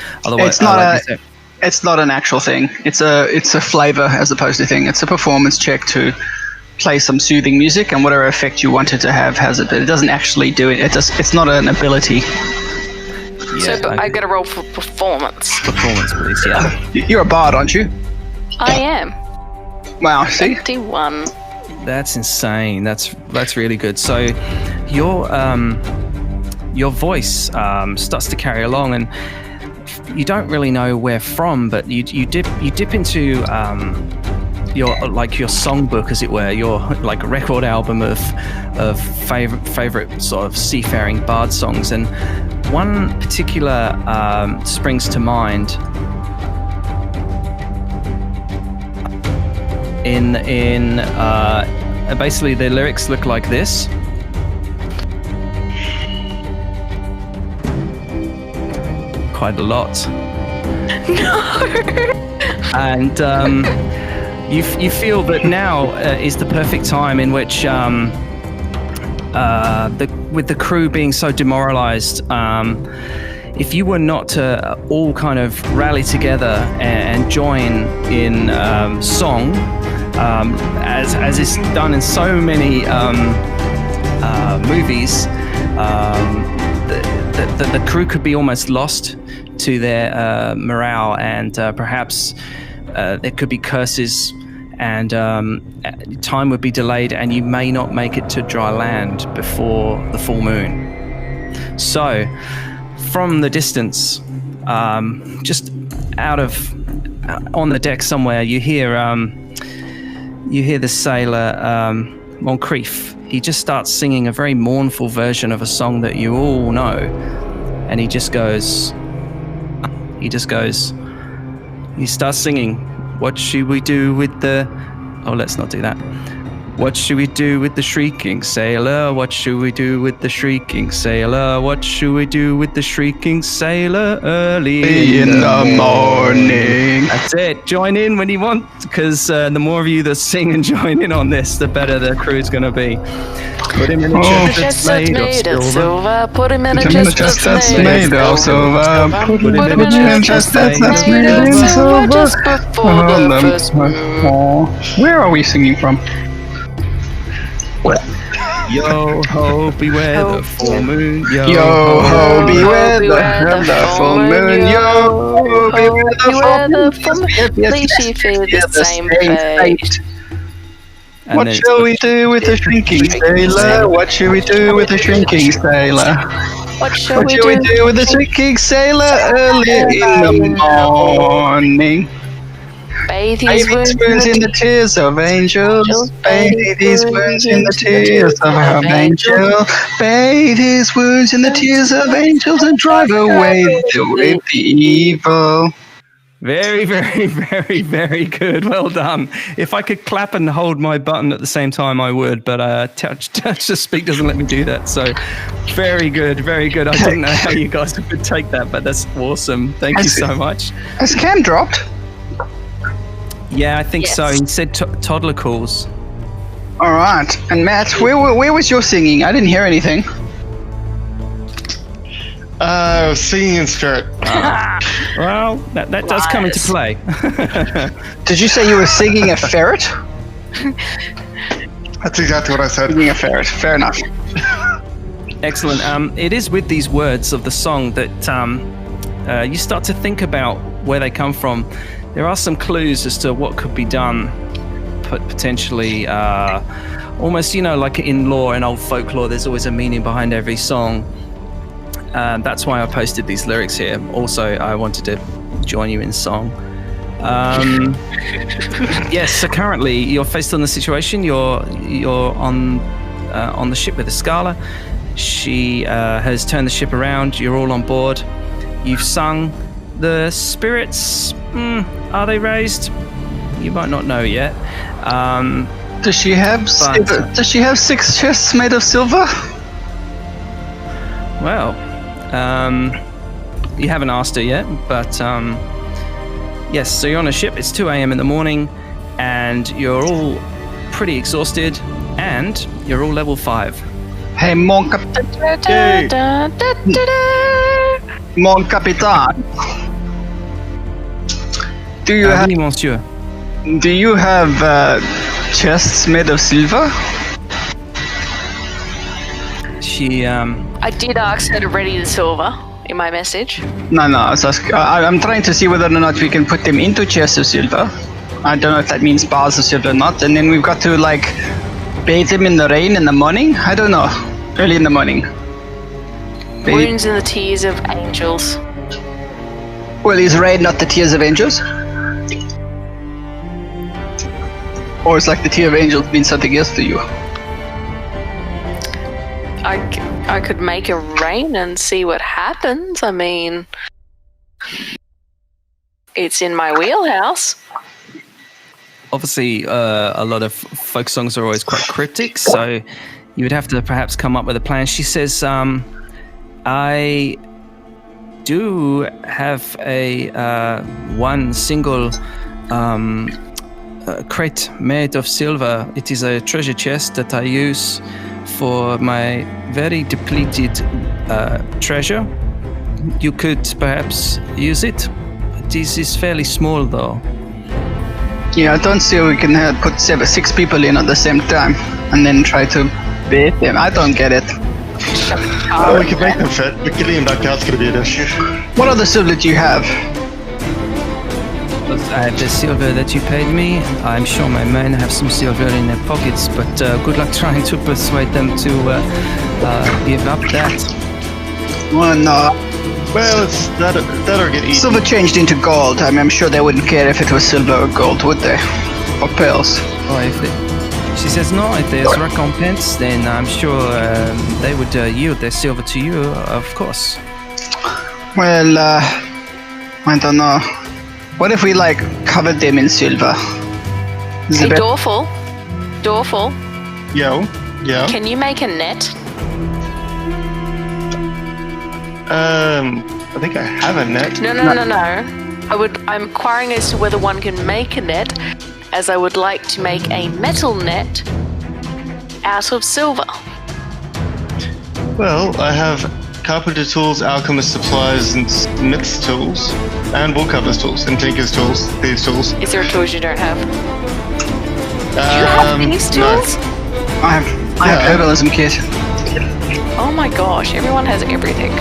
It's not an actual thing. It's a flavor as opposed to thing. It's a performance check to play some soothing music, and whatever effect you want it to have has it, but it doesn't actually do it. It's not an ability. I get a roll for performance. Performance, please. Yeah. You're a bard, aren't you? I am. Wow. See. 21. That's insane. That's really good. So your voice starts to carry along, and you don't really know where from, but you dip into your songbook, as it were, your like record album of favorite sort of seafaring bard songs, and one particular springs to mind. Basically the lyrics look like this. Quite a lot. No. And you feel that now is the perfect time in which with the crew being so demoralized, if you were not to all kind of rally together and join in song, as is done in so many movies, the crew could be almost lost to their morale, and perhaps there could be curses, and time would be delayed, and you may not make it to dry land before the full moon. So, from the distance, just on the deck somewhere, you hear the sailor Moncrief. He just starts singing a very mournful version of a song that you all know, and he starts singing, "What should we do with the..." Oh, let's not do that. "What should we do with the shrieking sailor? What should we do with the shrieking sailor? What should we do with the shrieking sailor early in the morning?" That's it. Join in when you want, because the more of you that sing and join in on this, the better the crew's going to be. Put him in a chest that's made of silver. Put him in a chest that's made of silver. Put him in a chest that's made of silver. Just before the first moon. Where are we singing from? Yo ho, beware the full moon. Yo ho, beware the full moon. Yo ho, beware the full moon. Please she fear the same fate. What shall we do with the shrinking sailor? What shall we do with the shrinking sailor? What shall we do with the shrinking sailor early in the morning? Bathe his wounds in the tears of angels. Bathe his wounds in the tears of our angel. Bathe his wounds in the tears of angels and drive away the evil. Very, very, very, very good. Well done. If I could clap and hold my button at the same time, I would, but touch to speak doesn't let me do that. So very good, very good. I didn't know how you guys would take that, but that's awesome. Thank you so much. Has Cam dropped? Yeah, I think so. He said toddler calls. All right. And Matt, where was your singing? I didn't hear anything. I was singing in spirit. Well, that does come into play. Did you say you were singing a ferret? That's exactly what I said. Singing a ferret. Fair enough. Excellent. It is with these words of the song that you start to think about where they come from. There are some clues as to what could be done, potentially, almost, like in lore and old folklore, there's always a meaning behind every song. That's why I posted these lyrics here. Also, I wanted to join you in song. Yes, so currently you're faced on the situation. You're on the ship with the Scala. She has turned the ship around. You're all on board. You've sung. The spirits, are they raised? You might not know yet. Does she have Does she have 6 chests made of silver? Well, you haven't asked her yet, but yes. So you're on a ship. It's 2 a.m. in the morning, and you're all pretty exhausted, and you're all level 5. Hey, mon capitan. Do you have Oui, monsieur. chests made of silver? She I did ask her to ready the silver in my message. No. I'm trying to see whether or not we can put them into chests of silver. I don't know if that means bars of silver or not. And then we've got to bathe them in the rain in the morning. I don't know. Early in the morning. Wounds in the tears of angels. Well, is rain not the tears of angels? Or it's like the tear of angels means something else to you? I could make a rain and see what happens. I mean, it's in my wheelhouse. obviously a lot of folk songs are always quite cryptic, so you would have to perhaps come up with a plan. She says, I do have a one single crate made of silver. It is a treasure chest that I use for my very depleted treasure. You could perhaps use it. This is fairly small, though. Yeah, I don't see how we can put 6 people in at the same time and then try to bait them. I don't get it. Well, we can make them fit, but getting them back out's going to be an issue. What other silver do you have? I have the silver that you paid me. I'm sure my men have some silver in their pockets, but good luck trying to persuade them to give up that. Well, no. Well, it's that or get eaten. Silver changed into gold. I mean, I'm sure they wouldn't care if it was silver or gold, would they? Or pearls. Oh, she says no. If there's recompense, then I'm sure they would yield their silver to you, of course. Well, I don't know. What if we covered them in silver? Hey, Dorful. Yo. Can you make a net? I think I have a net. No. I'm inquiring as to whether one can make a net, as I would like to make a metal net out of silver. Well, I have carpenter tools, alchemist supplies, and smith's tools, and woodcutter's tools, and tinker's tools, thieves' tools. Is there tools you don't have? Do you have these tools? No. I have herbalism kit. Oh my gosh, everyone has everything.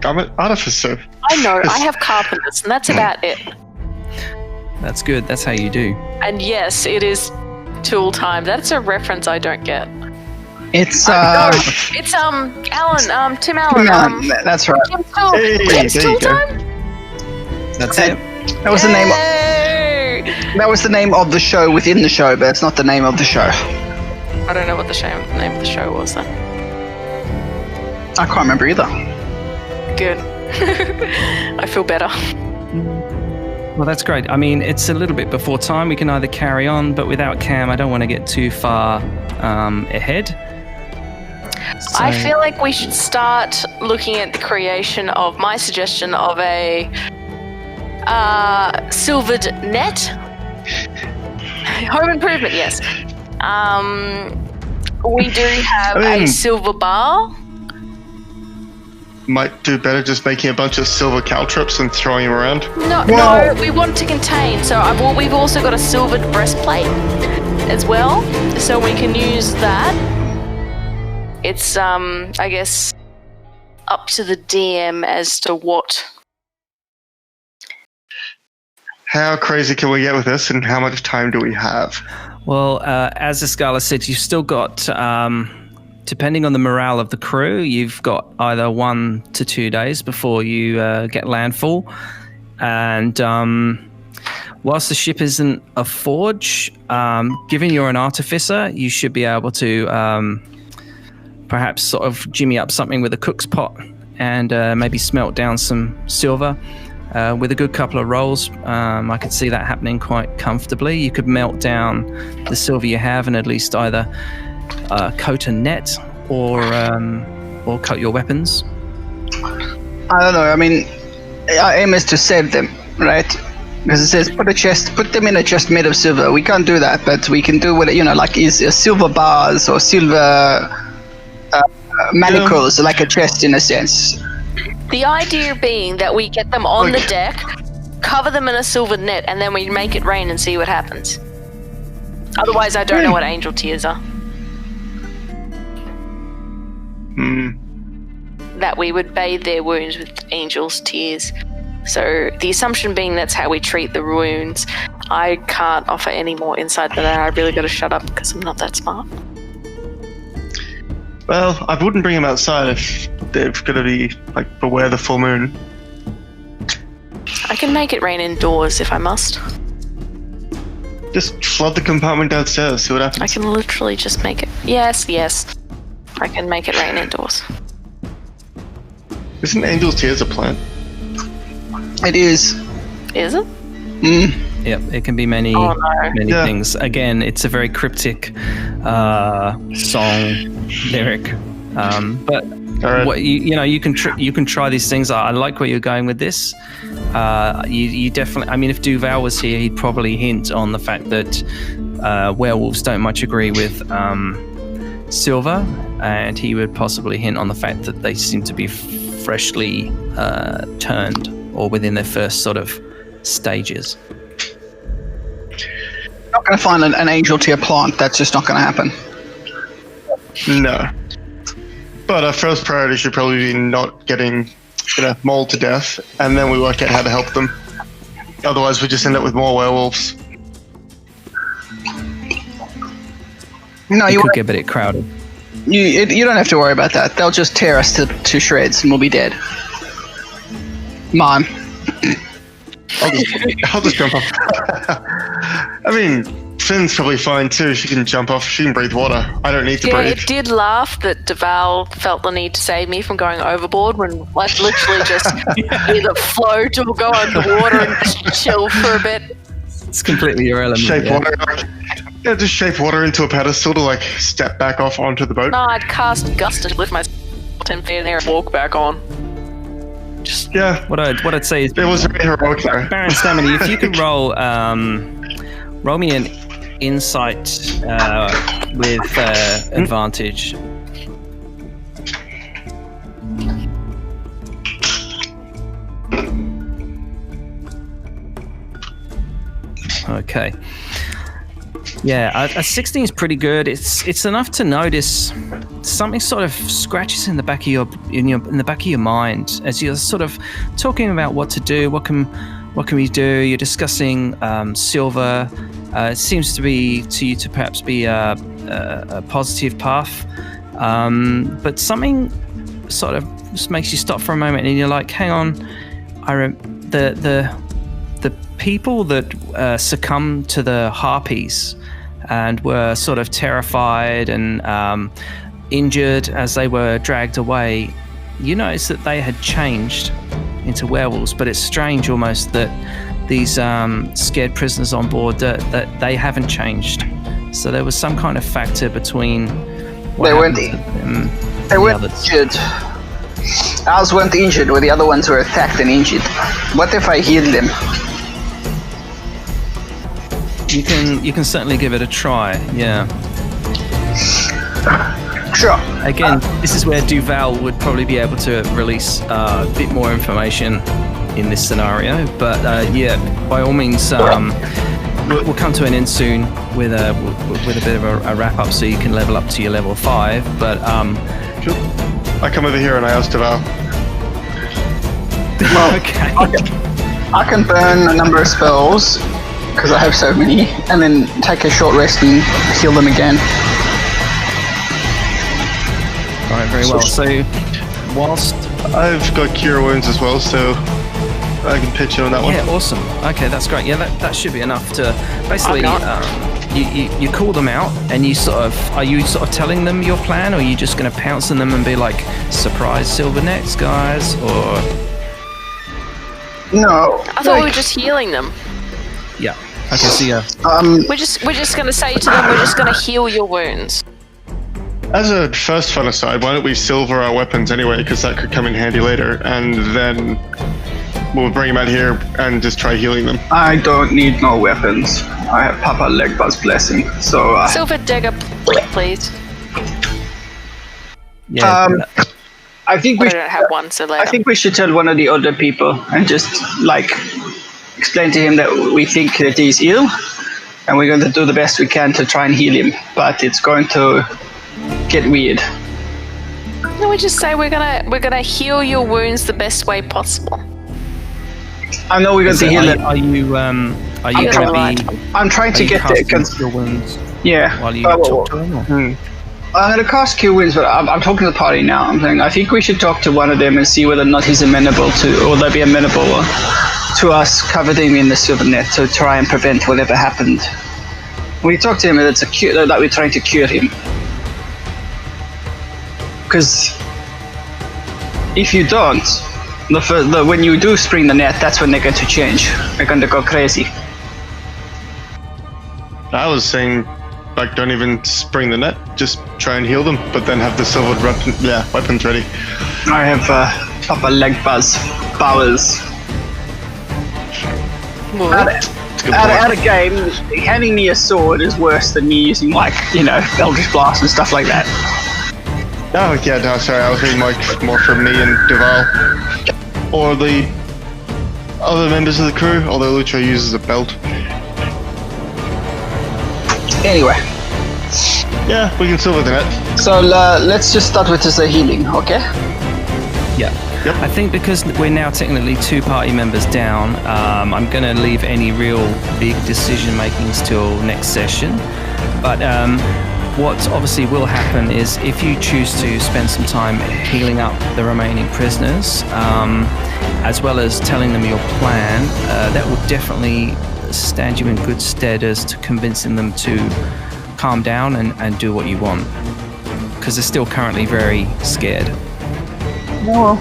I'm an artificer. I know, I have carpenters, and that's about it. That's good. That's how you do. And yes, it is tool time. That's a reference I don't get. It's no, it's Alan, Tim Allen. That's right. Tim's tool. Hey, Tim's there tool you go. time. That's it. That was the name. Yay! That was the name of the show within the show, but it's not the name of the show. I don't know what the name of the show was then. I can't remember either. Good. I feel better. Well, that's great. I mean, it's a little bit before time. We can either carry on, but without Cam, I don't want to get too far ahead. So, I feel like we should start looking at the creation of my suggestion of a silvered net. Home improvement, yes. We do have a silver bar. Might do better just making a bunch of silver caltrops and throwing them around. No, we want to contain. So we've also got a silvered breastplate as well, so we can use that. It's I guess up to the DM as to what. How crazy can we get with this, and how much time do we have? Well, as Escala said, you've still got, depending on the morale of the crew, you've got either 1 to 2 days before you get landfall. And whilst the ship isn't a forge, given you're an artificer, you should be able to perhaps sort of jimmy up something with a cook's pot and maybe smelt down some silver. With a good couple of rolls, I could see that happening quite comfortably. You could melt down the silver you have and at least either coat a net or coat your weapons. I don't know. I mean, our aim is to save them, right? Because it says put them in a chest made of silver. We can't do that, but we can do what like is silver bars or silver manacles, like a chest in a sense. The idea being that we get them on the deck, cover them in a silver net, and then we make it rain and see what happens. Otherwise, I don't know what angel tears are. That we would bathe their wounds with angel's tears. So the assumption being that's how we treat the wounds. I can't offer any more insight than that. I really got to shut up because I'm not that smart. Well, I wouldn't bring them outside if they're going to be, like, beware the full moon. I can make it rain indoors if I must. Just flood the compartment downstairs, see what happens. I can literally just make it... Yes. I can make it rain indoors. Isn't Angel's Tears a plant? It is. Is it? Yep, it can be many things. Again, it's a very cryptic song lyric. But what, you can try these things. I like where you're going with this. You definitely. I mean, if Duval was here, he'd probably hint on the fact that werewolves don't much agree with silver, and he would possibly hint on the fact that they seem to be freshly turned or within their first sort of stages. Not going to find an angel tier plant. That's just not going to happen. No. But our first priority should probably be not getting mauled to death, and then we work out how to help them. Otherwise, we just end up with more werewolves. No, you could get a bit crowded. You don't have to worry about that. They'll just tear us to shreds, and we'll be dead. Mom. I'll just jump off. I mean, Finn's probably fine too. She can jump off. She can breathe water. I don't need to breathe. Yeah, it did laugh that Duval felt the need to save me from going overboard when I'd literally just either float or go underwater and just chill for a bit. It's completely irrelevant. Just shape water into a pedestal to step back off onto the boat. No, I'd cast Gust to lift myself 10 feet in the air and walk back on. What I'd say is it was very heroic though. Baron Staminy, if you could roll me an insight with advantage. Okay. Yeah, a 16 is pretty good. It's enough to notice something sort of scratches in the back of your mind as you're sort of talking about what to do. What can we do? You're discussing silver. It seems to you to perhaps be a positive path, but something sort of just makes you stop for a moment, and you're like, "Hang on, the people that succumbed to the harpies and were sort of terrified and injured as they were dragged away, you notice that they had changed into werewolves, but it's strange almost that these scared prisoners on board that they haven't changed. So there was some kind of factor between what they weren't injured. Ours weren't injured, where the other ones were attacked and injured. What if I healed them? You can certainly give it a try, yeah. Sure. Again, this is where Duval would probably be able to release a bit more information in this scenario, but by all means, we'll come to an end soon with a bit of a wrap up, so you can level up to your level 5. But sure. I come over here and I ask Duval. Well, okay. I can burn a number of spells because I have so many, and then take a short rest and heal them again. All right, very well. So, whilst I've got cure wounds as well, so I can pitch in on that one. Yeah, awesome. Okay, that's great. Yeah, that should be enough to basically. You call them out, and are you sort of telling them your plan, or are you just going to pounce on them and be like, "Surprise, silver nets, guys," or? No. I thought we were just healing them. Yeah. Okay. So yeah. We're just going to say to them, we're just going to heal your wounds. As a first fun aside, why don't we silver our weapons anyway, because that could come in handy later, and then we'll bring them out here and just try healing them. I don't need no weapons. I have Papa Legbuz's blessing, so... Silver dagger, please. Yeah. I think I don't have one, so later. I think we should tell one of the other people and just, like, explain to him that we think that he's ill, and we're going to do the best we can to try and heal him, but it's going to get weird. No, we just say we're gonna heal your wounds the best way possible. I know we're going to heal him. Are you going to be? I'm trying to get there. Your wounds. Yeah. While you talk to them. Or? I'm going to cast Cure Wounds, but I'm talking to the party now. I'm saying I think we should talk to one of them and see whether or not he's amenable to, or they'll be amenable to us covering in the silver net to try and prevent whatever happened. We talk to him that it's a cure, that we're trying to cure him. Because if you don't, when you do spring the net, that's when they're going to change. They're going to go crazy. I was saying, like, don't even spring the net, just try and heal them, but then have the silvered weapons ready. I have Papa Legbuz's powers. At a game, handing me a sword is worse than me using, like, Eldritch Blast and stuff like that. Oh, yeah, no, sorry, I was thinking more from me and Duval. Or the other members of the crew, although Lucho uses a belt. Anyway. Yeah, we can silver the net. So let's just start with just the healing, okay? Yeah. Yep. I think because we're now technically 2 party members down, I'm going to leave any real big decision makings till next session. But what obviously will happen is if you choose to spend some time healing up the remaining prisoners, as well as telling them your plan, that will definitely stand you in good stead as to convincing them to calm down and do what you want. Because they're still currently very scared. Well,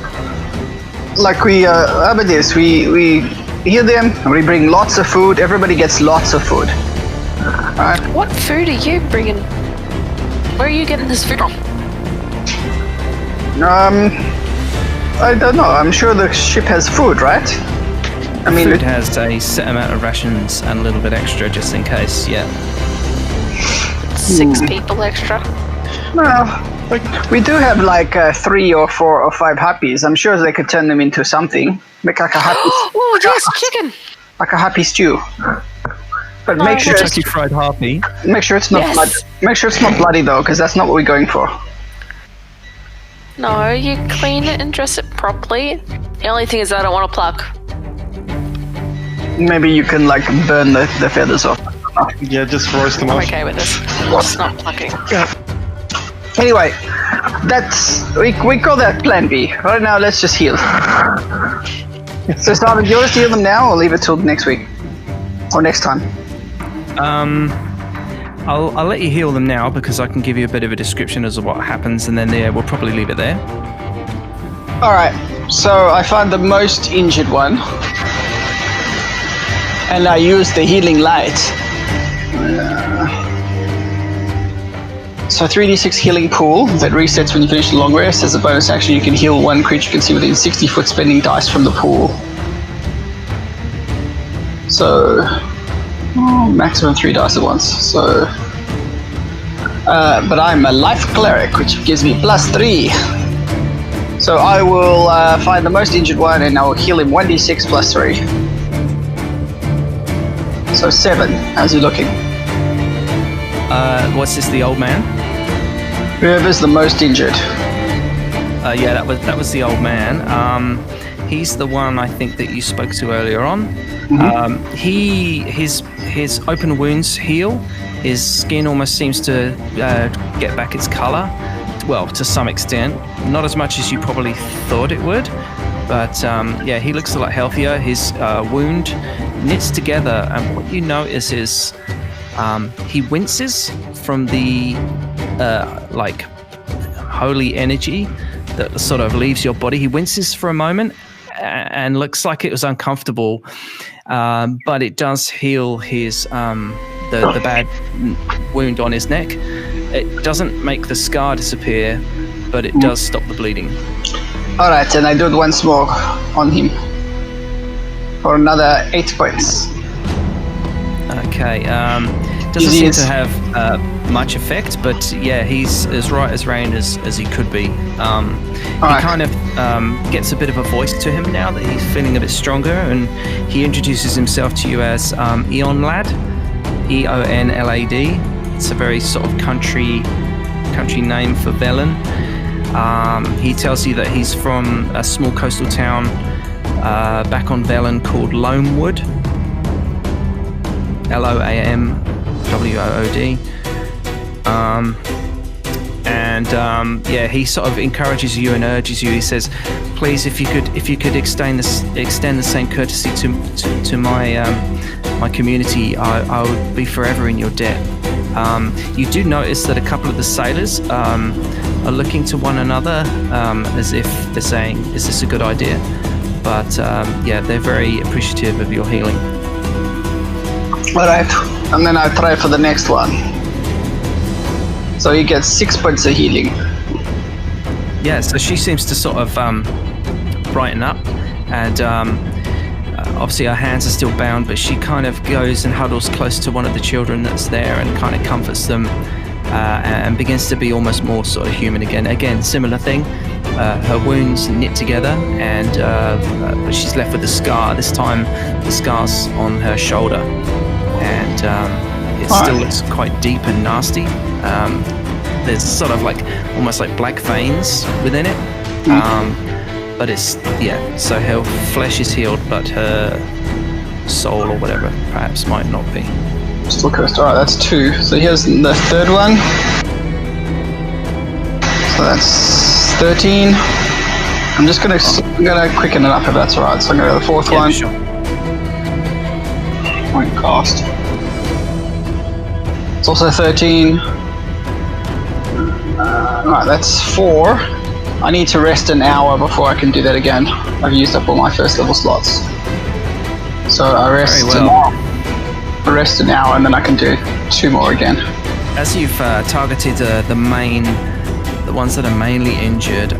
like how about this? We heal them, we bring lots of food, everybody gets lots of food. Alright? What food are you bringing? Where are you getting this food from? I don't know. I'm sure the ship has food, right? I mean, Food has a set amount of rations and a little bit extra just in case, yeah. 6 people extra. Well, we do have like 3 or 4 or 5 happies. I'm sure they could turn them into something. Make like a happy. Oh yes, chicken. Like a happy stew. But make sure Kentucky Fried Harpy. Make sure it's not Yes. bloody. Make sure it's not bloody though, because that's not what we're going for. No, you clean it and dress it properly. The only thing is I don't want to pluck. Maybe you can like burn the feathers off. Yeah, just roast them I'm off. okay with this. Just not plucking. Anyway, that's we call that Plan B. Right now, let's just heal. So, Simon, do you want us to heal them now, or leave it till next week or next time? I'll let you heal them now because I can give you a bit of a description as to what happens, and then we'll probably leave it there. All right. So I found the most injured one, and I used the healing light. So 3d6 healing pool that resets when you finish the long rest. As a bonus action, you can heal one creature you can see within 60 foot, spending dice from the pool. So maximum 3 dice at once. So, but I'm a life cleric, which gives me +3. So I will find the most injured one, and I will heal him 1d6 +3. So 7. How's he looking? What's this? The old man? Whoever's the most injured. Yeah, that was the old man. He's the one I think that you spoke to earlier on. His open wounds heal. His skin almost seems to get back its color. Well, to some extent, not as much as you probably thought it would. But yeah, he looks a lot healthier. His wound knits together, and what you notice is he winces from the like holy energy that sort of leaves your body. He winces for a moment and looks like it was uncomfortable, but it does heal his the bad wound on his neck. It doesn't make the scar disappear, but it does stop the bleeding. All right, and I do it once more on him for another 8 points. Okay. Doesn't seem to have much effect, but yeah, he's as right as rain as he could be. He kind of gets a bit of a voice to him now that he's feeling a bit stronger, and he introduces himself to you as Eonlad, Eonlad. It's a very sort of country name for Velen. He tells you that he's from a small coastal town back on Velen called Loamwood. Loamwood. Yeah, he sort of encourages you and urges you. He says, "Please, if you could extend the same courtesy to my community, I would be forever in your debt." You do notice that a couple of the sailors are looking to one another as if they're saying, "Is this a good idea?" But yeah, they're very appreciative of your healing. All right, and then I'll try for the next one. So he gets 6 points of healing. Yeah, so she seems to sort of brighten up, and obviously her hands are still bound, but she kind of goes and huddles close to one of the children that's there and kind of comforts them and begins to be almost more sort of human again. Again, similar thing. Her wounds knit together, and but she's left with a scar. This time, the scar's on her shoulder, and it still looks quite deep and nasty. There's sort of like almost like black veins within it, but it's so her flesh is healed, but her soul or whatever perhaps might not be. Still cursed. All right, that's 2. So here's the third one. So that's 13. I'm gonna quicken it up if that's alright. So I'm gonna go to the fourth one. Sure. Point cost. It's also 13. Alright, that's 4. I need to rest an hour before I can do that again. I've used up all my first level slots. So I rest an hour and then I can do 2 more again. As you've targeted the ones that are mainly injured,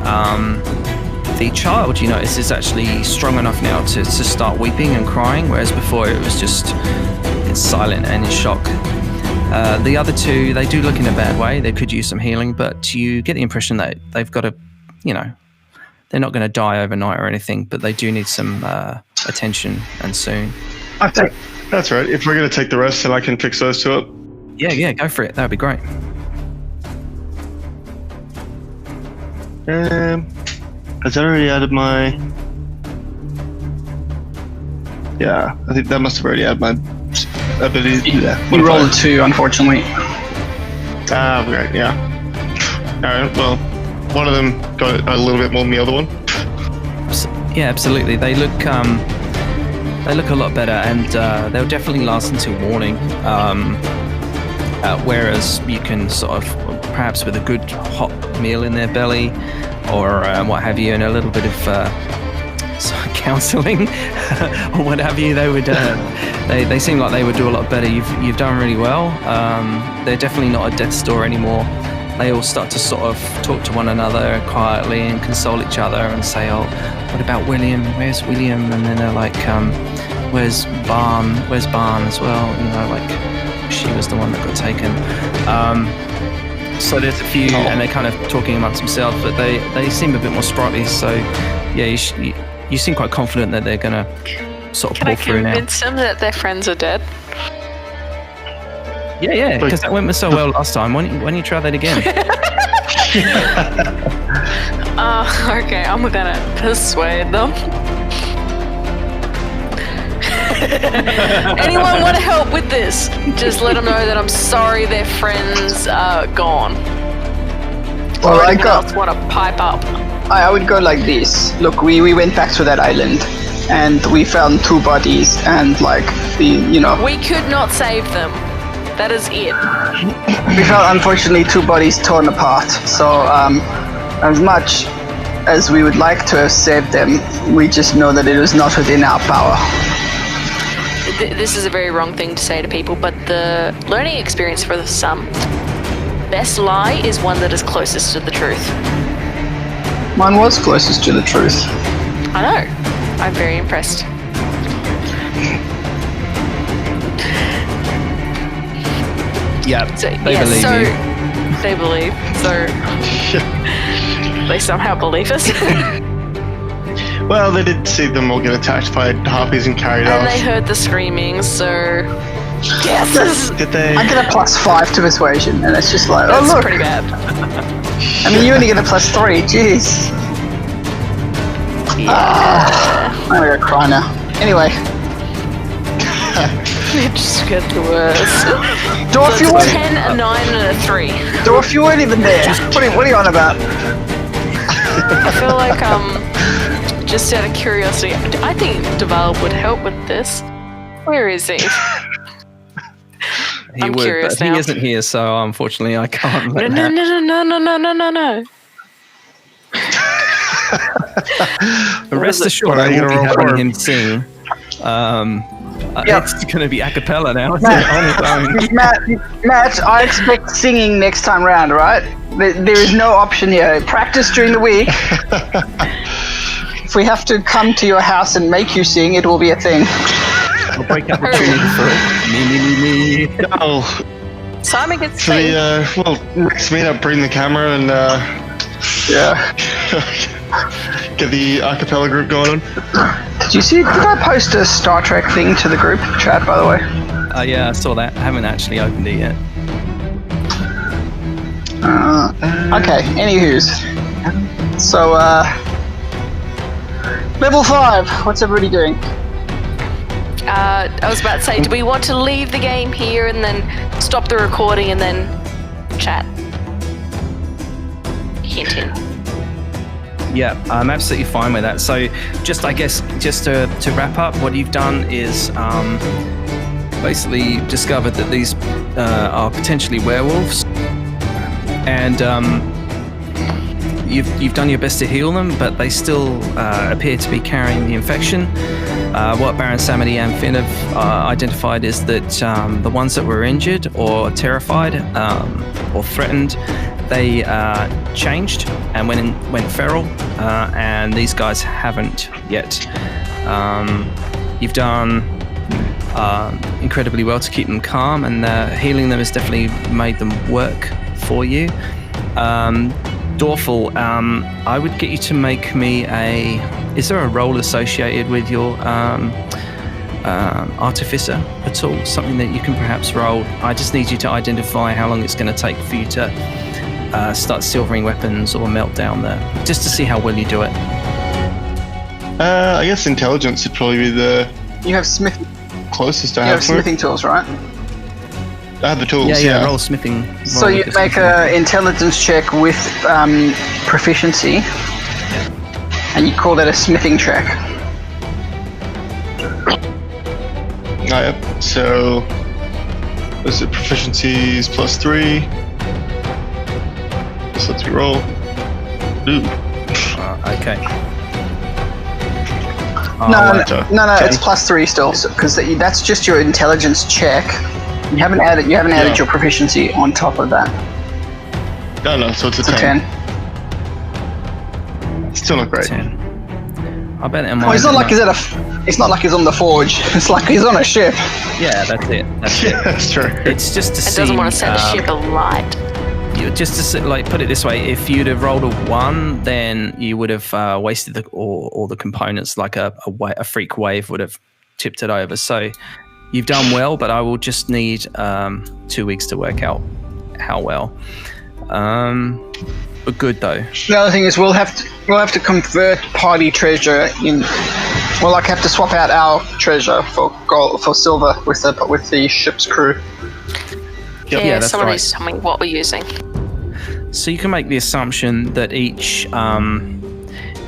the child, you notice, is actually strong enough now to start weeping and crying, whereas before it was just silent and in shock. The other 2, they do look in a bad way. They could use some healing, but you get the impression that they've got to, they're not going to die overnight or anything, but they do need some attention, and soon. That's right. If we're going to take the rest, then I can fix those 2 up. Yeah, go for it. That would be great. Has that already added my... Yeah, I think that must have already added my ability. You rolled a 2, unfortunately. Right, yeah. Alright, well, one of them got a little bit more than the other one. Yeah, absolutely. They look a lot better, and they'll definitely last until morning. Whereas you can sort of, perhaps with a good hot meal in their belly, or what have you, and a little bit of counselling or what have you, they would. They seem like they would do a lot better. You've done really well. They're definitely not a death's door anymore. They all start to sort of talk to one another quietly and console each other and say, "Oh, what about William? Where's William?" And then they're like, "Where's Barn? Where's Barn as well?" Like she was the one that got taken. So there's a few, and they're kind of talking amongst themselves, but they seem a bit more sprightly. So yeah, you seem quite confident that they're gonna sort of pull through now. Can I convince them that their friends are dead? Yeah, because that went so well last time. Why don't you try that again? Okay, I'm gonna persuade them. Anyone want to help with this? Just let them know that I'm sorry their friends are gone. Well, or anyone else want to pipe up? I would go like this. Look, we went back to that island, and we found 2 bodies, and like We could not save them. That is it. we found unfortunately 2 bodies torn apart. So as much as we would like to have saved them, we just know that it was not within our power. This is a very wrong thing to say to people, but the learning experience for some best lie is one that is closest to the truth. Mine was closest to the truth. I know. I'm very impressed. Yeah, So, they believe you. They believe. So they somehow believe us. Well, they did see them all get attacked by harpies and carried And off. they heard the screaming, so yes, Did they? I get a +5 to persuasion, and it's just like, oh that's look. pretty bad. I mean, you only get a +3. Jeez. I'm gonna go cry now. Anyway, It just gets worse. Dorf, So you it's a weren't, 10, a 9, and a 3. Dorf, you weren't even there. What are you on about? I feel like, just out of curiosity, I think Duval would help with this. Where is he? He I'm would, curious but now. he isn't here, so unfortunately I can't. No, let no, that- no. Rest is it? assured, What, are I you will be gonna roll having for him sing. Yep. It's going to be a cappella now. Matt. On its own. Matt, I expect singing next time round, right? There is no option here. Practice during the week. If we have to come to your house and make you sing, it will be a thing. I'll break up the tune for me. Oh, Simon gets should we, sing. well, next meetup, bring the camera and Yeah. get the a cappella group going on. Did I post a Star Trek thing to the group chat, by the way? Yeah, I saw that. I haven't actually opened it yet. Okay, anywho's. So, level 5, what's everybody doing? I was about to say, do we want to leave the game here and then stop the recording and then chat? Hint, hint. Yeah, I'm absolutely fine with that. So, I guess, to wrap up, what you've done is basically discovered that these are potentially werewolves, and you've done your best to heal them, but they still appear to be carrying the infection. What Baron Samedi and Finn have identified is that the ones that were injured or terrified or threatened, they changed and went feral, and these guys haven't yet. You've done incredibly well to keep them calm, and healing them has definitely made them work for you. Dorful, I would get you to make me is there a role associated with your artificer at all? Something that you can perhaps roll? I just need you to identify how long it's going to take for you to start silvering weapons or melt down there, just to see how well you do it. I guess intelligence would probably be the You have smithing closest I have for it. tools, right? I have the tools, Yeah, roll smithing. So roll you with make the an intelligence check with proficiency, and you call that a smithing check. Yep. So, was it proficiencies +3? So let's roll. Ooh. Okay. No, right. no, Okay. it's +3 still, because that's just your intelligence check. You haven't added Yeah. your proficiency on top of that. No, so it's a It's a 10. 10. Still not great. 10. I bet it might. Well, it's not like it's not like he's on the forge. It's like he's on a ship. Yeah, that's it. Yeah, that's true. It's just to It see. doesn't want to set the ship alight. Just to like put it this way, if you'd have rolled a 1, then you would have wasted all the components. Like a freak wave would have tipped it over. So you've done well, but I will just need 2 weeks to work out how well. But good though. The other thing is we'll have to convert party treasure in. We'll have to swap out our treasure for gold, for silver with the ship's crew. Yeah, that's someone right. needs to tell me what we're using. So you can make the assumption that each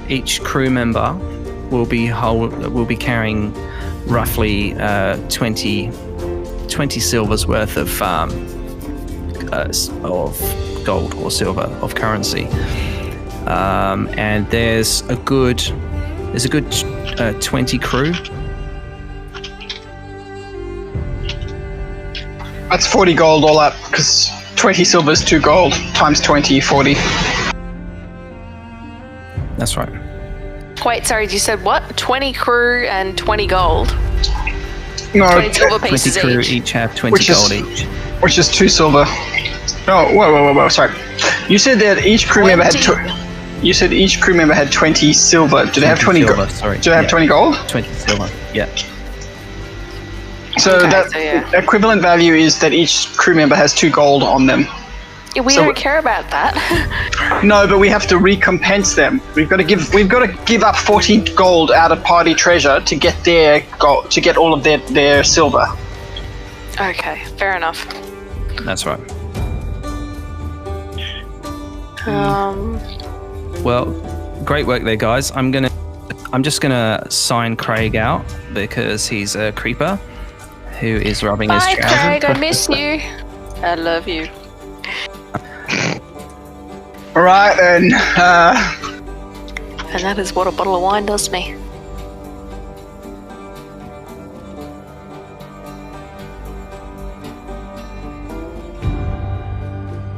each crew member will be carrying roughly 20 silvers worth of gold or silver of currency, and there's a good 20 crew. That's 40 gold all up, because 20 silver is 2 gold, times 20, 40. That's right. Wait, sorry, you said what? 20 crew and 20 gold. No, 20 silver 20 pieces crew each. have 20 Which is- gold each. which is 2 silver. Oh, whoa, sorry. You said that each crew member had 20. You said each crew member had 20 silver. Do they have 20 silver, gold? sorry. Do they have Yeah. 20 gold? 20 silver, yeah. So Okay, that so yeah. equivalent value is that each crew member has 2 gold on them. Yeah, we So- don't care about that. No, but we have to recompense them. We've got to give up 40 gold out of party treasure to get their gold, to get all of their silver. Okay, fair enough. That's right. Well, great work there, guys. I'm just gonna sign Craig out because he's a creeper who is rubbing his Bye, trousers. Craig. I miss you. I love you. All right, then. And that is what a bottle of wine does to me.